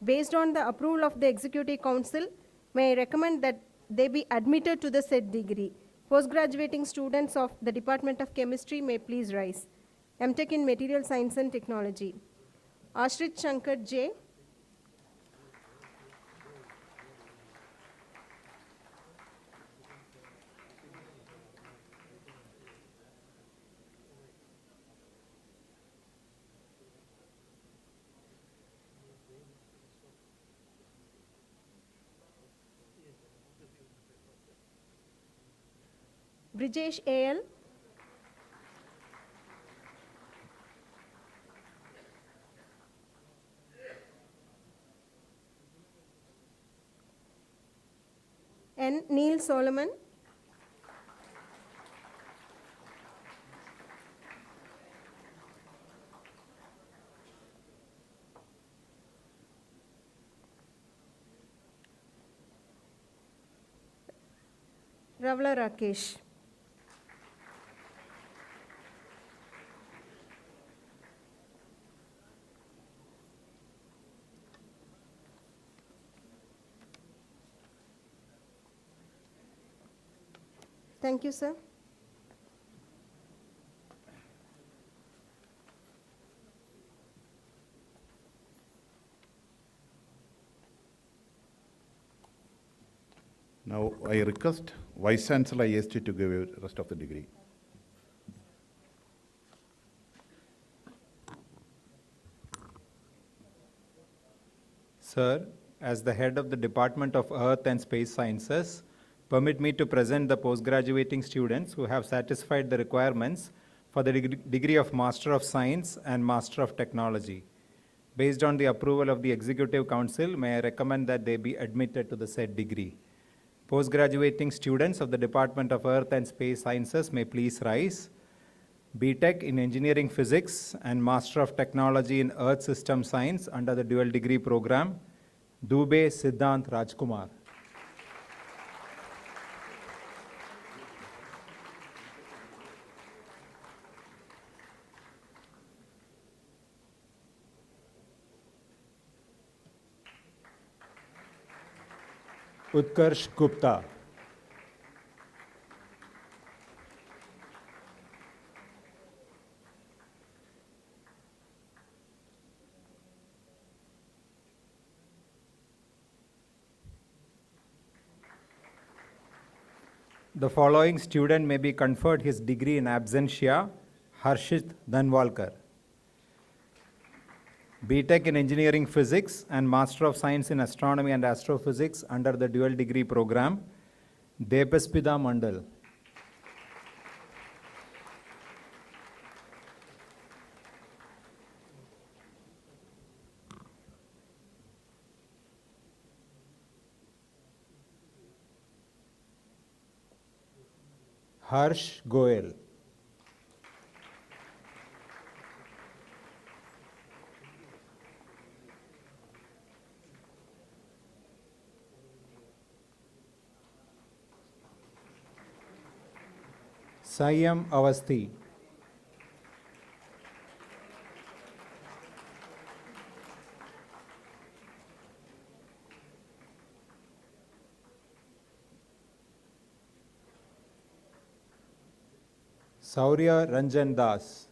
Based on the approval of the Executive Council, may I recommend that they be admitted to the said degree. Post-graduating students of the Department of Chemistry may please rise. M.Tech in Material Science and Technology. Ashrit Shankar J. Brijesh A.L., N. Neil Solomon, Ravla Rakesh. Thank you, sir. Now, I request Vice Chancellor IIST to give you the rest of the degree. Sir, as the head of the Department of Earth and Space Sciences, permit me to present the postgraduating students who have satisfied the requirements for the degree of Master of Science and Master of Technology. Based on the approval of the Executive Council, may I recommend that they be admitted to the said degree. Postgraduating students of the Department of Earth and Space Sciences may please rise. B.Tech in Engineering Physics and Master of Technology in Earth System Science under the dual degree program, Dubey Siddhant Rajkumar. Utkarsh Gupta. The following student may be conferred his degree in absentia: Harshit Dhanwalkar. B.Tech in Engineering Physics and Master of Science in Astronomy and Astrophysics under the dual degree program, Depaspida Mandal. Harsh Goel. Sayam Avasthi. Saurya Ranjan Das.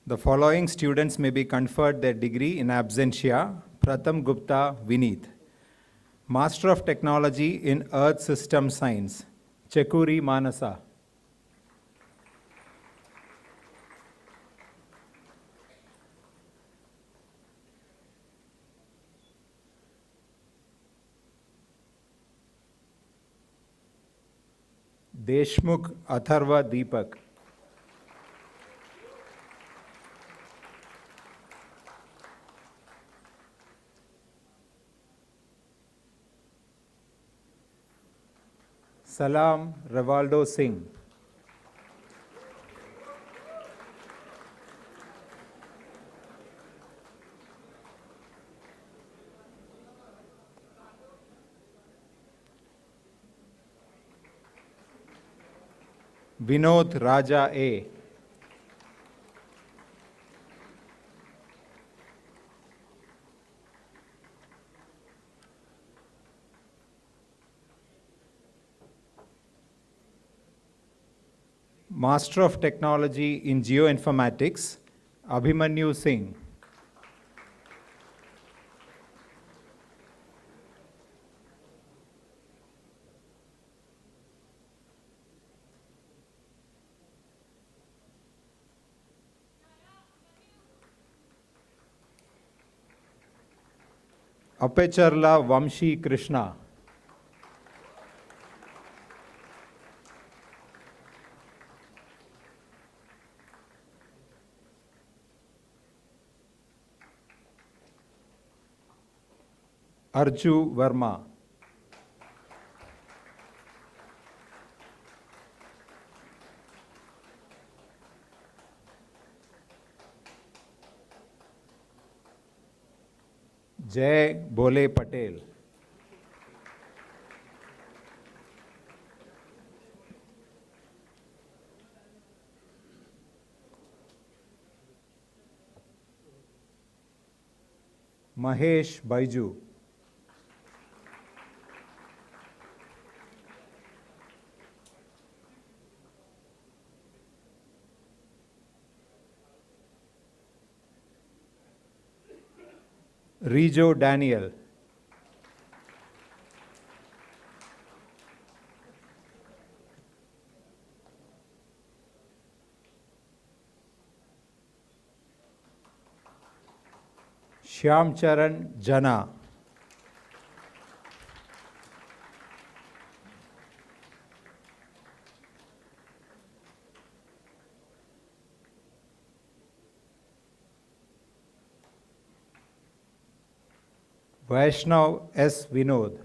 The following students may be conferred their degree in absentia: Pratham Gupta Vineet. Master of Technology in Earth System Science, Chekuri Manasa. Deshmukh Atharva Deepak. Salam Revaldo Singh. Vinod Raja A. Master of Technology in Geoinformatics, Abhimanyu Singh. Apecharla Vamshi Krishna. Arju Verma. Jay Bole Patel. Mahesh Baiju. Rijo Daniel. Shyam Charan Jana. Vaishnav S. Vinod.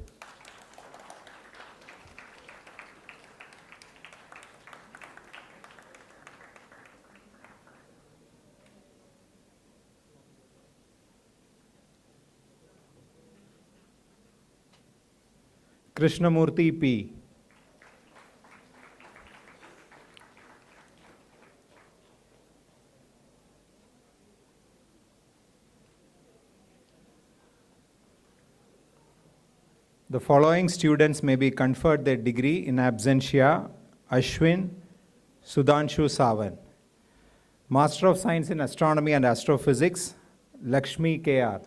Krishnamurthy P. The following students may be conferred their degree in absentia: Ashwin Sudhanshu Savan. Master of Science in Astronomy and Astrophysics, Lakshmi K.R.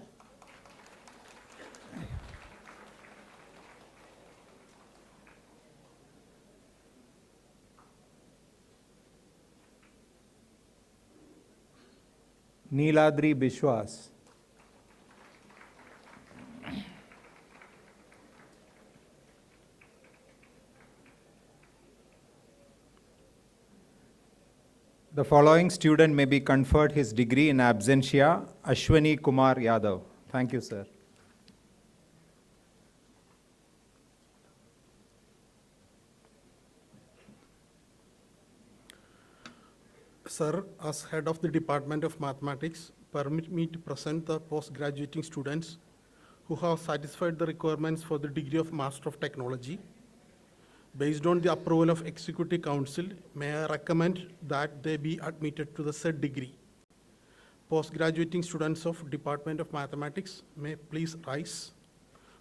Neeladri Bishwas. The following student may be conferred his degree in absentia: Ashwani Kumar Yadav. Thank you, sir. Sir, as head of the Department of Mathematics, permit me to present the post-graduating students who have satisfied the requirements for the degree of Master of Technology. Based on the approval of Executive Council, may I recommend that they be admitted to the said degree. Post-graduating students of Department of Mathematics may please rise.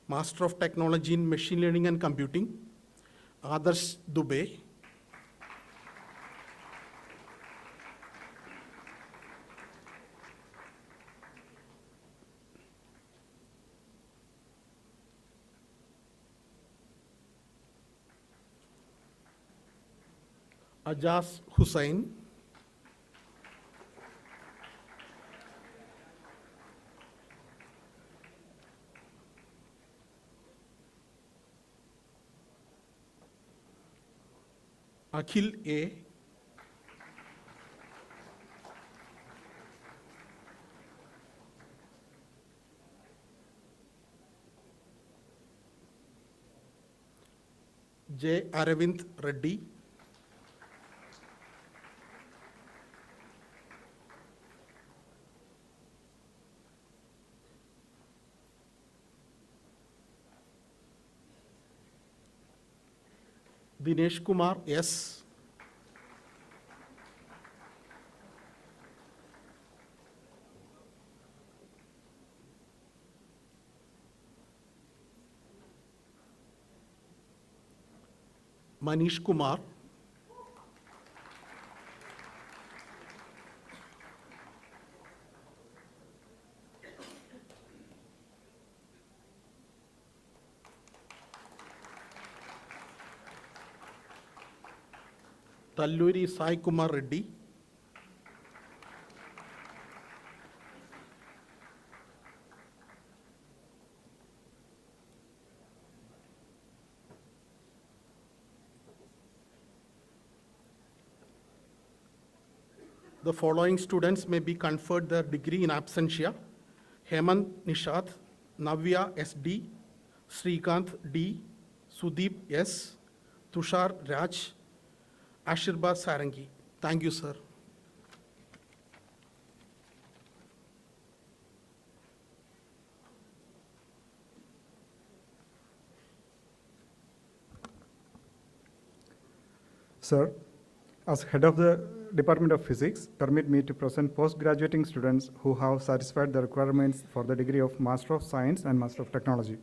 Master of Technology in Machine Learning and Computing, Adarsh Dubey. Ajaz Hussain. Akhil A. J. Aravind Reddy. Dinesh Kumar S. Manish Kumar. Talluri Sai Kumar Reddy. the following students may be conferred their degree in absentia: Hemant Nishad, Navya S.D., Srikanth D., Sudeep S., Tushar Raj, Ashirba Sarangi. Thank you, sir. Sir, as head of the Department of Physics, permit me to present post-graduating students who have satisfied the requirements for the degree of Master of Science and Master of Technology.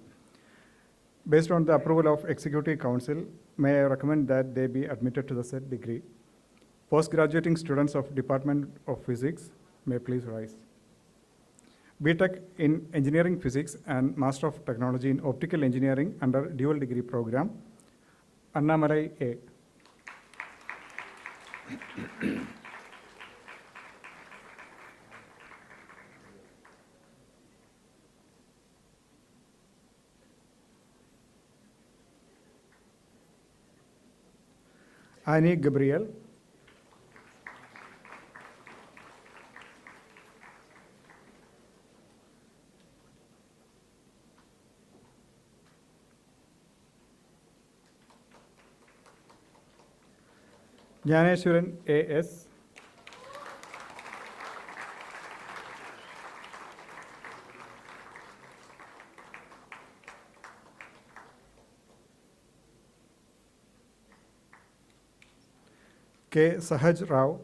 Based on the approval of Executive Council, may I recommend that they be admitted to the said degree. Post-graduating students of Department of Physics may please rise. BTech in Engineering Physics and Master of Technology in Optical Engineering under dual degree program, Annamalai A. Annie Gabriel. Jnaneshwaran A.S. K. Sahaj Rao.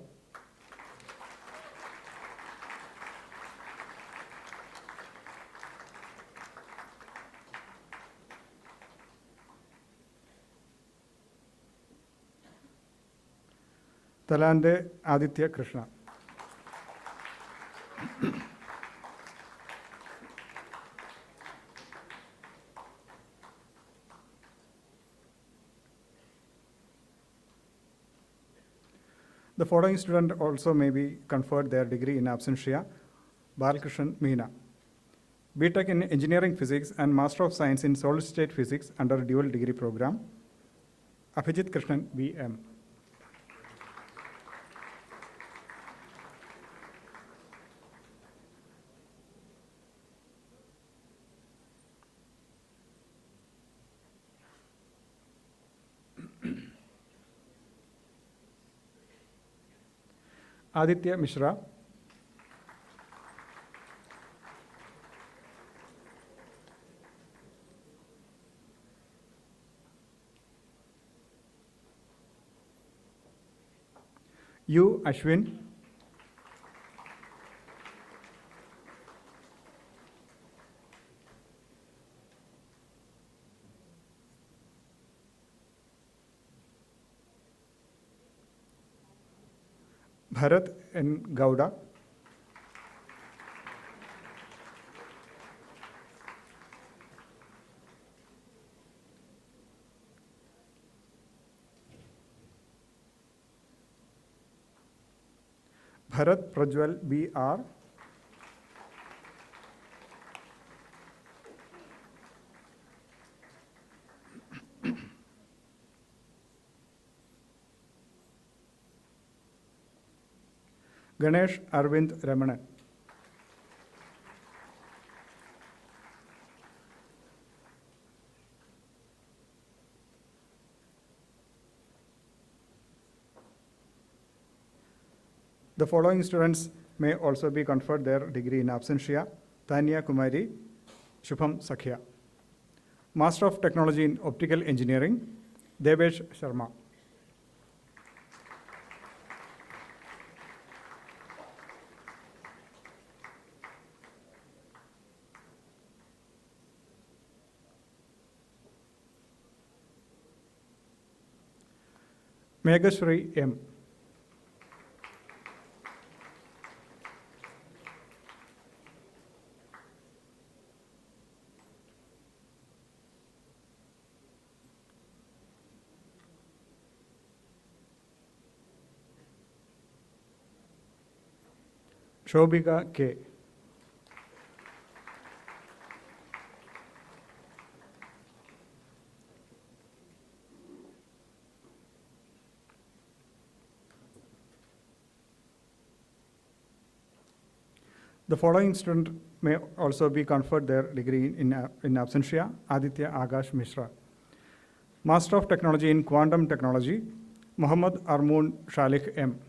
Talande Aditya Krishna. The following student also may be conferred their degree in absentia: Balkrishnan Meena, BTech in Engineering Physics and Master of Science in Solid State Physics under dual degree program, Abhijit Krishnan B.M. Aditya Mishra. U. Ashwin. Bharat N. Gowda. Bharat Prajwal B.R. Ganesh Arvind Ramanan. The following students may also be conferred their degree in absentia: Tanya Kumari, Shubham Sakhya. Master of Technology in Optical Engineering, Devesh Sharma. Meghashri M. Shobhika K. The following student may also be conferred their degree in absentia: Aditya Agash Mishra. Master of Technology in Quantum Technology, Muhammad Armoon Shalik M.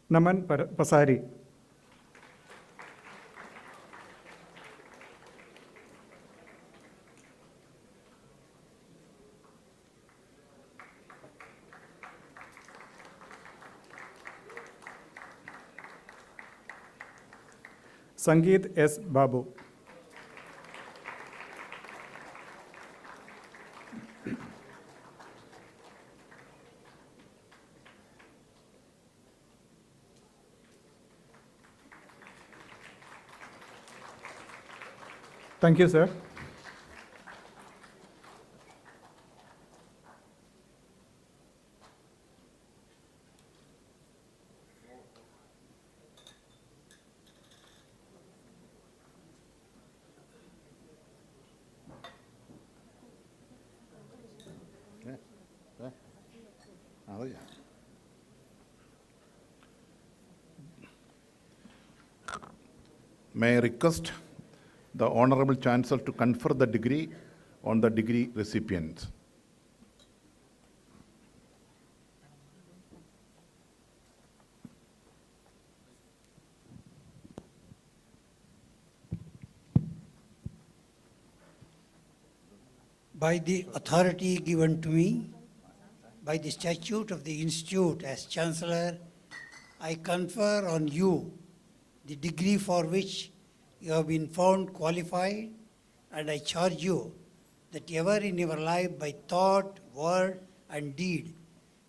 Naman Pasari. Sangeet S. Babu. Thank you, sir. May I request the Honorable Chancellor to confer the degree on the degree recipients. By the authority given to me by the statute of the Institute as Chancellor, I confer on you the degree for which you have been found qualified, and I charge you that ever in your life by thought, word, and deed,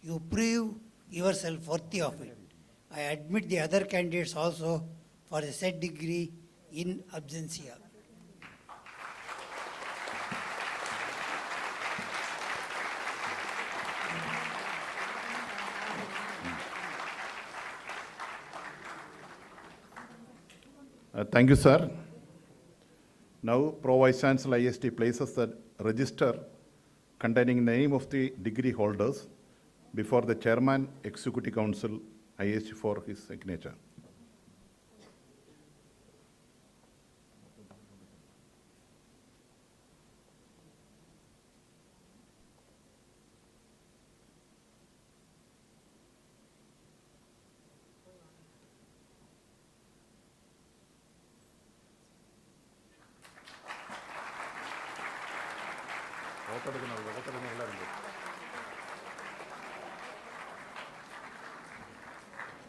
you prove yourself worthy of it. I admit the other candidates also for the said degree in absentia. Thank you, sir. Now, Pro Vice Chancellor IIST places the register containing the name of the degree holders before the Chairman, Executive Council, IIST for his signature.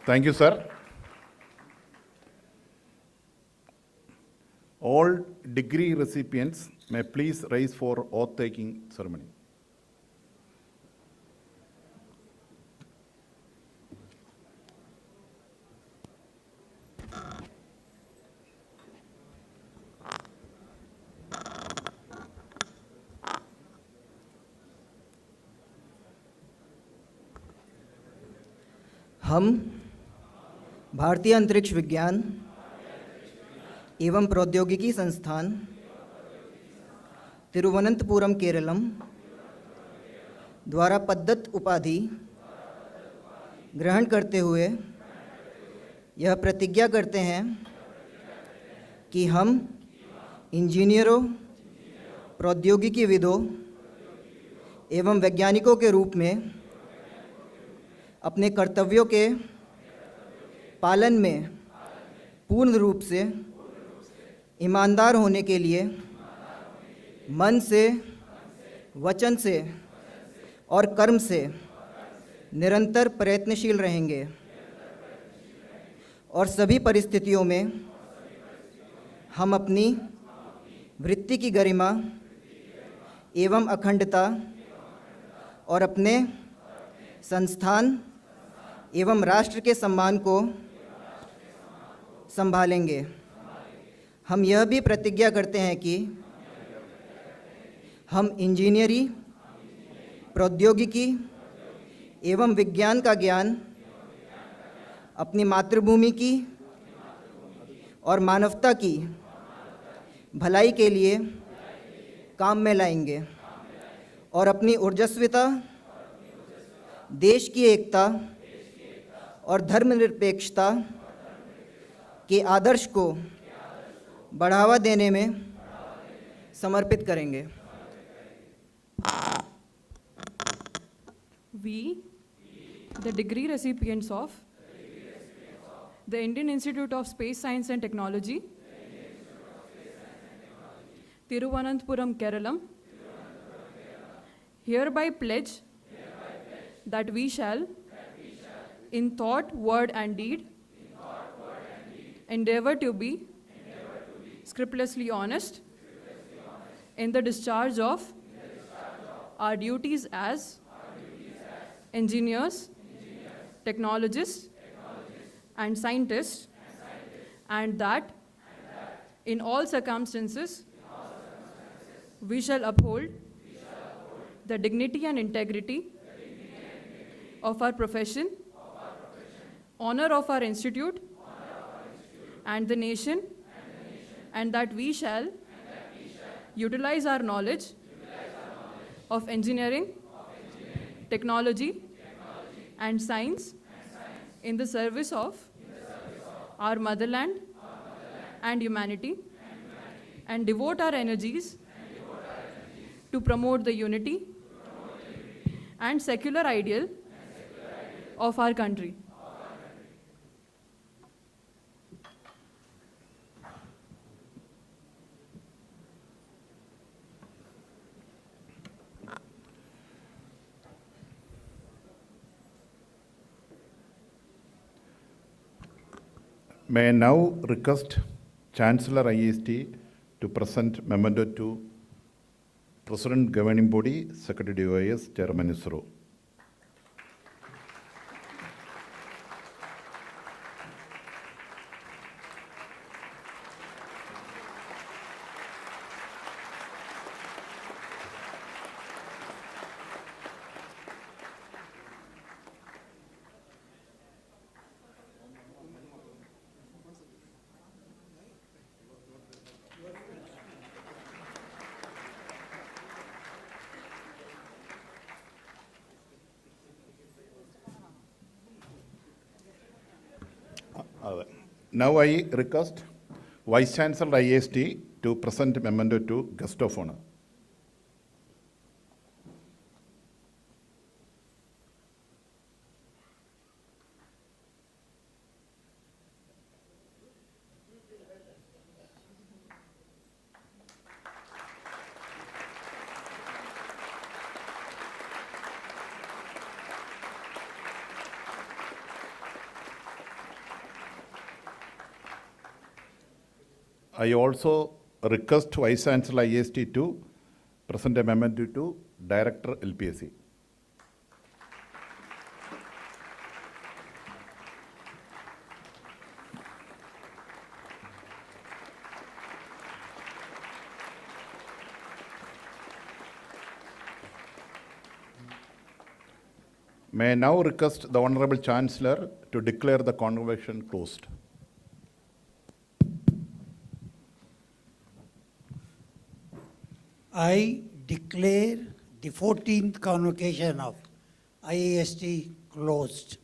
Thank you, sir. All degree recipients may please rise for oath-taking ceremony. हम भारतीय अंतरिक्ष विज्ञान एवं प्रौद्योगिकी संस्थान तिरुवनंतपुरम केरलम द्वारा पदत्त उपाधि ग्रहण करते हुए यह प्रतिज्ञा करते हैं कि हम इंजीनियरों, प्रौद्योगिकीविदों एवं वैज्ञानिकों के रूप में अपने कर्तव्यों के पालन में पूर्ण रूप से ईमानदार होने के लिए मन से, वचन से और कर्म से निरंतर प्रयत्नशील रहेंगे और सभी परिस्थितियों में हम अपनी वृत्ति की गरिमा एवं अखंडता और अपने संस्थान एवं राष्ट्र के सम्मान को संभालेंगे। हम यह भी प्रतिज्ञा करते हैं कि हम इंजीनियरी, प्रौद्योगिकी एवं विज्ञान का ज्ञान अपनी मातृभूमि की और मानवता की भलाई के लिए काम में लाएंगे और अपनी ऊर्जस्विता, देश की एकता और धर्मनिरपेक्षता के आदर्श को बढ़ावा देने में समर्पित करेंगे। We, the degree recipients of the Indian Institute of Space Science and Technology, Thiruvananthapuram, Kerala, hereby pledge that we shall, in thought, word, and deed, endeavor to be scrupulously honest in the discharge of our duties as engineers, technologists, and scientists, and that in all circumstances we shall uphold the dignity and integrity of our profession, honor of our institute, and the nation, and that we shall utilize our knowledge of engineering, technology, and science in the service of our motherland and humanity, and devote our energies to promote the unity and secular ideal of our country. May I now request Chancellor IIST to present memento to President Governing Body, Secretary DOIS, Chairman ISRO. Now I request Vice Chancellor IIST to present memento to guest of honor. I also request Vice Chancellor IIST to present a memento to Director LPSC. May I now request the Honorable Chancellor to declare the convocation closed. I declare the 14th Convocation of IIST closed.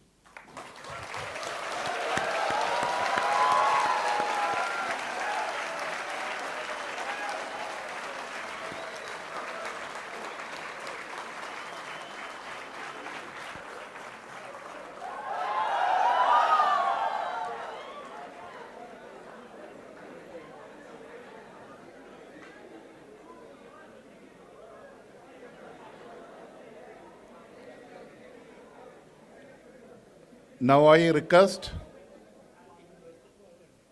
Now I request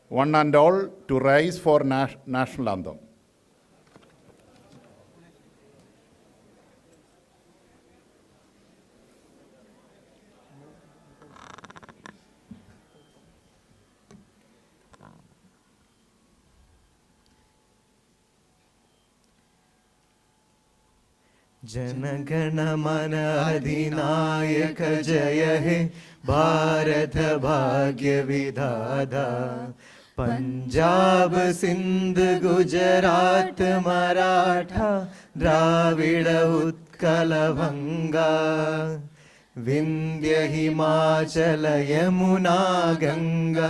one and all to rise for national anthem. जनगण मन अधिनायक जय हे भारत भाग्य विधाता पंजाब सिंध गुजरात मराठा द्राविड उत्कल भंगा विंध्य हिमाचल यमुना गंगा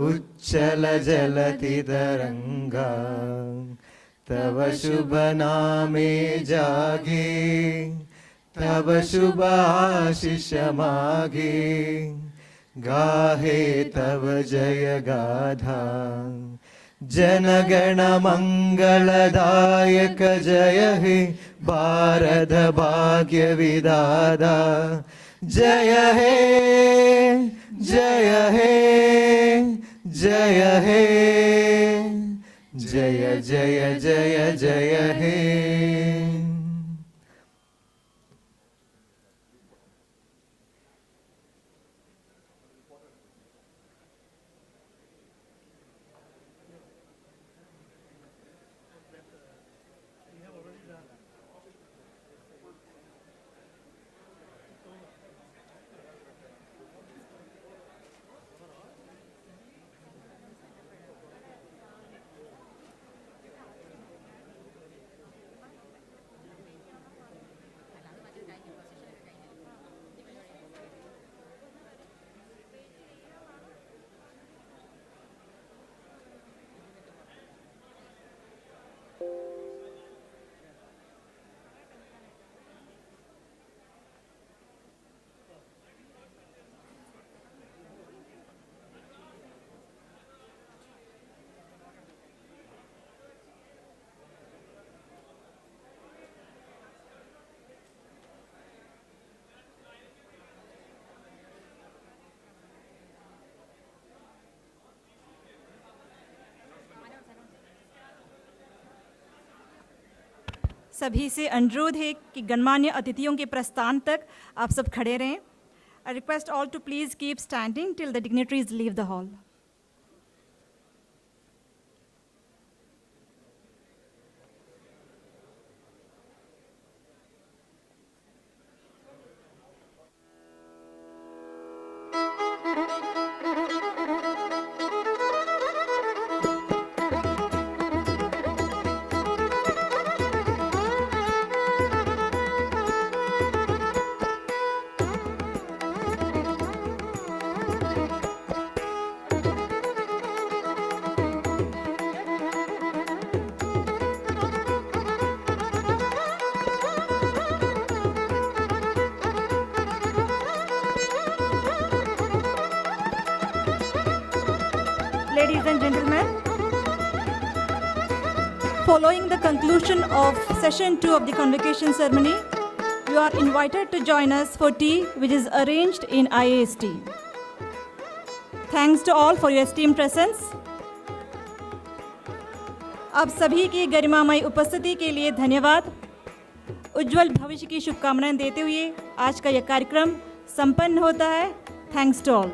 उच्चल जलति तरंगा तव शुभ नामे जागे तब शुभ आशीष मागे गाहे तव जय गाथा जनगण मंगलदायक जय हे भारत भाग्य विधाता जय हे जय हे जय हे जय जय जय जय हे। सभी से अनुरोध है कि गणमान्य अतिथियों के प्रस्थान तक आप सब खड़े रहें। I request all to please keep standing till the dignitaries leave the hall. Ladies and gentlemen, following the conclusion of session 2 of the convocation ceremony, you are invited to join us for tea, which is arranged in IIST. Thanks to all for your esteemed presence. आप सभी की गरिमामयी उपस्थिति के लिए धन्यवाद। उज्जवल भविष्य की शुभकामनाएं देते हुए आज का यह कार्यक्रम संपन्न होता है। Thanks to all.